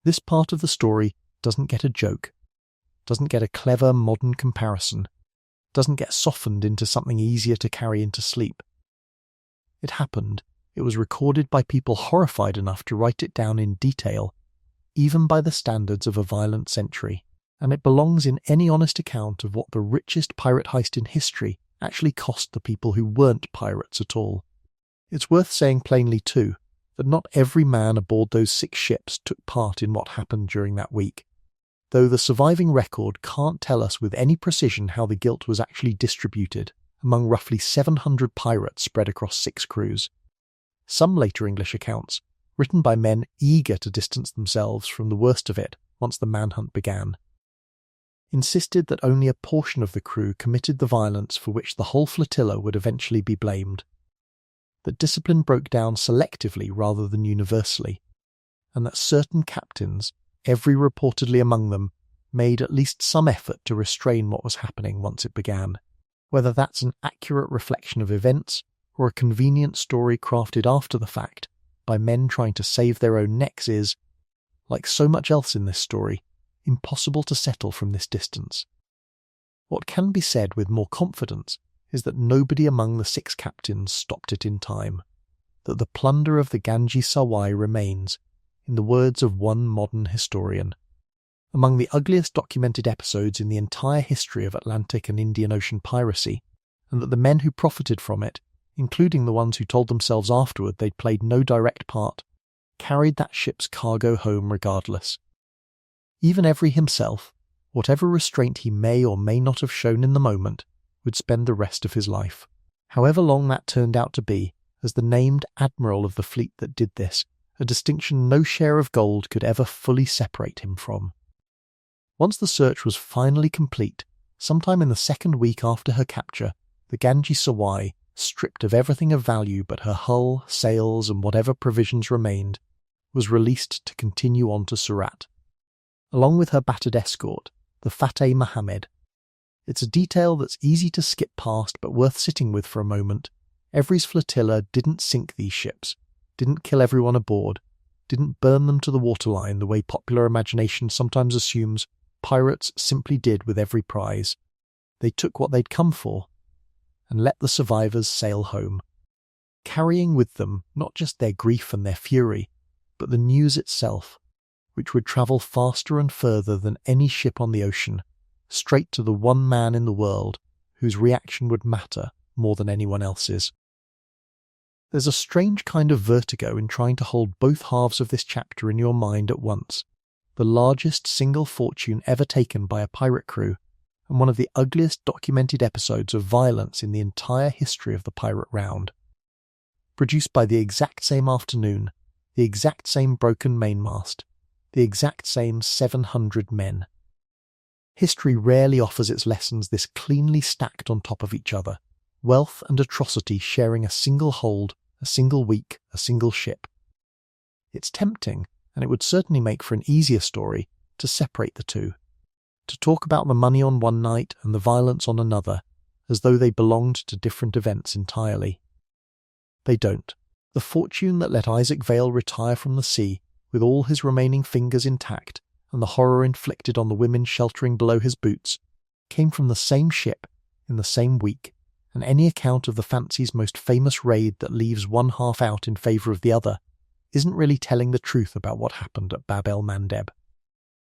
This part of the story doesn't get a joke, doesn't get a clever modern comparison, doesn't get softened into something easier to carry into sleep. It happened. It was recorded by people horrified enough to write it down in detail, even by the standards of a violent century, and it belongs in any honest account of what the richest pirate heist in history actually cost the people who weren't pirates at all. It's worth saying plainly too, that not every man aboard those 6 ships took part in what happened during that week, though the surviving record can't tell us with any precision how the guilt was actually distributed among roughly 700 pirates spread across 6 crews. Some later English accounts, written by men eager to distance themselves from the worst of it once the manhunt began, insisted that only a portion of the crew committed the violence for which the whole flotilla would eventually be blamed, that discipline broke down selectively rather than universally, and that certain captains, every reportedly among them, made at least some effort to restrain what was happening once it began. Whether that's an accurate reflection of events or a convenient story crafted after the fact by men trying to save their own necks is, like so much else in this story, impossible to settle from this distance. What can be said with more confidence is that nobody among the 6 captains stopped it in time, that the plunder of the Ganges Sawai remains, in the words of one modern historian, among the ugliest documented episodes in the entire history of Atlantic and Indian Ocean piracy, and that the men who profited from it, including the ones who told themselves afterward they'd played no direct part, carried that ship's cargo home regardless. Even Every himself, whatever restraint he may or may not have shown in the moment, would spend the rest of his life, however long that turned out to be, as the named admiral of the fleet that did this, a distinction no share of gold could ever fully separate him from. Once the search was finally complete, sometime in the 2nd week after her capture, the Ganges Sawai, stripped of everything of value but her hull, sails, and whatever provisions remained, was released to continue on to Surat, along with her battered escort, the Fateh Mohammed. It's a detail that's easy to skip past but worth sitting with for a moment. Every's flotilla didn't sink these ships, didn't kill everyone aboard, didn't burn them to the waterline the way popular imagination sometimes assumes pirates simply did with every prize. They took what they'd come for and let the survivors sail home, carrying with them not just their grief and their fury, but the news itself, which would travel faster and further than any ship on the ocean, straight to the one man in the world whose reaction would matter more than anyone else's. There's a strange kind of vertigo in trying to hold both halves of this chapter in your mind at once. The largest single fortune ever taken by a pirate crew, and one of the ugliest documented episodes of violence in the entire history of the pirate round. Produced by the exact same afternoon, the exact same broken mainmast, the exact same 700 men. History rarely offers its lessons this cleanly stacked on top of each other, wealth and atrocity sharing a single hold, a single week, a single ship. It's tempting, and it would certainly make for an easier story, to separate the two, to talk about the money on one night and the violence on another, as though they belonged to different events entirely. They don't. The fortune that let Isaac Vale retire from the sea, with all his remaining fingers intact, and the horror inflicted on the women sheltering below his boots, came from the same ship, in the same week, and any account of the Fancy's most famous raid that leaves one half out in favour of the other isn't really telling the truth about what happened at Bab el Mandeb.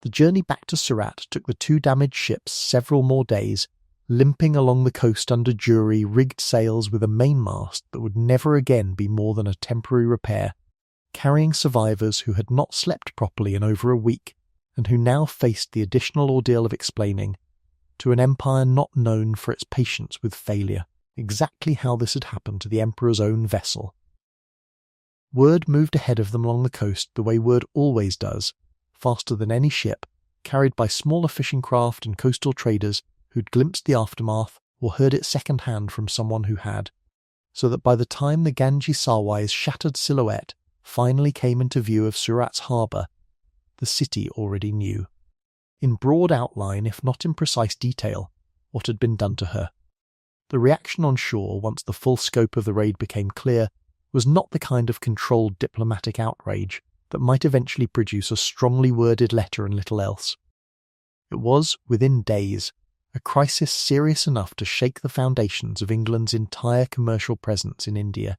The journey back to Surat took the 2 damaged ships several more days, limping along the coast under jury-rigged sails with a mainmast that would never again be more than a temporary repair, carrying survivors who had not slept properly in over a week, and who now faced the additional ordeal of explaining, to an empire not known for its patience with failure, exactly how this had happened to the Emperor's own vessel. Word moved ahead of them along the coast the way word always does, faster than any ship, carried by smaller fishing craft and coastal traders who'd glimpsed the aftermath or heard it second-hand from someone who had, so that by the time the Ganges Sawai's shattered silhouette finally came into view of Surat's harbour, the city already knew, in broad outline if not in precise detail, what had been done to her. The reaction on shore once the full scope of the raid became clear was not the kind of controlled diplomatic outrage that might eventually produce a strongly worded letter and little else. It was, within days, a crisis serious enough to shake the foundations of England's entire commercial presence in India.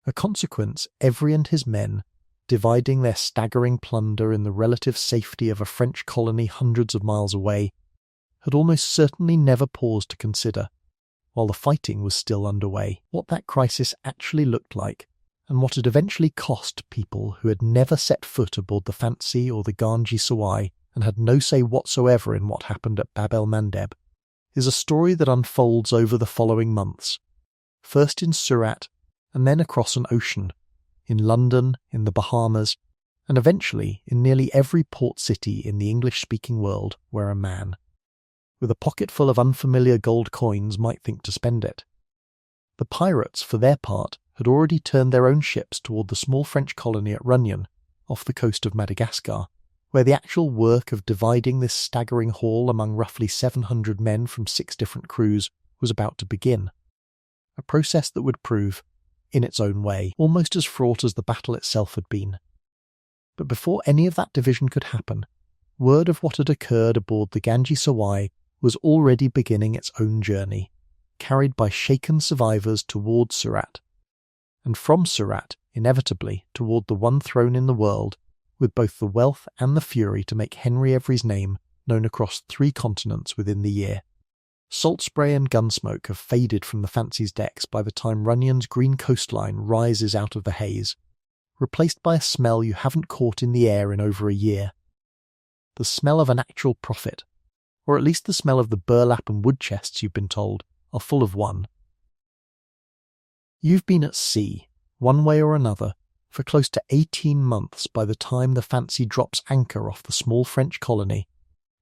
A consequence Every and his men, dividing their staggering plunder in the relative safety of a French colony hundreds of miles away, had almost certainly never paused to consider, while the fighting was still underway, what that crisis actually looked like, and what it eventually cost people who had never set foot aboard the Fancy or the Ganges Sawai and had no say whatsoever in what happened at Bab el Mandeb, is a story that unfolds over the following months, first in Surat and then across an ocean, in London, in the Bahamas, and eventually in nearly every port city in the English-speaking world where a man, with a pocket full of unfamiliar gold coins, might think to spend it. The pirates, for their part, had already turned their own ships toward the small French colony at Runyon, off the coast of Madagascar, where the actual work of dividing this staggering haul among roughly 700 men from 6 different crews was about to begin. A process that would prove, in its own way, almost as fraught as the battle itself had been. But before any of that division could happen, word of what had occurred aboard the Ganges Sawai was already beginning its own journey, carried by shaken survivors towards Surat, and from Surat, inevitably, toward the one throne in the world, with both the wealth and the fury to make Henry Every's name known across 3 continents within the year. Salt spray and gunsmoke have faded from the Fancy's decks by the time Runyon's green coastline rises out of the haze, replaced by a smell you haven't caught in the air in over a year. The smell of an actual profit, or at least the smell of the burlap and wood chests you've been told are full of one. You've been at sea, one way or another, for close to 18 months by the time the Fancy drops anchor off the small French colony,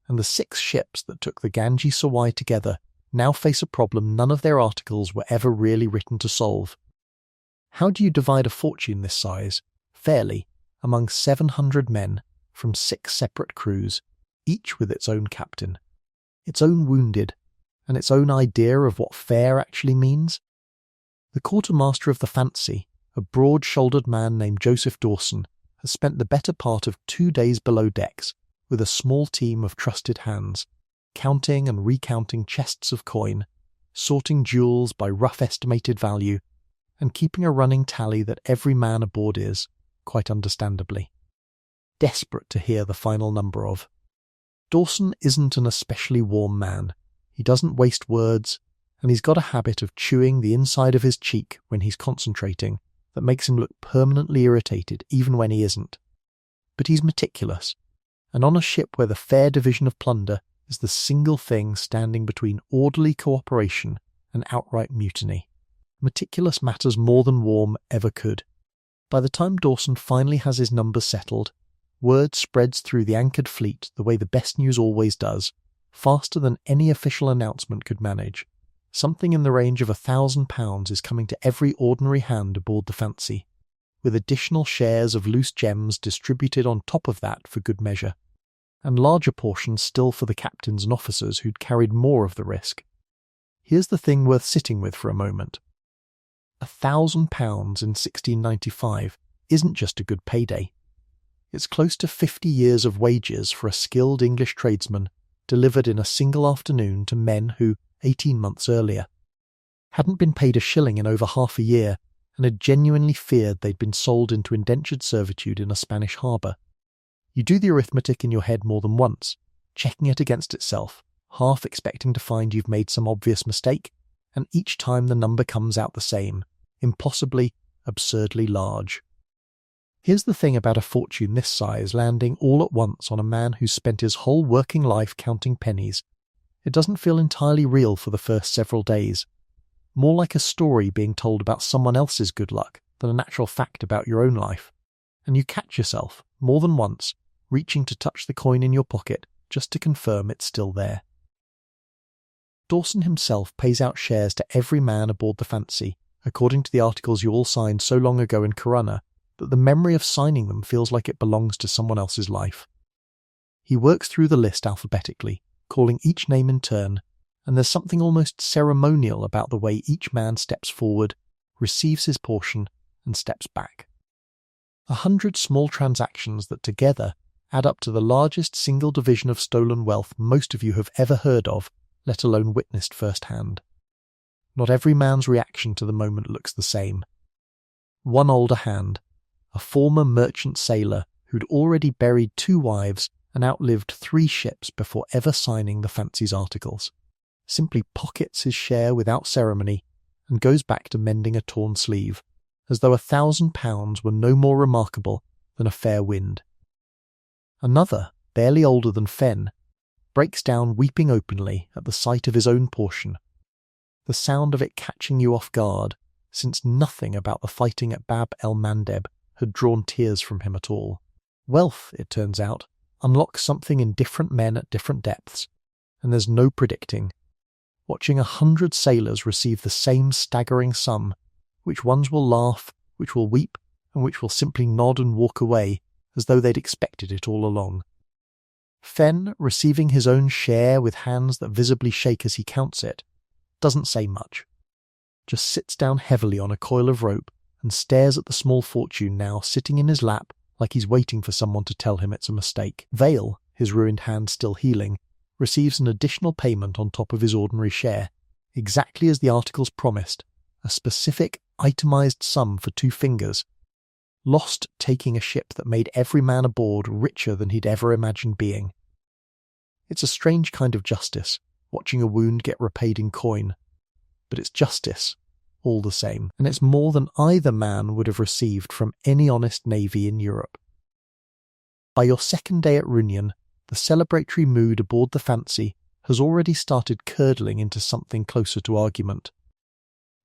and the 6 ships that took the Ganges Sawai together now face a problem none of their articles were ever really written to solve. How do you divide a fortune this size, fairly, among 700 men from 6 separate crews, each with its own captain, its own wounded, and its own idea of what fair actually means? The quartermaster of the Fancy, a broad-shouldered man named Joseph Dawson, has spent the better part of 2 days below decks with a small team of trusted hands, counting and recounting chests of coin, sorting jewels by rough estimated value, and keeping a running tally that every man aboard is, quite understandably, desperate to hear the final number of. Dawson isn't an especially warm man. He doesn't waste words, and he's got a habit of chewing the inside of his cheek when he's concentrating that makes him look permanently irritated even when he isn't. But he's meticulous, and on a ship where the fair division of plunder is the single thing standing between orderly cooperation and outright mutiny, meticulous matters more than warm ever could. By the time Dawson finally has his numbers settled, word spreads through the anchored fleet the way the best news always does, faster than any official announcement could manage. Something in the range of £1,000 is coming to every ordinary hand aboard the Fancy, with additional shares of loose gems distributed on top of that for good measure, and larger portions still for the captains and officers who'd carried more of the risk. Here's the thing worth sitting with for a moment. £1,000 in 1695 isn't just a good payday. It's close to 50 years of wages for a skilled English tradesman delivered in a single afternoon to men who, 18 months earlier, hadn't been paid a shilling in over half a year and had genuinely feared they'd been sold into indentured servitude in a Spanish harbour. You do the arithmetic in your head more than once, checking it against itself, half expecting to find you've made some obvious mistake, and each time the number comes out the same, impossibly, absurdly large. Here's the thing about a fortune this size landing all at once on a man who's spent his whole working life counting pennies. It doesn't feel entirely real for the first several days, more like a story being told about someone else's good luck than an actual fact about your own life, and you catch yourself, more than once, reaching to touch the coin in your pocket just to confirm it's still there. Dawson himself pays out shares to every man aboard the Fancy, according to the articles you all signed so long ago in Corunna that the memory of signing them feels like it belongs to someone else's life. He works through the list alphabetically, calling each name in turn, and there's something almost ceremonial about the way each man steps forward, receives his portion, and steps back. 100 small transactions that together add up to the largest single division of stolen wealth most of you have ever heard of, let alone witnessed firsthand. Not every man's reaction to the moment looks the same. One older hand, a former merchant sailor who'd already buried 2 wives and outlived 3 ships before ever signing the Fancy's articles, simply pockets his share without ceremony and goes back to mending a torn sleeve, as though £1,000 were no more remarkable than a fair wind. Another, barely older than Fenn, breaks down weeping openly at the sight of his own portion, the sound of it catching you off guard, since nothing about the fighting at Bab el Mandeb had drawn tears from him at all. Wealth, it turns out, unlocks something in different men at different depths, and there's no predicting. Watching 100 sailors receive the same staggering sum, which ones will laugh, which will weep, and which will simply nod and walk away as though they'd expected it all along. Fenn receiving his own share with hands that visibly shake as he counts it, doesn't say much. Just sits down heavily on a coil of rope and stares at the small fortune now sitting in his lap like he's waiting for someone to tell him it's a mistake. Vale, his ruined hand still healing, receives an additional payment on top of his ordinary share, exactly as the articles promised, a specific, itemized sum for 2 fingers. Lost taking a ship that made every man aboard richer than he'd ever imagined being. It's a strange kind of justice, watching a wound get repaid in coin. But it's justice, all the same, and it's more than either man would have received from any honest navy in Europe. By your second day at Runyon, the celebratory mood aboard the Fancy has already started curdling into something closer to argument.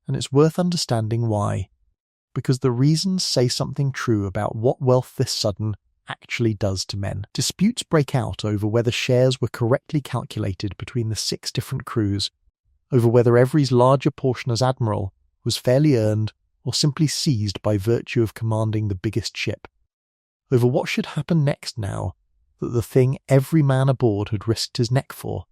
And it's worth understanding why, because the reasons say something true about what wealth this sudden actually does to men. Disputes break out over whether shares were correctly calculated between the 6 different crews, over whether every's larger portion as admiral was fairly earned or simply seized by virtue of commanding the biggest ship, over what should happen next now that the thing every man aboard had risked his neck for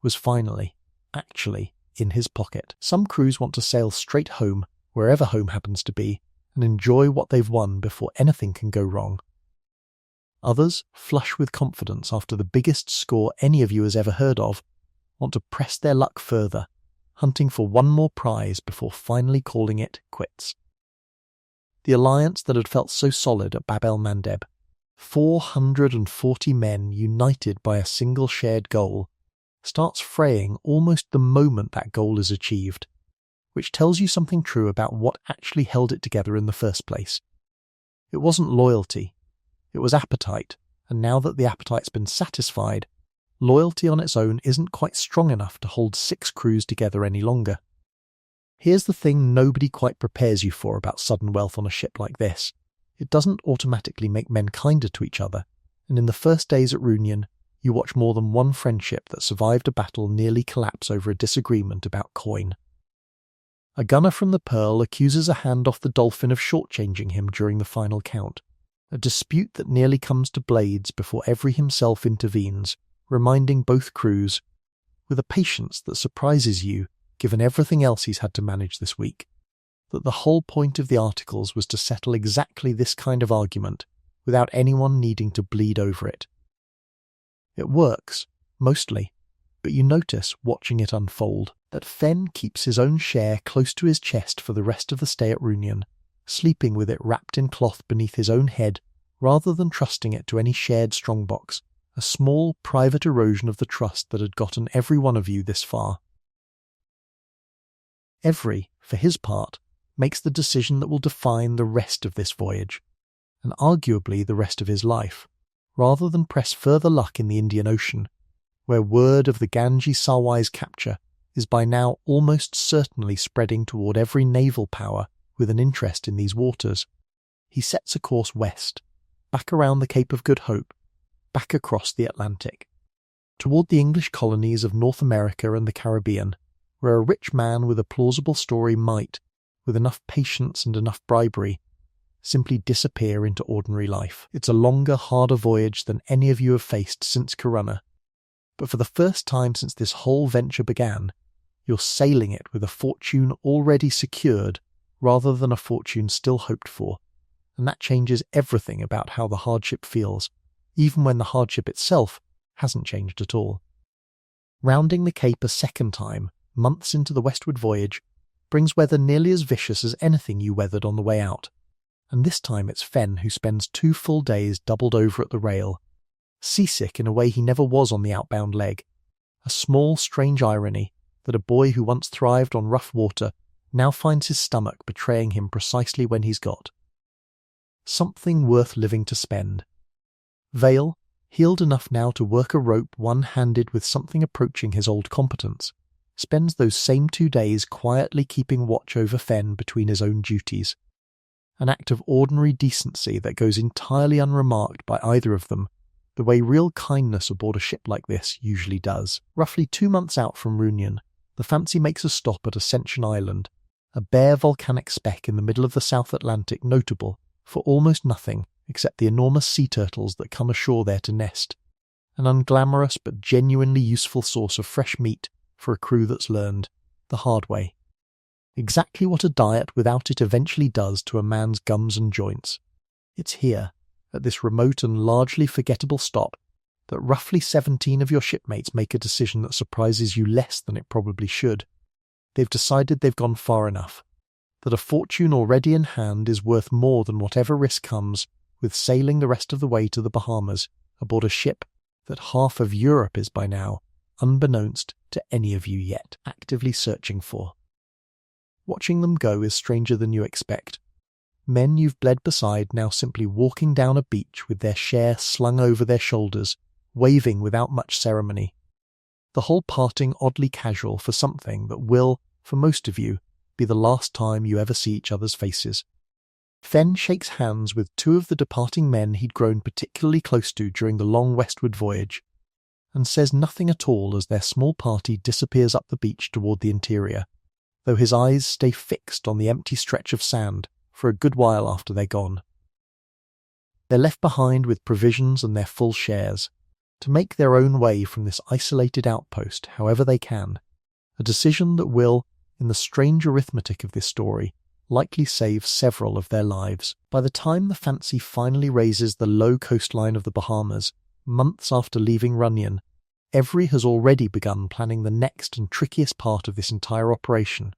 was finally, actually, in his pocket. Some crews want to sail straight home, wherever home happens to be, and enjoy what they've won before anything can go wrong. Others, flush with confidence after the biggest score any of you has ever heard of, want to press their luck further, hunting for one more prize before finally calling it quits. The alliance that had felt so solid at Bab el-Mandeb, 440 men united by a single shared goal, starts fraying almost the moment that goal is achieved, which tells you something true about what actually held it together in the first place. It wasn't loyalty, it was appetite, and now that the appetite's been satisfied, loyalty on its own isn't quite strong enough to hold 6 crews together any longer. Here's the thing nobody quite prepares you for about sudden wealth on a ship like this. It doesn't automatically make men kinder to each other, and in the first days at Runyon, you watch more than one friendship that survived a battle nearly collapse over a disagreement about coin. A gunner from the Pearl accuses a hand off the Dolphin of shortchanging him during the final count, a dispute that nearly comes to blades before Every himself intervenes, reminding both crews, with a patience that surprises you given everything else he's had to manage this week, that the whole point of the articles was to settle exactly this kind of argument without anyone needing to bleed over it. It works, mostly, but you notice, watching it unfold, that Fenn keeps his own share close to his chest for the rest of the stay at Runyon, sleeping with it wrapped in cloth beneath his own head rather than trusting it to any shared strongbox, a small private erosion of the trust that had gotten every one of you this far. Every, for his part, makes the decision that will define the rest of this voyage, and arguably the rest of his life, rather than press further luck in the Indian Ocean, where word of the Ganges Sarwai's capture is by now almost certainly spreading toward every naval power with an interest in these waters. He sets a course west, back around the Cape of Good Hope, back across the Atlantic, toward the English colonies of North America and the Caribbean, where a rich man with a plausible story might, with enough patience and enough bribery, simply disappear into ordinary life. It's a longer, harder voyage than any of you have faced since Corunna, but for the first time since this whole venture began, you're sailing it with a fortune already secured rather than a fortune still hoped for, and that changes everything about how the hardship feels, even when the hardship itself hasn't changed at all. Rounding the Cape a second time, months into the westward voyage, brings weather nearly as vicious as anything you weathered on the way out, and this time it's Fenn who spends 2 full days doubled over at the rail, seasick in a way he never was on the outbound leg, a small strange irony that a boy who once thrived on rough water now finds his stomach betraying him precisely when he's got something worth living to spend. Vale, healed enough now to work a rope one-handed with something approaching his old competence, spends those same 2 days quietly keeping watch over Fenn between his own duties, an act of ordinary decency that goes entirely unremarked by either of them, the way real kindness aboard a ship like this usually does. Roughly 2 months out from Runyon, the Fancy makes a stop at Ascension Island, a bare volcanic speck in the middle of the South Atlantic notable for almost nothing except the enormous sea turtles that come ashore there to nest, an unglamorous but genuinely useful source of fresh meat for a crew that's learned, the hard way. Exactly what a diet without it eventually does to a man's gums and joints. It's here, at this remote and largely forgettable stop, that roughly 17 of your shipmates make a decision that surprises you less than it probably should. They've decided they've gone far enough, that a fortune already in hand is worth more than whatever risk comes with sailing the rest of the way to the Bahamas aboard a ship that half of Europe is by now, unbeknownst to any of you yet, actively searching for. Watching them go is stranger than you expect. Men you've bled beside now simply walking down a beach with their share slung over their shoulders, waving without much ceremony. The whole parting oddly casual for something that will, for most of you, be the last time you ever see each other's faces. Fenn shakes hands with two of the departing men he'd grown particularly close to during the long westward voyage, and says nothing at all as their small party disappears up the beach toward the interior, though his eyes stay fixed on the empty stretch of sand for a good while after they're gone. They're left behind with provisions and their full shares, to make their own way from this isolated outpost however they can, a decision that will, in the strange arithmetic of this story, likely save several of their lives. By the time the Fancy finally raises the low coastline of the Bahamas, months after leaving Runyon, Every has already begun planning the next and trickiest part of this entire operation.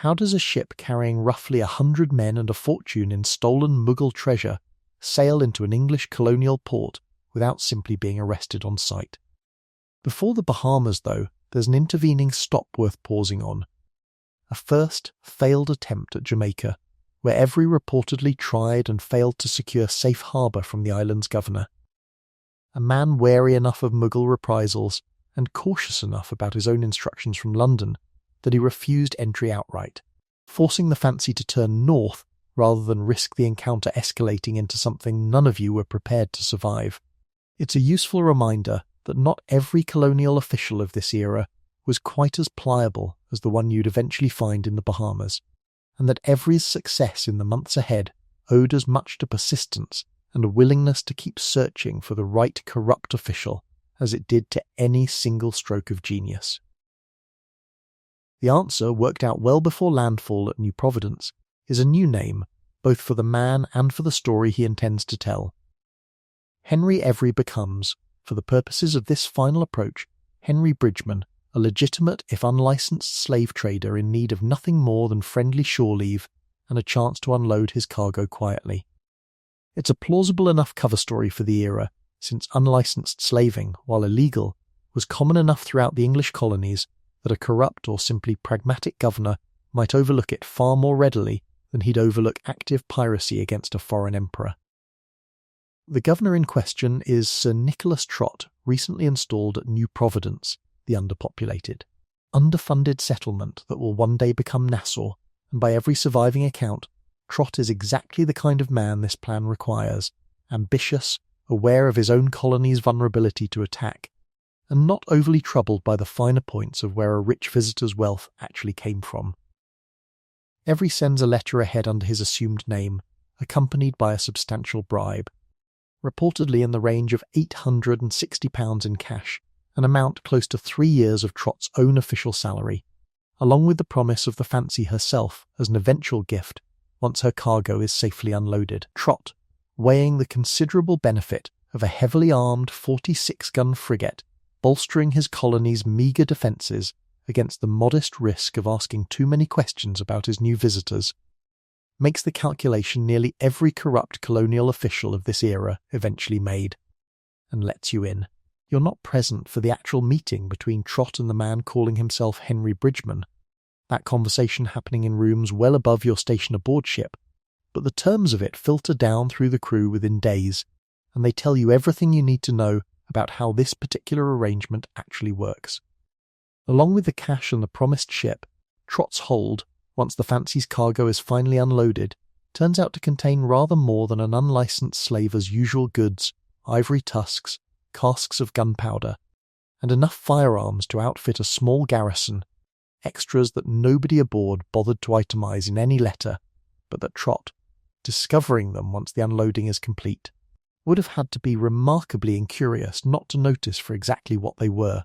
How does a ship carrying roughly 100 men and a fortune in stolen Mughal treasure sail into an English colonial port without simply being arrested on sight? Before the Bahamas, though, there's an intervening stop worth pausing on. A first, failed attempt at Jamaica, where Every reportedly tried and failed to secure safe harbour from the island's governor. A man wary enough of Mughal reprisals and cautious enough about his own instructions from London that he refused entry outright, forcing the Fancy to turn north rather than risk the encounter escalating into something none of you were prepared to survive. It's a useful reminder that not every colonial official of this era was quite as pliable as the one you'd eventually find in the Bahamas, and that Every's success in the months ahead owed as much to persistence and a willingness to keep searching for the right corrupt official as it did to any single stroke of genius. The answer, worked out well before landfall at New Providence, is a new name, both for the man and for the story he intends to tell. Henry Every becomes, for the purposes of this final approach, Henry Bridgman, a legitimate if unlicensed slave trader in need of nothing more than friendly shore leave and a chance to unload his cargo quietly. It's a plausible enough cover story for the era, since unlicensed slaving, while illegal, was common enough throughout the English colonies that a corrupt or simply pragmatic governor might overlook it far more readily than he'd overlook active piracy against a foreign emperor. The governor in question is Sir Nicholas Trott, recently installed at New Providence, the underpopulated, underfunded settlement that will one day become Nassau, and by every surviving account, Trott is exactly the kind of man this plan requires, ambitious, aware of his own colony's vulnerability to attack, and not overly troubled by the finer points of where a rich visitor's wealth actually came from. Every sends a letter ahead under his assumed name, accompanied by a substantial bribe, reportedly in the range of £860 in cash, an amount close to 3 years of Trott's own official salary, along with the promise of the Fancy herself as an eventual gift once her cargo is safely unloaded. Trott, weighing the considerable benefit of a heavily armed 46-gun frigate bolstering his colony's meagre defences against the modest risk of asking too many questions about his new visitors, makes the calculation nearly every corrupt colonial official of this era eventually made, and lets you in. You're not present for the actual meeting between Trott and the man calling himself Henry Bridgman, that conversation happening in rooms well above your station aboard ship, but the terms of it filter down through the crew within days, and they tell you everything you need to know about how this particular arrangement actually works. Along with the cash and the promised ship, Trott's hold, once the Fancy's cargo is finally unloaded, turns out to contain rather more than an unlicensed slaver's usual goods, ivory tusks, casks of gunpowder, and enough firearms to outfit a small garrison, extras that nobody aboard bothered to itemize in any letter, but that Trott, discovering them once the unloading is complete, would have had to be remarkably incurious not to notice for exactly what they were.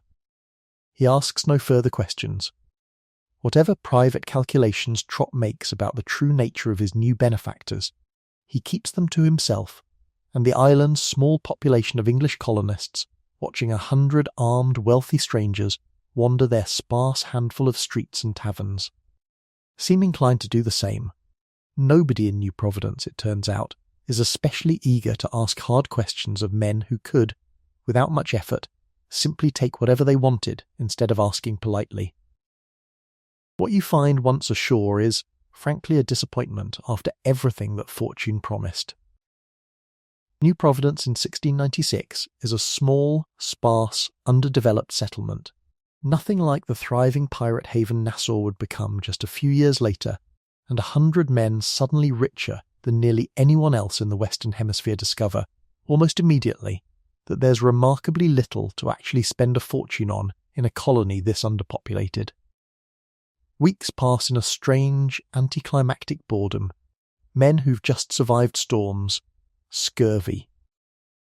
He asks no further questions. Whatever private calculations Trott makes about the true nature of his new benefactors, he keeps them to himself, and the island's small population of English colonists, watching 100 armed wealthy strangers wander their sparse handful of streets and taverns, seem inclined to do the same. Nobody in New Providence, it turns out, is especially eager to ask hard questions of men who could, without much effort, simply take whatever they wanted instead of asking politely. What you find once ashore is, frankly, a disappointment after everything that fortune promised. New Providence in 1696 is a small, sparse, underdeveloped settlement, nothing like the thriving pirate haven Nassau would become just a few years later, and 100 men suddenly richer than nearly anyone else in the Western Hemisphere discover, almost immediately, that there's remarkably little to actually spend a fortune on in a colony this underpopulated. Weeks pass in a strange, anticlimactic boredom, men who've just survived storms, scurvy,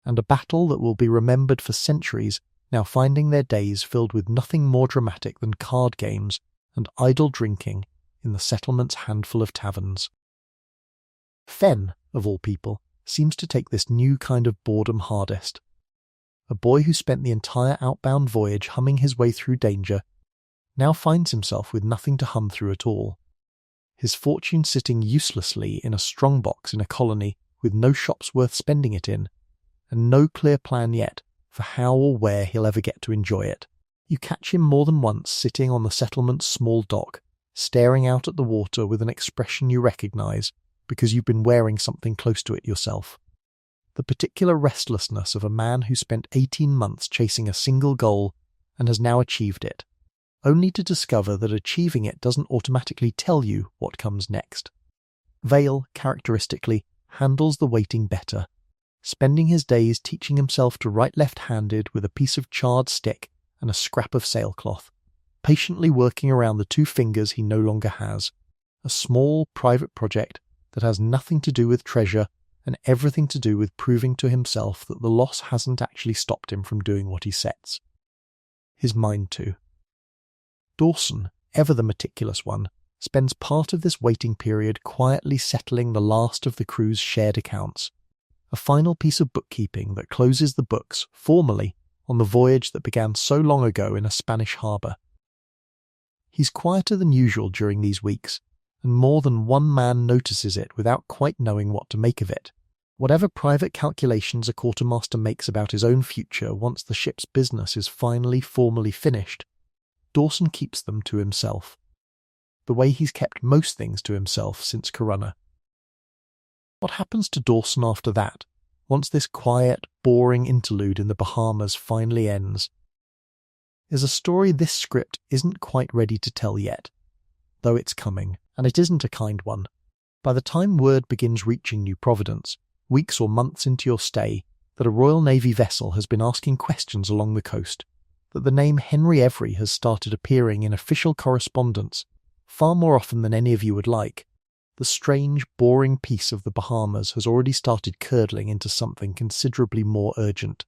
and a battle that will be remembered for centuries now finding their days filled with nothing more dramatic than card games and idle drinking in the settlement's handful of taverns. Fenn, of all people, seems to take this new kind of boredom hardest. A boy who spent the entire outbound voyage humming his way through danger now finds himself with nothing to hum through at all. His fortune sitting uselessly in a strongbox in a colony with no shops worth spending it in, and no clear plan yet for how or where he'll ever get to enjoy it. You catch him more than once sitting on the settlement's small dock, staring out at the water with an expression you recognise because you've been wearing something close to it yourself. The particular restlessness of a man who spent 18 months chasing a single goal and has now achieved it, only to discover that achieving it doesn't automatically tell you what comes next. Vale, characteristically, handles the waiting better, spending his days teaching himself to write left-handed with a piece of charred stick and a scrap of sailcloth, patiently working around the 2 fingers he no longer has, a small private project that has nothing to do with treasure and everything to do with proving to himself that the loss hasn't actually stopped him from doing what he sets. His mind too. Dawson, ever the meticulous one, spends part of this waiting period quietly settling the last of the crew's shared accounts, a final piece of bookkeeping that closes the books, formally, on the voyage that began so long ago in a Spanish harbour. He's quieter than usual during these weeks, and more than one man notices it without quite knowing what to make of it. Whatever private calculations a quartermaster makes about his own future once the ship's business is finally formally finished, Dawson keeps them to himself, the way he's kept most things to himself since Corunna. What happens to Dawson after that, once this quiet, boring interlude in the Bahamas finally ends, is a story this script isn't quite ready to tell yet, though it's coming, and it isn't a kind one. By the time word begins reaching New Providence, weeks or months into your stay, that a Royal Navy vessel has been asking questions along the coast, that the name Henry Every has started appearing in official correspondence far more often than any of you would like, the strange, boring peace of the Bahamas has already started curdling into something considerably more urgent.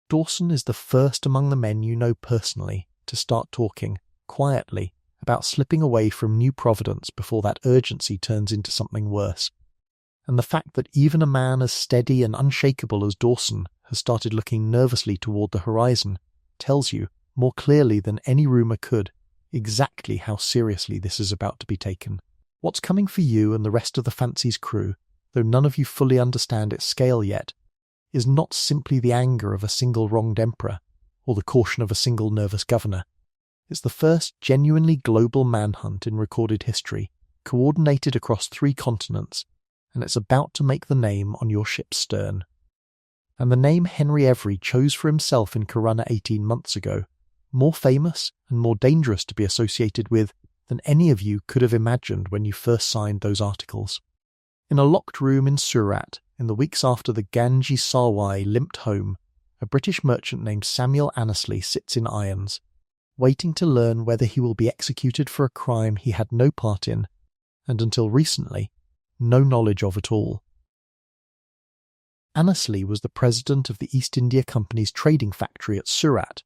Dawson is the first among the men you know personally to start talking, quietly, about slipping away from New Providence before that urgency turns into something worse. And the fact that even a man as steady and unshakable as Dawson has started looking nervously toward the horizon tells you, more clearly than any rumour could, exactly how seriously this is about to be taken. What's coming for you and the rest of the Fancy's crew, though none of you fully understand its scale yet, is not simply the anger of a single wronged emperor, or the caution of a single nervous governor. It's the first genuinely global manhunt in recorded history, coordinated across 3 continents, and it's about to make the name on your ship's stern. And the name Henry Every chose for himself in Corunna 18 months ago, more famous and more dangerous to be associated with than any of you could have imagined when you first signed those articles. In a locked room in Surat, in the weeks after the Ganges Sarwai limped home, a British merchant named Samuel Annesley sits in irons, waiting to learn whether he will be executed for a crime he had no part in, and until recently, no knowledge of at all. Annesley was the president of the East India Company's trading factory at Surat,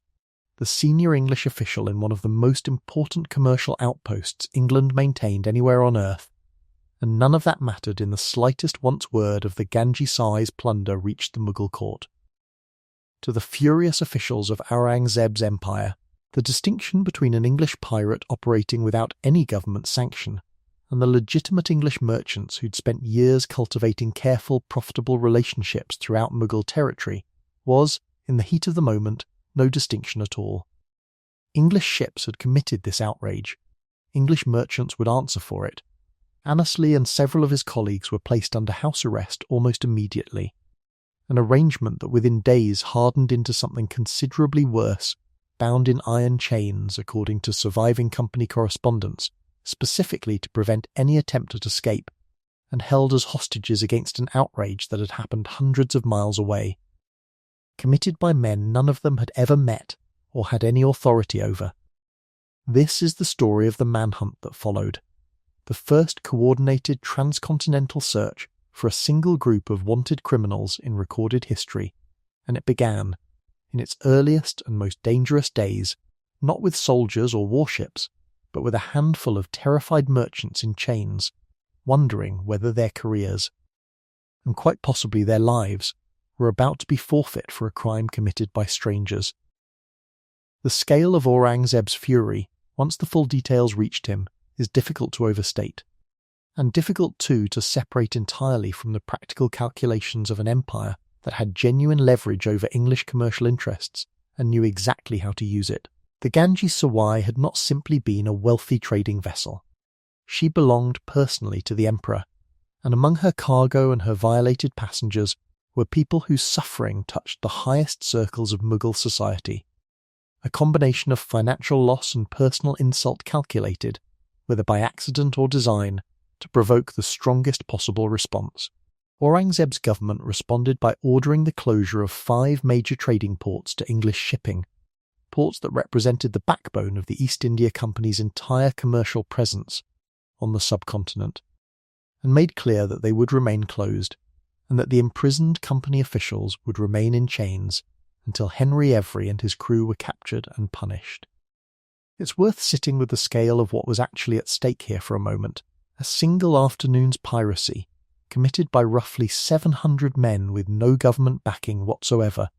the senior English official in one of the most important commercial outposts England maintained anywhere on earth, and none of that mattered in the slightest once word of the Ganges size plunder reached the Mughal court. To the furious officials of Aurangzeb's empire, the distinction between an English pirate operating without any government sanction and the legitimate English merchants who'd spent years cultivating careful, profitable relationships throughout Mughal territory was, in the heat of the moment, no distinction at all. English ships had committed this outrage. English merchants would answer for it. Annesley and several of his colleagues were placed under house arrest almost immediately, an arrangement that within days hardened into something considerably worse, bound in iron chains, according to surviving company correspondence, specifically to prevent any attempt at escape, and held as hostages against an outrage that had happened hundreds of miles away, committed by men none of them had ever met or had any authority over. This is the story of the manhunt that followed, the first coordinated transcontinental search for a single group of wanted criminals in recorded history, and it began, in its earliest and most dangerous days, not with soldiers or warships, but with a handful of terrified merchants in chains, wondering whether their careers, and quite possibly their lives, were about to be forfeit for a crime committed by strangers. The scale of Aurangzeb's fury, once the full details reached him, is difficult to overstate, and difficult too to separate entirely from the practical calculations of an empire that had genuine leverage over English commercial interests and knew exactly how to use it. The Ganges Sawai had not simply been a wealthy trading vessel. She belonged personally to the emperor, and among her cargo and her violated passengers were people whose suffering touched the highest circles of Mughal society, a combination of financial loss and personal insult calculated, whether by accident or design, to provoke the strongest possible response. Aurangzeb's government responded by ordering the closure of 5 major trading ports to English shipping, ports that represented the backbone of the East India Company's entire commercial presence on the subcontinent, and made clear that they would remain closed, and that the imprisoned company officials would remain in chains until Henry Every and his crew were captured and punished. It's worth sitting with the scale of what was actually at stake here for a moment. A single afternoon's piracy, committed by roughly 700 men with no government backing whatsoever,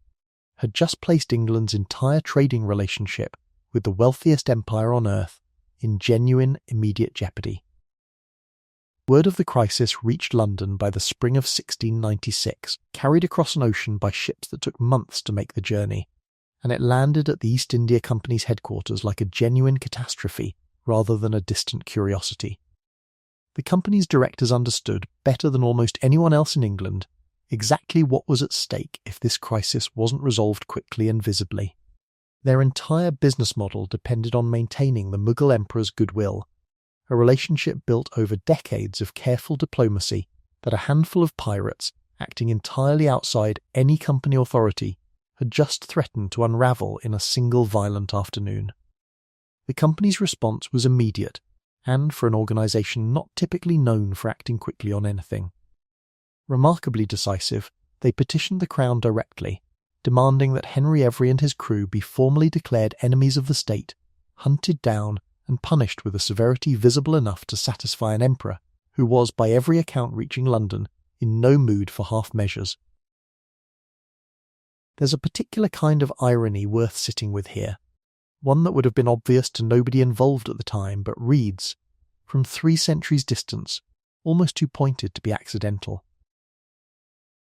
had just placed England's entire trading relationship with the wealthiest empire on earth in genuine immediate jeopardy. Word of the crisis reached London by the spring of 1696, carried across an ocean by ships that took months to make the journey, and it landed at the East India Company's headquarters like a genuine catastrophe rather than a distant curiosity. The company's directors understood, better than almost anyone else in England, exactly what was at stake if this crisis wasn't resolved quickly and visibly. Their entire business model depended on maintaining the Mughal emperor's goodwill, a relationship built over decades of careful diplomacy that a handful of pirates, acting entirely outside any company authority, had just threatened to unravel in a single violent afternoon. The company's response was immediate, and for an organisation not typically known for acting quickly on anything. Remarkably decisive, they petitioned the Crown directly, demanding that Henry Every and his crew be formally declared enemies of the state, hunted down and punished with a severity visible enough to satisfy an emperor who was, by every account reaching London, in no mood for half measures. There's a particular kind of irony worth sitting with here, one that would have been obvious to nobody involved at the time, but reads, from 3 centuries' distance, almost too pointed to be accidental.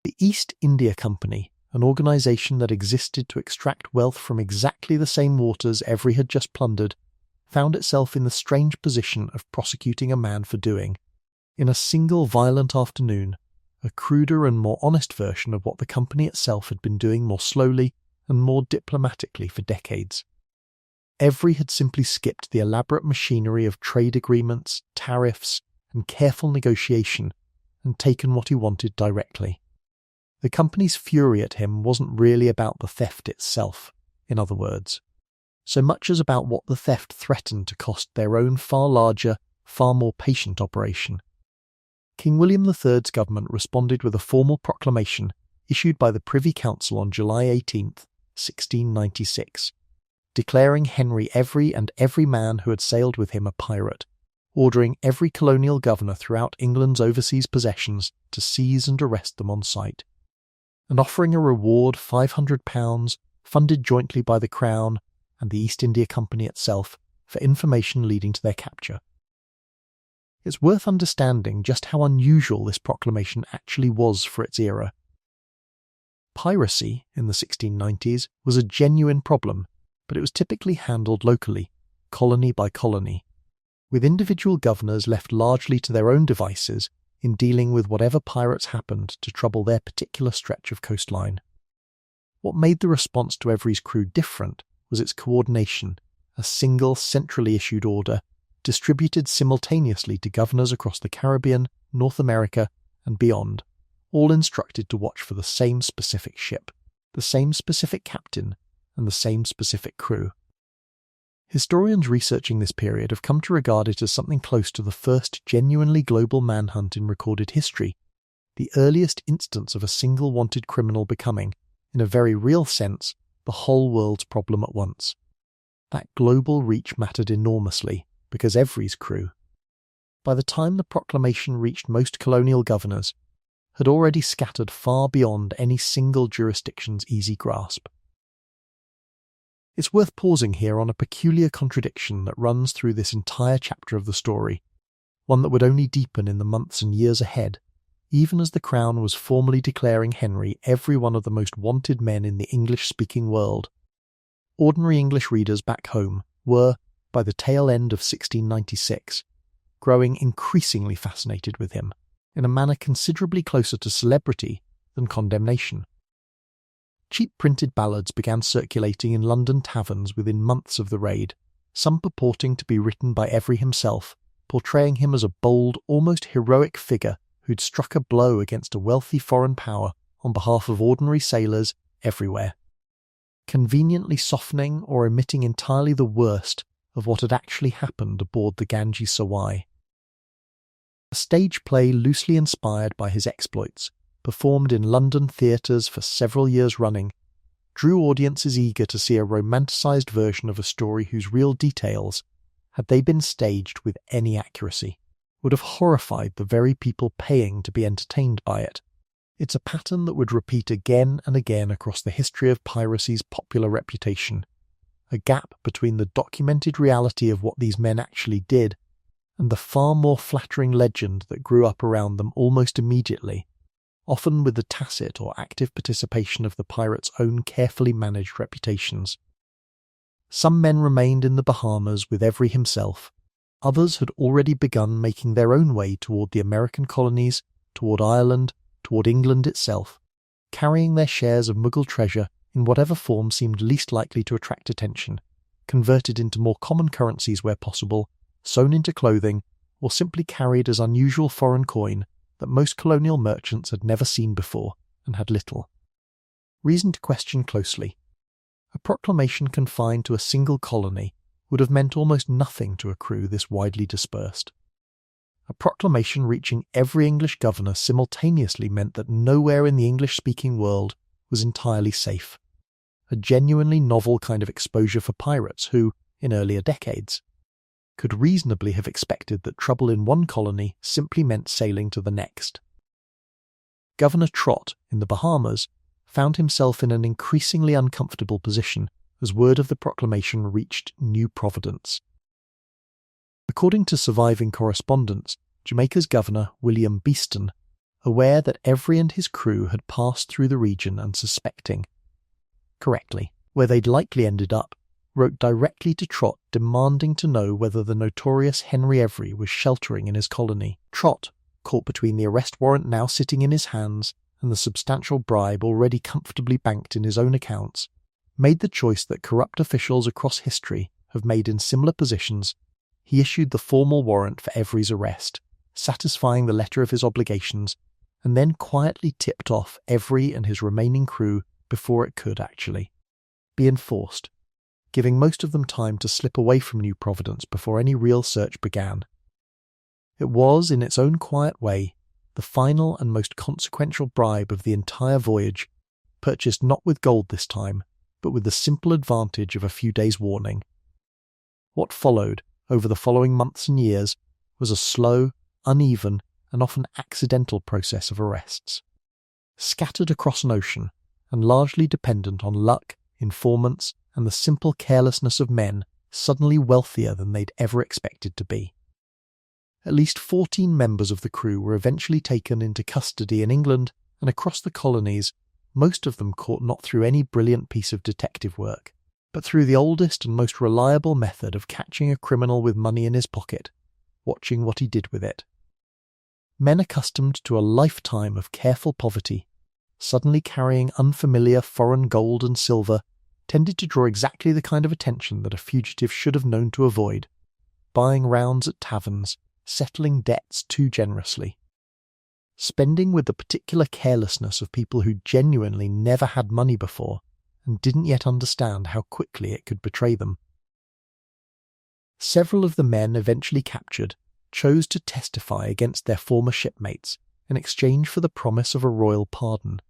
The East India Company, an organisation that existed to extract wealth from exactly the same waters Every had just plundered, found itself in the strange position of prosecuting a man for doing, in a single violent afternoon, a cruder and more honest version of what the company itself had been doing more slowly and more diplomatically for decades. Every had simply skipped the elaborate machinery of trade agreements, tariffs, and careful negotiation, and taken what he wanted directly. The company's fury at him wasn't really about the theft itself, in other words, so much as about what the theft threatened to cost their own far larger, far more patient operation. King William III's government responded with a formal proclamation issued by the Privy Council on July 18, 1696, declaring Henry Every and every man who had sailed with him a pirate, ordering every colonial governor throughout England's overseas possessions to seize and arrest them on sight, and offering a reward £500 funded jointly by the Crown and the East India Company itself for information leading to their capture. It's worth understanding just how unusual this proclamation actually was for its era. Piracy in the 1690s was a genuine problem, but it was typically handled locally, colony by colony, with individual governors left largely to their own devices in dealing with whatever pirates happened to trouble their particular stretch of coastline. What made the response to Every's crew different was its coordination, a single centrally issued order distributed simultaneously to governors across the Caribbean, North America, and beyond, all instructed to watch for the same specific ship, the same specific captain, and the same specific crew. Historians researching this period have come to regard it as something close to the first genuinely global manhunt in recorded history, the earliest instance of a single wanted criminal becoming, in a very real sense, the whole world's problem at once. That global reach mattered enormously, because Every's crew, by the time the proclamation reached most colonial governors, had already scattered far beyond any single jurisdiction's easy grasp. It's worth pausing here on a peculiar contradiction that runs through this entire chapter of the story, one that would only deepen in the months and years ahead, even as the Crown was formally declaring Henry every one of the most wanted men in the English-speaking world. Ordinary English readers back home were, by the tail end of 1696, growing increasingly fascinated with him, in a manner considerably closer to celebrity than condemnation. Cheap printed ballads began circulating in London taverns within months of the raid, some purporting to be written by Every himself, portraying him as a bold, almost heroic figure who'd struck a blow against a wealthy foreign power on behalf of ordinary sailors everywhere, conveniently softening or omitting entirely the worst of what had actually happened aboard the Ganges Sawai. A stage play loosely inspired by his exploits, performed in London theatres for several years running, drew audiences eager to see a romanticised version of a story whose real details, had they been staged with any accuracy, would have horrified the very people paying to be entertained by it. It's a pattern that would repeat again and again across the history of piracy's popular reputation, a gap between the documented reality of what these men actually did and the far more flattering legend that grew up around them almost immediately, often with the tacit or active participation of the pirates' own carefully managed reputations. Some men remained in the Bahamas with Every himself, others had already begun making their own way toward the American colonies, toward Ireland, toward England itself, carrying their shares of Mughal treasure in whatever form seemed least likely to attract attention, converted into more common currencies where possible, sewn into clothing, or simply carried as unusual foreign coin that most colonial merchants had never seen before and had little. Reason to question closely. A proclamation confined to a single colony would have meant almost nothing to a crew this widely dispersed. A proclamation reaching every English governor simultaneously meant that nowhere in the English-speaking world was entirely safe. A genuinely novel kind of exposure for pirates who, in earlier decades, could reasonably have expected that trouble in one colony simply meant sailing to the next. Governor Trott in the Bahamas found himself in an increasingly uncomfortable position as word of the proclamation reached New Providence. According to surviving correspondence, Jamaica's governor, William Beeston, aware that Every and his crew had passed through the region and suspecting, correctly, where they'd likely ended up, wrote directly to Trott demanding to know whether the notorious Henry Every was sheltering in his colony. Trott, caught between the arrest warrant now sitting in his hands and the substantial bribe already comfortably banked in his own accounts, made the choice that corrupt officials across history have made in similar positions. He issued the formal warrant for Every's arrest, satisfying the letter of his obligations, and then quietly tipped off Every and his remaining crew before it could actually be enforced, giving most of them time to slip away from New Providence before any real search began. It was, in its own quiet way, the final and most consequential bribe of the entire voyage, purchased not with gold this time, but with the simple advantage of a few days' warning. What followed, over the following months and years, was a slow, uneven, and often accidental process of arrests. Scattered across an ocean, and largely dependent on luck, informants, and the simple carelessness of men suddenly wealthier than they'd ever expected to be. At least 14 members of the crew were eventually taken into custody in England and across the colonies, most of them caught not through any brilliant piece of detective work, but through the oldest and most reliable method of catching a criminal with money in his pocket, watching what he did with it. Men accustomed to a lifetime of careful poverty, suddenly carrying unfamiliar foreign gold and silver, tended to draw exactly the kind of attention that a fugitive should have known to avoid, buying rounds at taverns, settling debts too generously. Spending with the particular carelessness of people who genuinely never had money before and didn't yet understand how quickly it could betray them. Several of the men eventually captured chose to testify against their former shipmates in exchange for the promise of a royal pardon,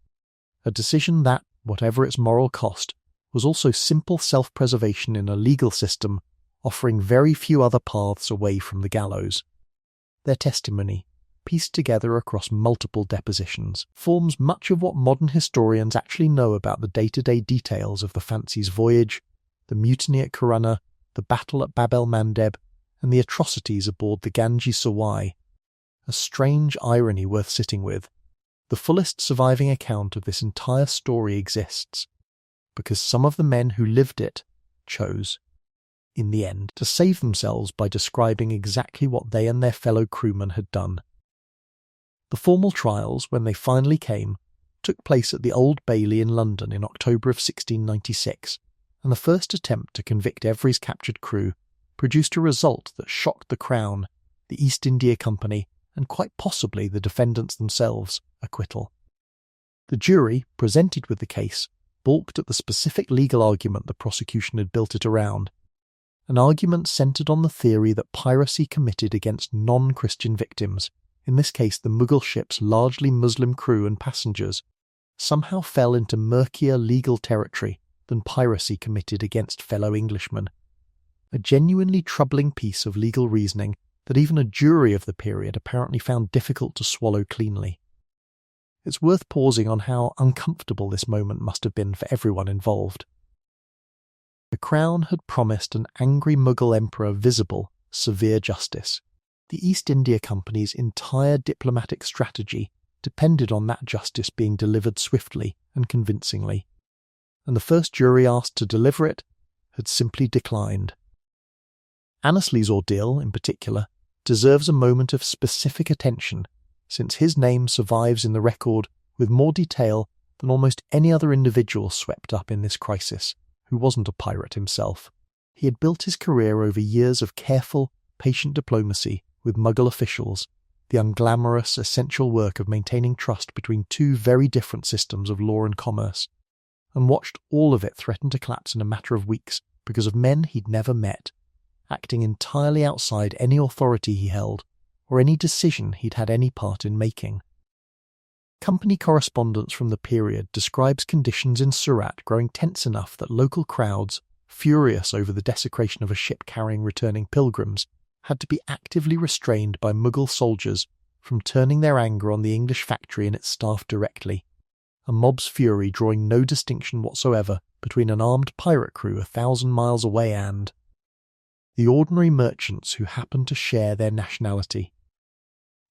a decision that, whatever its moral cost, was also simple self-preservation in a legal system offering very few other paths away from the gallows. Their testimony, pieced together across multiple depositions, forms much of what modern historians actually know about the day-to-day details of the Fancy's voyage, the mutiny at Corunna, the battle at Bab el-Mandeb, and the atrocities aboard the Ganges Sawai. A strange irony worth sitting with. The fullest surviving account of this entire story exists, because some of the men who lived it chose, in the end, to save themselves by describing exactly what they and their fellow crewmen had done. The formal trials, when they finally came, took place at the Old Bailey in London in October of 1696, and the first attempt to convict Every's captured crew produced a result that shocked the Crown, the East India Company, and quite possibly the defendants themselves, acquittal. The jury, presented with the case, balked at the specific legal argument the prosecution had built it around, an argument centred on the theory that piracy committed against non-Christian victims, in this case the Mughal ship's largely Muslim crew and passengers, somehow fell into murkier legal territory than piracy committed against fellow Englishmen. A genuinely troubling piece of legal reasoning that even a jury of the period apparently found difficult to swallow cleanly. It's worth pausing on how uncomfortable this moment must have been for everyone involved. The Crown had promised an angry Mughal emperor visible, severe justice. The East India Company's entire diplomatic strategy depended on that justice being delivered swiftly and convincingly, and the first jury asked to deliver it had simply declined. Annesley's ordeal, in particular, deserves a moment of specific attention, since his name survives in the record with more detail than almost any other individual swept up in this crisis, who wasn't a pirate himself. He had built his career over years of careful, patient diplomacy with Mughal officials, the unglamorous, essential work of maintaining trust between two very different systems of law and commerce, and watched all of it threaten to collapse in a matter of weeks because of men he'd never met, acting entirely outside any authority he held, or any decision he'd had any part in making. Company correspondence from the period describes conditions in Surat growing tense enough that local crowds, furious over the desecration of a ship carrying returning pilgrims, had to be actively restrained by Mughal soldiers from turning their anger on the English factory and its staff directly, a mob's fury drawing no distinction whatsoever between an armed pirate crew 1,000 miles away and the ordinary merchants who happened to share their nationality.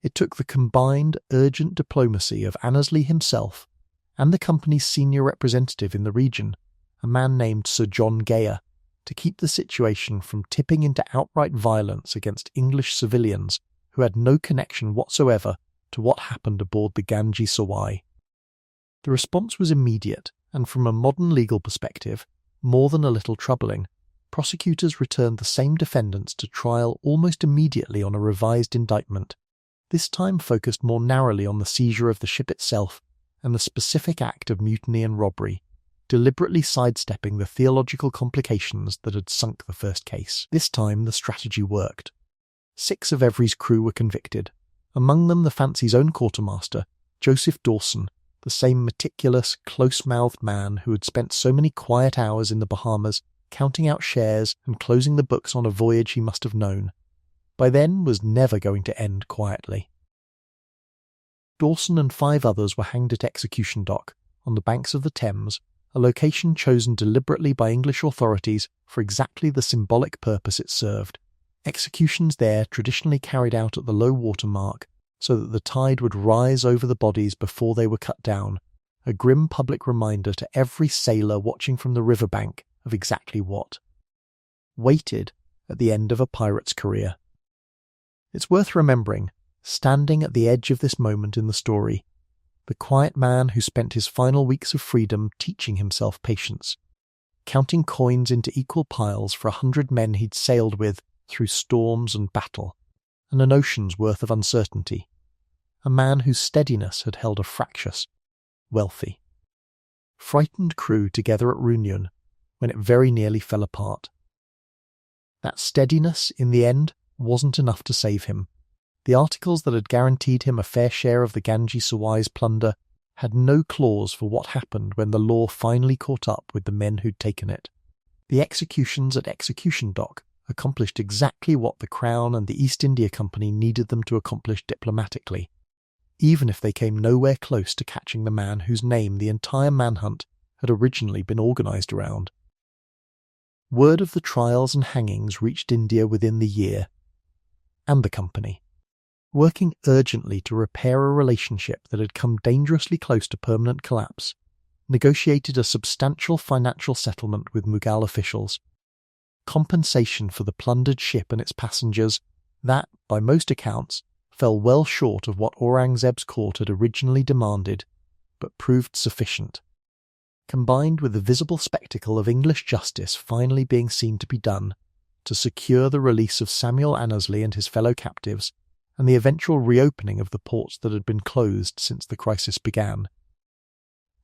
It took the combined, urgent diplomacy of Annesley himself and the company's senior representative in the region, a man named Sir John Gayer, to keep the situation from tipping into outright violence against English civilians who had no connection whatsoever to what happened aboard the Ganges Sawai. The response was immediate, and from a modern legal perspective, more than a little troubling. Prosecutors returned the same defendants to trial almost immediately on a revised indictment, this time focused more narrowly on the seizure of the ship itself and the specific act of mutiny and robbery, deliberately sidestepping the theological complications that had sunk the first case. This time the strategy worked. 6 of Every's crew were convicted, among them the Fancy's own quartermaster, Joseph Dawson, the same meticulous, close-mouthed man who had spent so many quiet hours in the Bahamas counting out shares and closing the books on a voyage he must have known, by then was never going to end quietly. Dawson and 5 others were hanged at Execution Dock, on the banks of the Thames, a location chosen deliberately by English authorities for exactly the symbolic purpose it served. Executions there traditionally carried out at the low water mark, so that the tide would rise over the bodies before they were cut down, a grim public reminder to every sailor watching from the riverbank of exactly what waited at the end of a pirate's career. It's worth remembering, standing at the edge of this moment in the story, the quiet man who spent his final weeks of freedom teaching himself patience, counting coins into equal piles for 100 men he'd sailed with through storms and battle, and an ocean's worth of uncertainty, a man whose steadiness had held a fractious, wealthy, frightened crew together at Reunion when it very nearly fell apart. That steadiness, in the end, wasn't enough to save him. The articles that had guaranteed him a fair share of the Ganges Sawai's plunder had no clause for what happened when the law finally caught up with the men who'd taken it. The executions at Execution Dock accomplished exactly what the Crown and the East India Company needed them to accomplish diplomatically, even if they came nowhere close to catching the man whose name the entire manhunt had originally been organised around. Word of the trials and hangings reached India within the year, and the company, working urgently to repair a relationship that had come dangerously close to permanent collapse, negotiated a substantial financial settlement with Mughal officials, compensation for the plundered ship and its passengers that, by most accounts, fell well short of what Aurangzeb's court had originally demanded, but proved sufficient, combined with the visible spectacle of English justice finally being seen to be done to secure the release of Samuel Annesley and his fellow captives, and the eventual reopening of the ports that had been closed since the crisis began.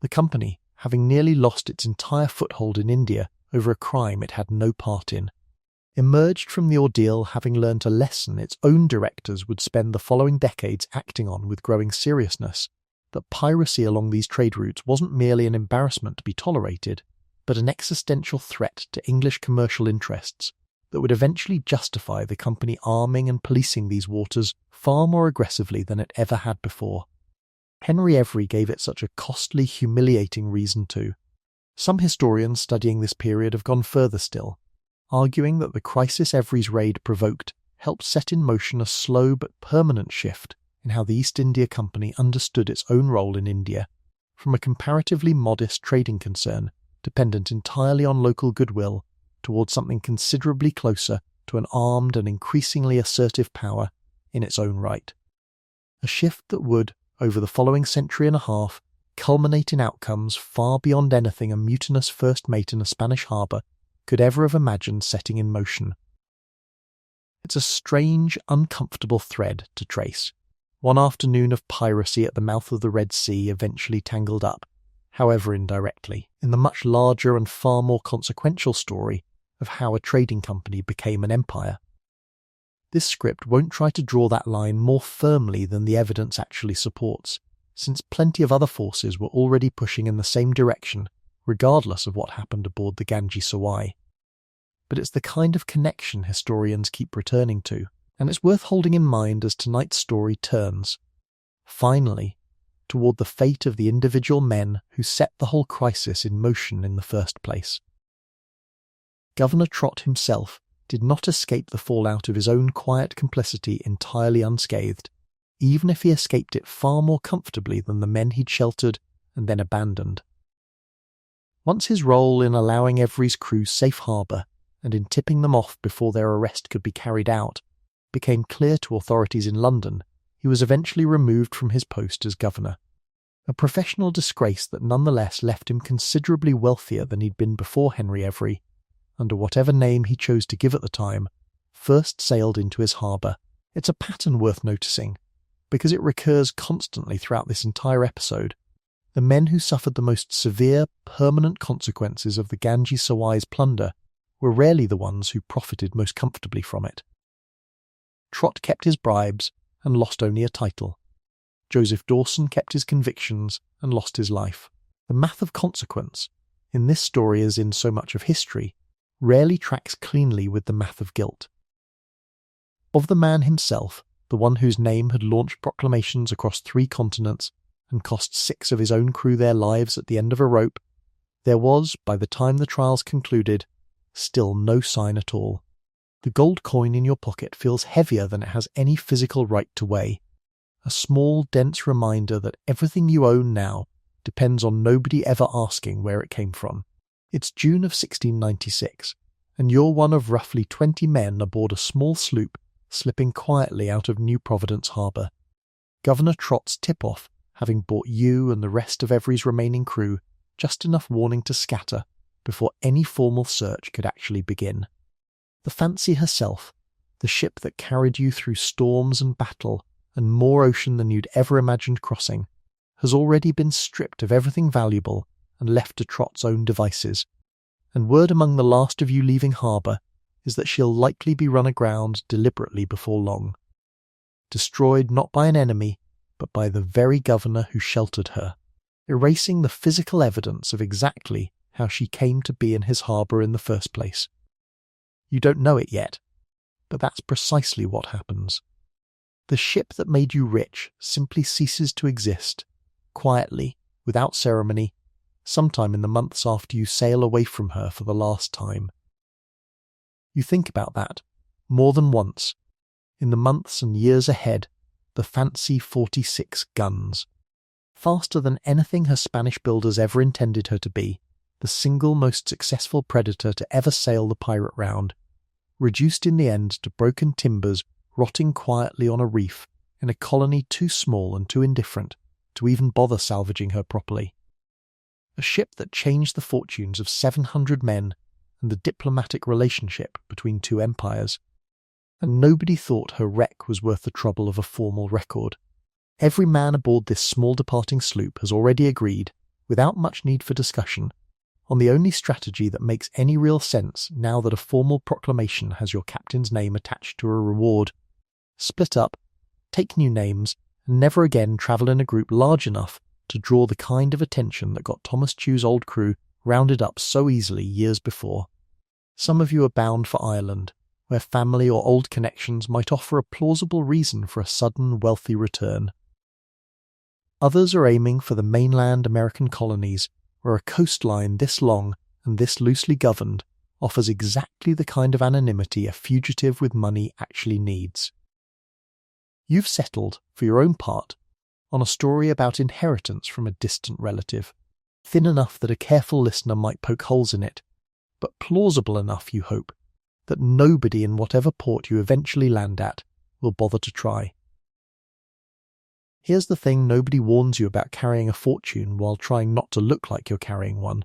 The company, having nearly lost its entire foothold in India over a crime it had no part in, emerged from the ordeal having learnt a lesson its own directors would spend the following decades acting on with growing seriousness, that piracy along these trade routes wasn't merely an embarrassment to be tolerated, but an existential threat to English commercial interests that would eventually justify the company arming and policing these waters far more aggressively than it ever had before. Henry Every gave it such a costly, humiliating reason too. Some historians studying this period have gone further still, arguing that the crisis Every's raid provoked helped set in motion a slow but permanent shift in how the East India Company understood its own role in India, from a comparatively modest trading concern dependent entirely on local goodwill towards something considerably closer to an armed and increasingly assertive power in its own right. A shift that would, over the following century and a half, culminate in outcomes far beyond anything a mutinous first mate in a Spanish harbour could ever have imagined setting in motion. It's a strange, uncomfortable thread to trace. One afternoon of piracy at the mouth of the Red Sea eventually tangled up, however indirectly, in the much larger and far more consequential story of how a trading company became an empire. This script won't try to draw that line more firmly than the evidence actually supports, since plenty of other forces were already pushing in the same direction, regardless of what happened aboard the Ganges Sawai. But it's the kind of connection historians keep returning to, and it's worth holding in mind as tonight's story turns, finally, toward the fate of the individual men who set the whole crisis in motion in the first place. Governor Trott himself did not escape the fallout of his own quiet complicity entirely unscathed, even if he escaped it far more comfortably than the men he'd sheltered and then abandoned. Once his role in allowing Every's crew safe harbour and in tipping them off before their arrest could be carried out became clear to authorities in London, he was eventually removed from his post as governor, a professional disgrace that nonetheless left him considerably wealthier than he'd been before Henry Every, under whatever name he chose to give at the time, first sailed into his harbour. It's a pattern worth noticing, because it recurs constantly throughout this entire episode. The men who suffered the most severe, permanent consequences of the Ganges Sawai's plunder were rarely the ones who profited most comfortably from it. Trott kept his bribes and lost only a title. Joseph Dawson kept his convictions and lost his life. The math of consequence, in this story as in so much of history, rarely tracks cleanly with the math of guilt. Of the man himself, the one whose name had launched proclamations across 3 continents and cost 6 of his own crew their lives at the end of a rope, there was, by the time the trials concluded, still no sign at all. The gold coin in your pocket feels heavier than it has any physical right to weigh, a small, dense reminder that everything you own now depends on nobody ever asking where it came from. It's June of 1696, and you're one of roughly 20 men aboard a small sloop slipping quietly out of New Providence harbour. Governor Trott's tip-off having bought you and the rest of Every's remaining crew just enough warning to scatter before any formal search could actually begin. The Fancy herself, the ship that carried you through storms and battle and more ocean than you'd ever imagined crossing, has already been stripped of everything valuable and left to Trott's own devices, and word among the last of you leaving harbour is that she'll likely be run aground deliberately before long. Destroyed not by an enemy, but by the very governor who sheltered her, erasing the physical evidence of exactly how she came to be in his harbour in the first place. You don't know it yet, but that's precisely what happens. The ship that made you rich simply ceases to exist, quietly, without ceremony, sometime in the months after you sail away from her for the last time. You think about that, more than once, in the months and years ahead, the Fancy 46 guns. Faster than anything her Spanish builders ever intended her to be, the single most successful predator to ever sail the pirate round, reduced in the end to broken timbers rotting quietly on a reef in a colony too small and too indifferent to even bother salvaging her properly. A ship that changed the fortunes of 700 men and the diplomatic relationship between 2 empires, and nobody thought her wreck was worth the trouble of a formal record. Every man aboard this small departing sloop has already agreed, without much need for discussion, on the only strategy that makes any real sense now that a formal proclamation has your captain's name attached to a reward. Split up, take new names, and never again travel in a group large enough to draw the kind of attention that got Thomas Chew's old crew rounded up so easily years before. Some of you are bound for Ireland, where family or old connections might offer a plausible reason for a sudden wealthy return. Others are aiming for the mainland American colonies, where a coastline this long and this loosely governed offers exactly the kind of anonymity a fugitive with money actually needs. You've settled, for your own part, on a story about inheritance from a distant relative, thin enough that a careful listener might poke holes in it, but plausible enough, you hope, that nobody in whatever port you eventually land at will bother to try. Here's the thing nobody warns you about carrying a fortune while trying not to look like you're carrying one.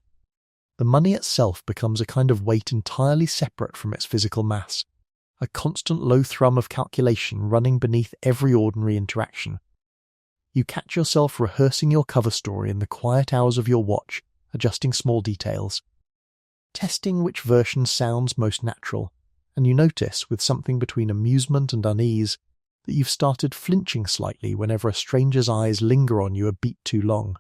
The money itself becomes a kind of weight entirely separate from its physical mass, a constant low thrum of calculation running beneath every ordinary interaction. You catch yourself rehearsing your cover story in the quiet hours of your watch, adjusting small details, testing which version sounds most natural, and you notice, with something between amusement and unease, that you've started flinching slightly whenever a stranger's eyes linger on you a beat too long.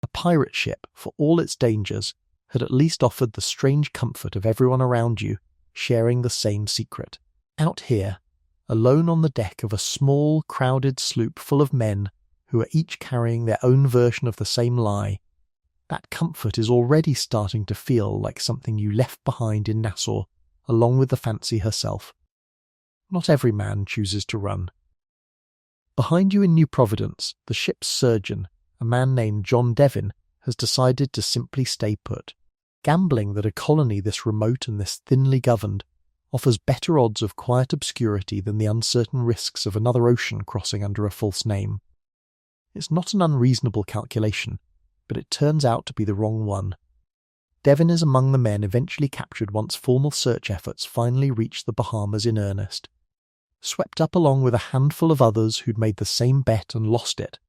A pirate ship, for all its dangers, had at least offered the strange comfort of everyone around you sharing the same secret. Out here, alone on the deck of a small, crowded sloop full of men who are each carrying their own version of the same lie, that comfort is already starting to feel like something you left behind in Nassau, along with the Fancy herself. Not every man chooses to run. Behind you in New Providence, the ship's surgeon, a man named John Devon, has decided to simply stay put, gambling that a colony this remote and this thinly governed offers better odds of quiet obscurity than the uncertain risks of another ocean crossing under a false name. It's not an unreasonable calculation, but it turns out to be the wrong one. Devon is among the men eventually captured once formal search efforts finally reached the Bahamas in earnest. Swept up along with a handful of others who'd made the same bet and lost it,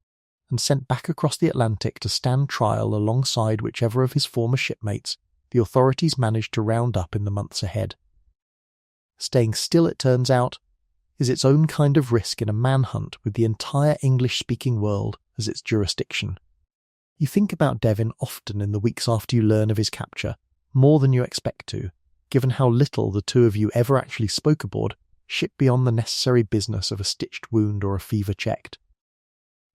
and sent back across the Atlantic to stand trial alongside whichever of his former shipmates the authorities managed to round up in the months ahead. Staying still, it turns out, is its own kind of risk in a manhunt with the entire English-speaking world as its jurisdiction. You think about Devon often in the weeks after you learn of his capture, more than you expect to, given how little the two of you ever actually spoke aboard ship beyond the necessary business of a stitched wound or a fever checked.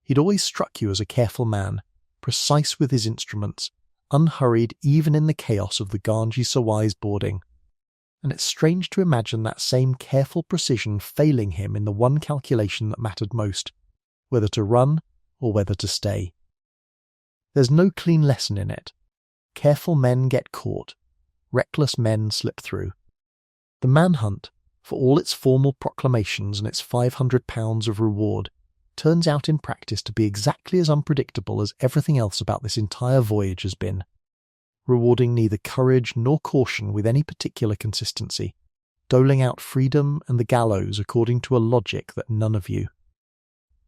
He'd always struck you as a careful man, precise with his instruments, unhurried even in the chaos of the Ganges Sawai's boarding. And it's strange to imagine that same careful precision failing him in the one calculation that mattered most, whether to run or whether to stay. There's no clean lesson in it. Careful men get caught. Reckless men slip through. The manhunt, for all its formal proclamations and its £500 of reward, turns out in practice to be exactly as unpredictable as everything else about this entire voyage has been, rewarding neither courage nor caution with any particular consistency, doling out freedom and the gallows according to a logic that none of you.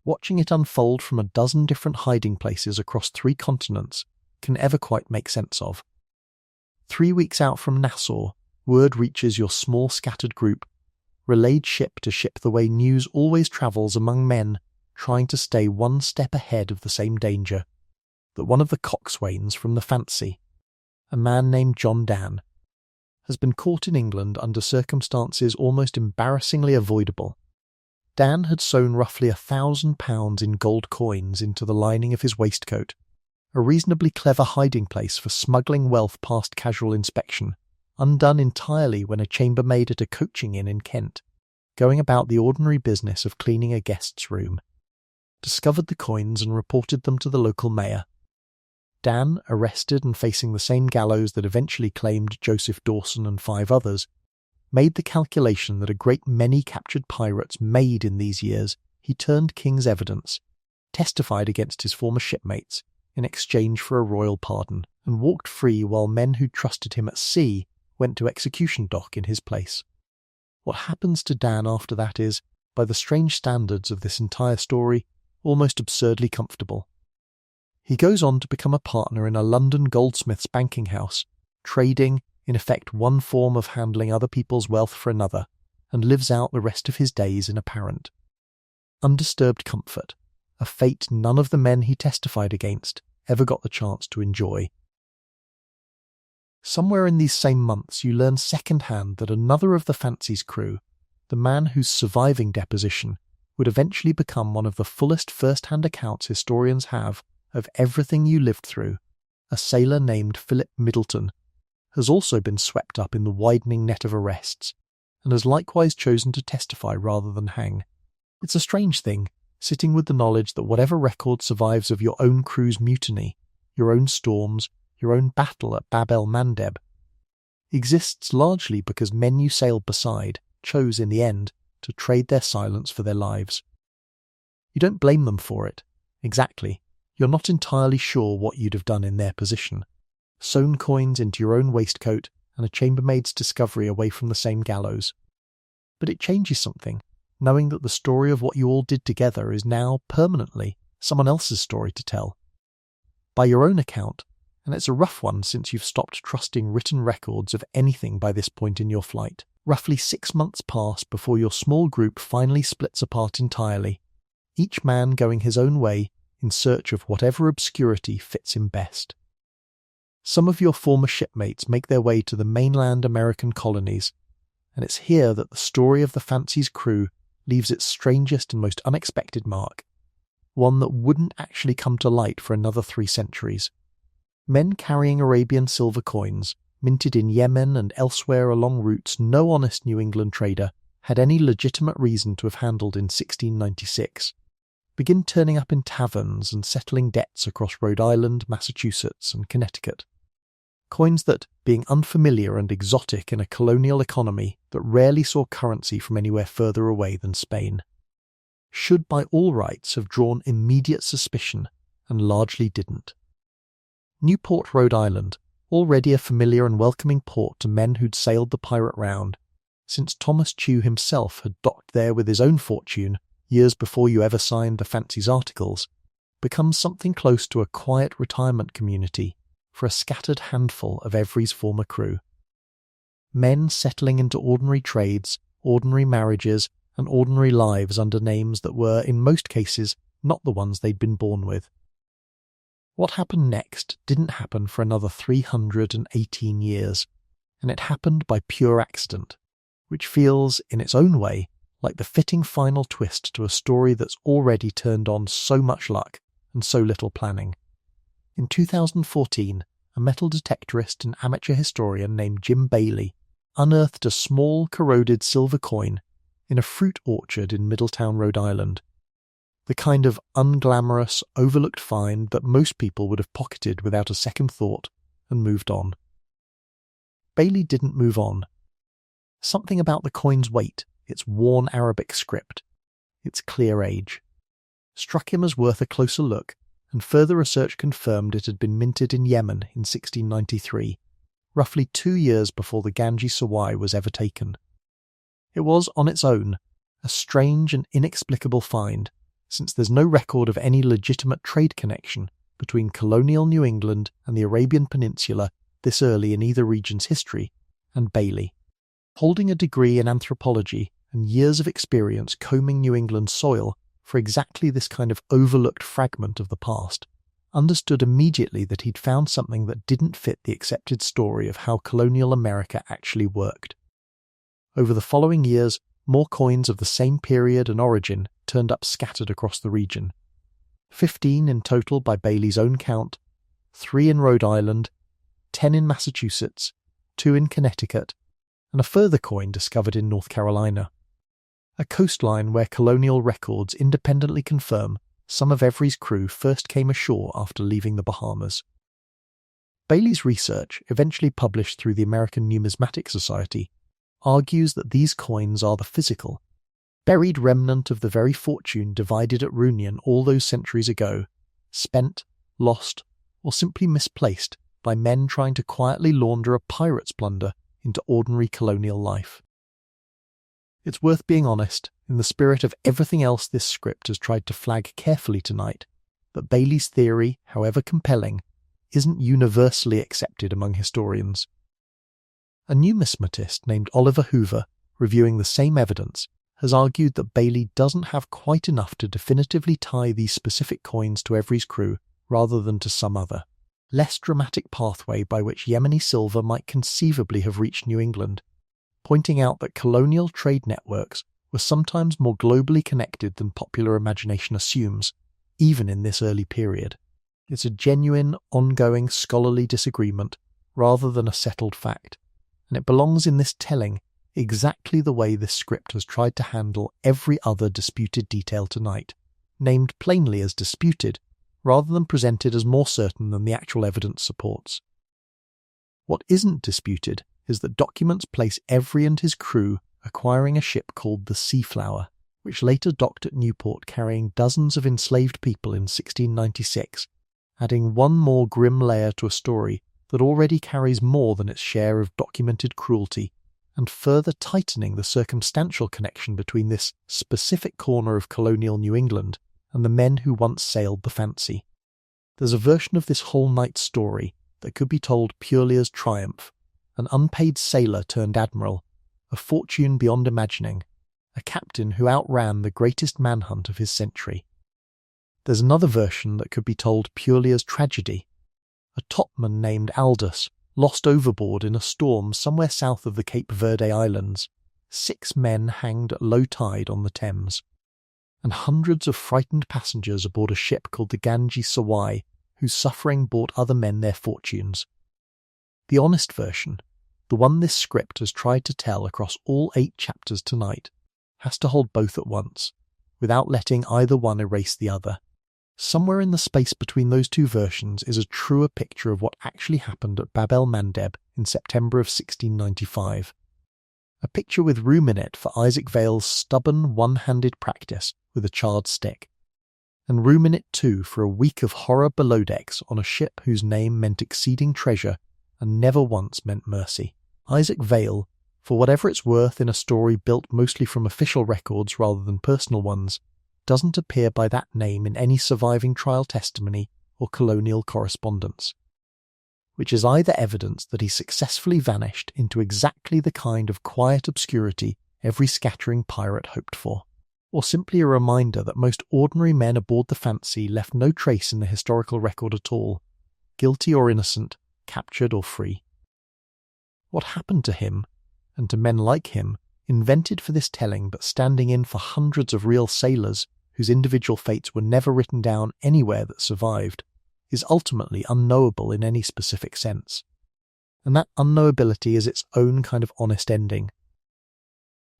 Watching it unfold from a dozen different hiding places across 3 continents can ever quite make sense of. 3 weeks out from Nassau, word reaches your small scattered group, relayed ship to ship the way news always travels among men trying to stay one step ahead of the same danger, that one of the coxswains from the Fancy, a man named John Dann, has been caught in England under circumstances almost embarrassingly avoidable. Dan had sewn roughly £1,000 in gold coins into the lining of his waistcoat, a reasonably clever hiding place for smuggling wealth past casual inspection, undone entirely when a chambermaid at a coaching inn in Kent, going about the ordinary business of cleaning a guest's room, discovered the coins and reported them to the local mayor. Dan, arrested and facing the same gallows that eventually claimed Joseph Dawson and 5 others, made the calculation that a great many captured pirates made in these years he turned king's evidence, testified against his former shipmates in exchange for a royal pardon, and walked free while men who trusted him at sea went to execution dock in his place. What happens to Dan after that is, by the strange standards of this entire story, almost absurdly comfortable. He goes on to become a partner in a London goldsmith's banking house, trading, in effect one form of handling other people's wealth for another, and lives out the rest of his days in apparent, undisturbed comfort, a fate none of the men he testified against ever got the chance to enjoy. Somewhere in these same months you learn second-hand that another of the Fancy's crew, the man whose surviving deposition would eventually become one of the fullest first-hand accounts historians have of everything you lived through, a sailor named Philip Middleton, has also been swept up in the widening net of arrests, and has likewise chosen to testify rather than hang. It's a strange thing, sitting with the knowledge that whatever record survives of your own crew's mutiny, your own storms, your own battle at Bab el Mandeb, exists largely because men you sailed beside chose in the end to trade their silence for their lives. You don't blame them for it, exactly. You're not entirely sure what you'd have done in their position. Sewn coins into your own waistcoat and a chambermaid's discovery away from the same gallows. But it changes something, knowing that the story of what you all did together is now, permanently, someone else's story to tell. By your own account, and it's a rough one since you've stopped trusting written records of anything by this point in your flight, roughly 6 months pass before your small group finally splits apart entirely, each man going his own way in search of whatever obscurity fits him best. Some of your former shipmates make their way to the mainland American colonies, and it's here that the story of the Fancy's crew leaves its strangest and most unexpected mark, one that wouldn't actually come to light for another 3 centuries. Men carrying Arabian silver coins, minted in Yemen and elsewhere along routes no honest New England trader had any legitimate reason to have handled in 1696, begin turning up in taverns and settling debts across Rhode Island, Massachusetts, and Connecticut. Coins that, being unfamiliar and exotic in a colonial economy that rarely saw currency from anywhere further away than Spain, should by all rights have drawn immediate suspicion, and largely didn't. Newport, Rhode Island, already a familiar and welcoming port to men who'd sailed the pirate round, since Thomas Tew himself had docked there with his own fortune years before you ever signed the Fancy's articles, becomes something close to a quiet retirement community for a scattered handful of Every's former crew. Men settling into ordinary trades, ordinary marriages, and ordinary lives under names that were, in most cases, not the ones they'd been born with. What happened next didn't happen for another 318 years, and it happened by pure accident, which feels, in its own way, like the fitting final twist to a story that's already turned on so much luck and so little planning. In 2014, a metal detectorist and amateur historian named Jim Bailey unearthed a small, corroded silver coin in a fruit orchard in Middletown, Rhode Island. The kind of unglamorous, overlooked find that most people would have pocketed without a second thought and moved on. Bailey didn't move on. Something about the coin's weight, its worn Arabic script, its clear age, struck him as worth a closer look, and further research confirmed it had been minted in Yemen in 1693, roughly 2 years before the Ganges Sawai was ever taken. It was, on its own, a strange and inexplicable find, since there's no record of any legitimate trade connection between colonial New England and the Arabian Peninsula this early in either region's history, and Bailey, holding a degree in anthropology and years of experience combing New England's soil for exactly this kind of overlooked fragment of the past, understood immediately that he'd found something that didn't fit the accepted story of how colonial America actually worked. Over the following years, more coins of the same period and origin turned up scattered across the region. 15 in total by Bailey's own count, 3 in Rhode Island, 10 in Massachusetts, 2 in Connecticut, and a further coin discovered in North Carolina. A coastline where colonial records independently confirm some of Every's crew first came ashore after leaving the Bahamas. Bailey's research, eventually published through the American Numismatic Society, argues that these coins are the physical, buried remnant of the very fortune divided at Reunion all those centuries ago, spent, lost, or simply misplaced by men trying to quietly launder a pirate's plunder into ordinary colonial life. It's worth being honest, in the spirit of everything else this script has tried to flag carefully tonight, that Bailey's theory, however compelling, isn't universally accepted among historians. A numismatist named Oliver Hoover, reviewing the same evidence, has argued that Bailey doesn't have quite enough to definitively tie these specific coins to Every's crew rather than to some other, less dramatic pathway by which Yemeni silver might conceivably have reached New England, pointing out that colonial trade networks were sometimes more globally connected than popular imagination assumes, even in this early period. It's a genuine, ongoing scholarly disagreement rather than a settled fact, and it belongs in this telling exactly the way this script has tried to handle every other disputed detail tonight, named plainly as disputed, rather than presented as more certain than the actual evidence supports. What isn't disputed is that documents place Every and his crew acquiring a ship called the Seaflower, which later docked at Newport carrying dozens of enslaved people in 1696, adding one more grim layer to a story that already carries more than its share of documented cruelty, and further tightening the circumstantial connection between this specific corner of colonial New England and the men who once sailed the Fancy. There's a version of this whole night story that could be told purely as triumph, an unpaid sailor turned admiral, a fortune beyond imagining, a captain who outran the greatest manhunt of his century. There's another version that could be told purely as tragedy, a topman named Aldous, lost overboard in a storm somewhere south of the Cape Verde Islands, 6 men hanged at low tide on the Thames, and hundreds of frightened passengers aboard a ship called the Ganges Sawai, whose suffering bought other men their fortunes. The honest version, the one this script has tried to tell across all 8 chapters tonight, has to hold both at once, without letting either one erase the other. Somewhere in the space between those two versions is a truer picture of what actually happened at Bab el-Mandeb in September of 1695. A picture with room in it for Isaac Vale's stubborn, one-handed practice with a charred stick. And room in it too for a week of horror below decks on a ship whose name meant exceeding treasure and never once meant mercy. Isaac Vale, for whatever it's worth in a story built mostly from official records rather than personal ones, doesn't appear by that name in any surviving trial testimony or colonial correspondence, which is either evidence that he successfully vanished into exactly the kind of quiet obscurity every scattering pirate hoped for, or simply a reminder that most ordinary men aboard the Fancy left no trace in the historical record at all, guilty or innocent, captured or free. What happened to him, and to men like him, invented for this telling but standing in for hundreds of real sailors whose individual fates were never written down anywhere that survived, is ultimately unknowable in any specific sense. And that unknowability is its own kind of honest ending.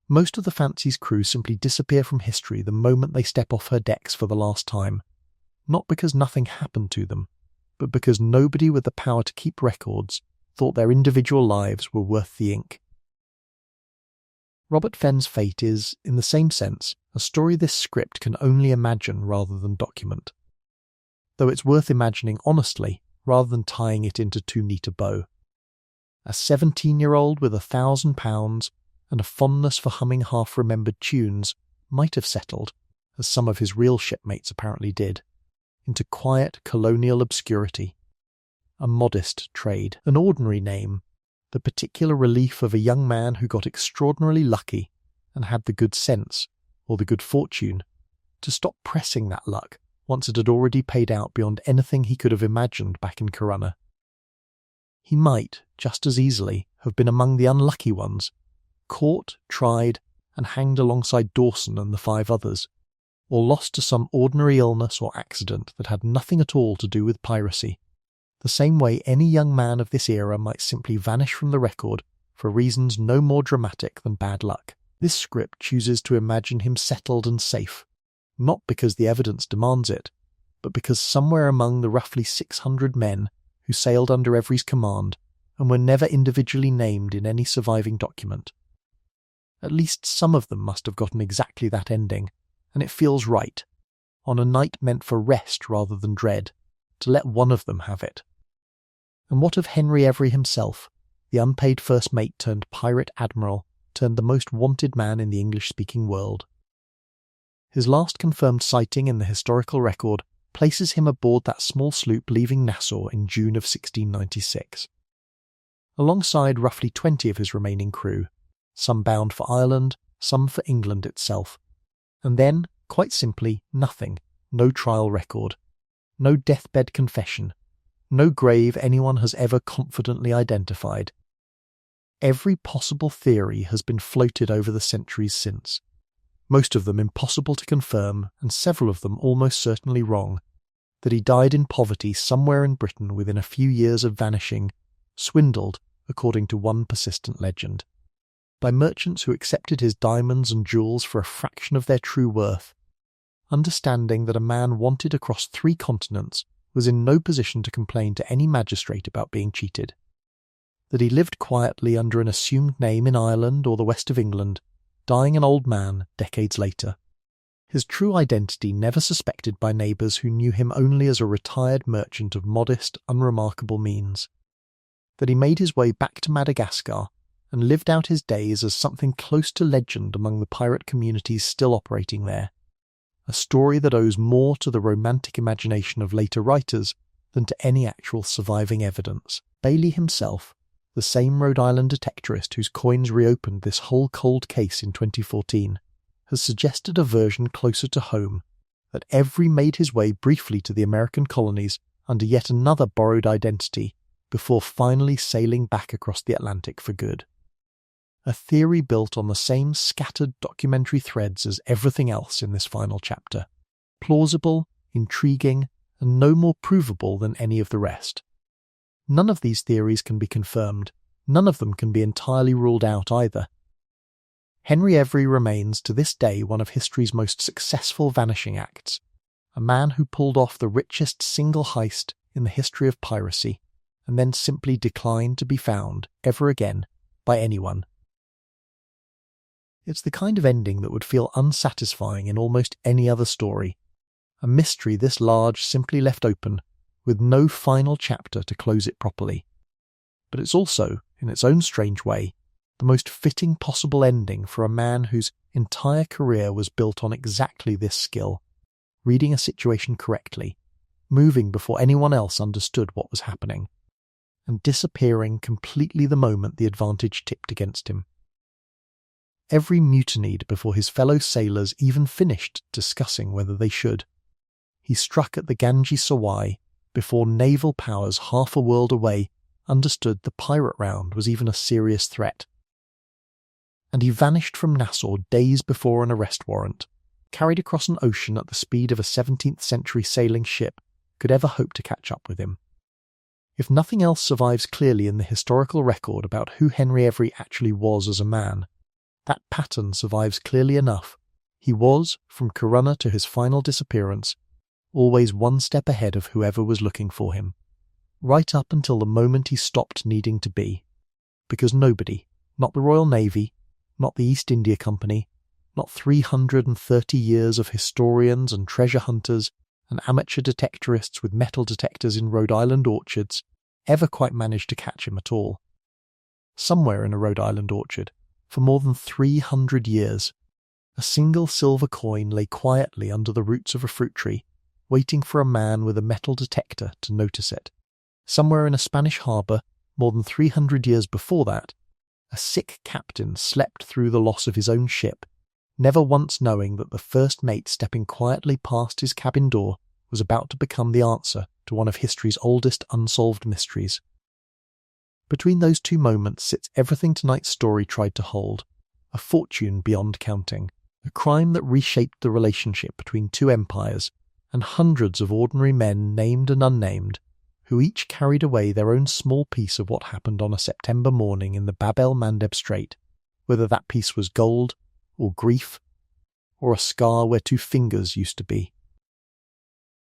Most of the Fancy's crew simply disappear from history the moment they step off her decks for the last time, not because nothing happened to them, but because nobody with the power to keep records thought their individual lives were worth the ink. Robert Fenn's fate is, in the same sense, a story this script can only imagine rather than document, though it's worth imagining honestly rather than tying it into too neat a bow. A 17-year-old with £1,000 and a fondness for humming half-remembered tunes might have settled, as some of his real shipmates apparently did, into quiet colonial obscurity. A modest trade, an ordinary name, the particular relief of a young man who got extraordinarily lucky and had the good sense, or the good fortune, to stop pressing that luck once it had already paid out beyond anything he could have imagined back in Corunna. He might, just as easily, have been among the unlucky ones, caught, tried, and hanged alongside Dawson and the 5 others, or lost to some ordinary illness or accident that had nothing at all to do with piracy, the same way any young man of this era might simply vanish from the record for reasons no more dramatic than bad luck. This script chooses to imagine him settled and safe, not because the evidence demands it, but because somewhere among the roughly 600 men who sailed under Every's command and were never individually named in any surviving document, at least some of them must have gotten exactly that ending, and it feels right, on a night meant for rest rather than dread, to let one of them have it. And what of Henry Every himself, the unpaid first mate turned pirate admiral, turned the most wanted man in the English-speaking world? His last confirmed sighting in the historical record places him aboard that small sloop leaving Nassau in June of 1696. Alongside roughly 20 of his remaining crew, some bound for Ireland, some for England itself. And then, quite simply, nothing, no trial record, no deathbed confession, no grave anyone has ever confidently identified. Every possible theory has been floated over the centuries since, most of them impossible to confirm and several of them almost certainly wrong, that he died in poverty somewhere in Britain within a few years of vanishing, swindled, according to one persistent legend, by merchants who accepted his diamonds and jewels for a fraction of their true worth, understanding that a man wanted across 3 continents was in no position to complain to any magistrate about being cheated, that he lived quietly under an assumed name in Ireland or the west of England, dying an old man decades later, his true identity never suspected by neighbours who knew him only as a retired merchant of modest, unremarkable means, that he made his way back to Madagascar and lived out his days as something close to legend among the pirate communities still operating there, a story that owes more to the romantic imagination of later writers than to any actual surviving evidence. Bailey himself, the same Rhode Island detectorist whose coins reopened this whole cold case in 2014, has suggested a version closer to home, that Every made his way briefly to the American colonies under yet another borrowed identity before finally sailing back across the Atlantic for good. A theory built on the same scattered documentary threads as everything else in this final chapter, plausible, intriguing, and no more provable than any of the rest. None of these theories can be confirmed, none of them can be entirely ruled out either. Henry Every remains to this day one of history's most successful vanishing acts, a man who pulled off the richest single heist in the history of piracy, and then simply declined to be found, ever again, by anyone. It's the kind of ending that would feel unsatisfying in almost any other story, a mystery this large simply left open, with no final chapter to close it properly. But it's also, in its own strange way, the most fitting possible ending for a man whose entire career was built on exactly this skill, reading a situation correctly, moving before anyone else understood what was happening, and disappearing completely the moment the advantage tipped against him. Every mutinied before his fellow sailors even finished discussing whether they should. He struck at the Ganges Sawai before naval powers half a world away understood the pirate round was even a serious threat. And he vanished from Nassau days before an arrest warrant, carried across an ocean at the speed of a 17th century sailing ship, could ever hope to catch up with him. If nothing else survives clearly in the historical record about who Henry Every actually was as a man, that pattern survives clearly enough. He was, from Corunna to his final disappearance, always one step ahead of whoever was looking for him, right up until the moment he stopped needing to be. Because nobody, not the Royal Navy, not the East India Company, not 330 years of historians and treasure hunters and amateur detectorists with metal detectors in Rhode Island orchards, ever quite managed to catch him at all. Somewhere in a Rhode Island orchard, for more than 300 years, a single silver coin lay quietly under the roots of a fruit tree, waiting for a man with a metal detector to notice it. Somewhere in a Spanish harbour, more than 300 years before that, a sick captain slept through the loss of his own ship, never once knowing that the first mate stepping quietly past his cabin door was about to become the answer to one of history's oldest unsolved mysteries. Between those two moments sits everything tonight's story tried to hold, a fortune beyond counting, a crime that reshaped the relationship between two empires, and hundreds of ordinary men named and unnamed, who each carried away their own small piece of what happened on a September morning in the Bab el Mandeb Strait, whether that piece was gold, or grief, or a scar where two fingers used to be.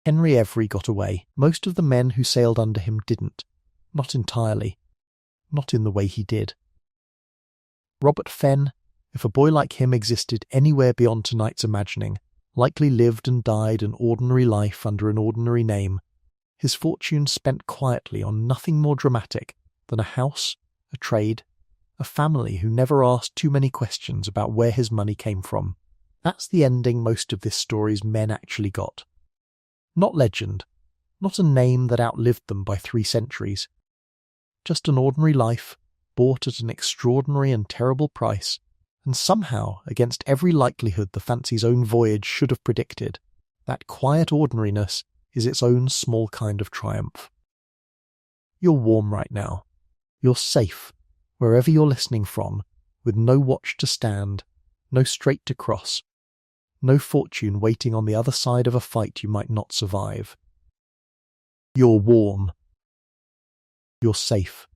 Henry Every got away. Most of the men who sailed under him didn't. Not entirely. Not in the way he did. Robert Fenn, if a boy like him existed anywhere beyond tonight's imagining, likely lived and died an ordinary life under an ordinary name, his fortune spent quietly on nothing more dramatic than a house, a trade, a family who never asked too many questions about where his money came from. That's the ending most of this story's men actually got. Not legend, not a name that outlived them by 3 centuries. Just an ordinary life, bought at an extraordinary and terrible price, and somehow, against every likelihood the fancy's own voyage should have predicted, that quiet ordinariness is its own small kind of triumph. You're warm right now. You're safe, wherever you're listening from, with no watch to stand, no strait to cross, no fortune waiting on the other side of a fight you might not survive. You're warm. You're safe.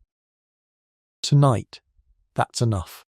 Tonight, that's enough.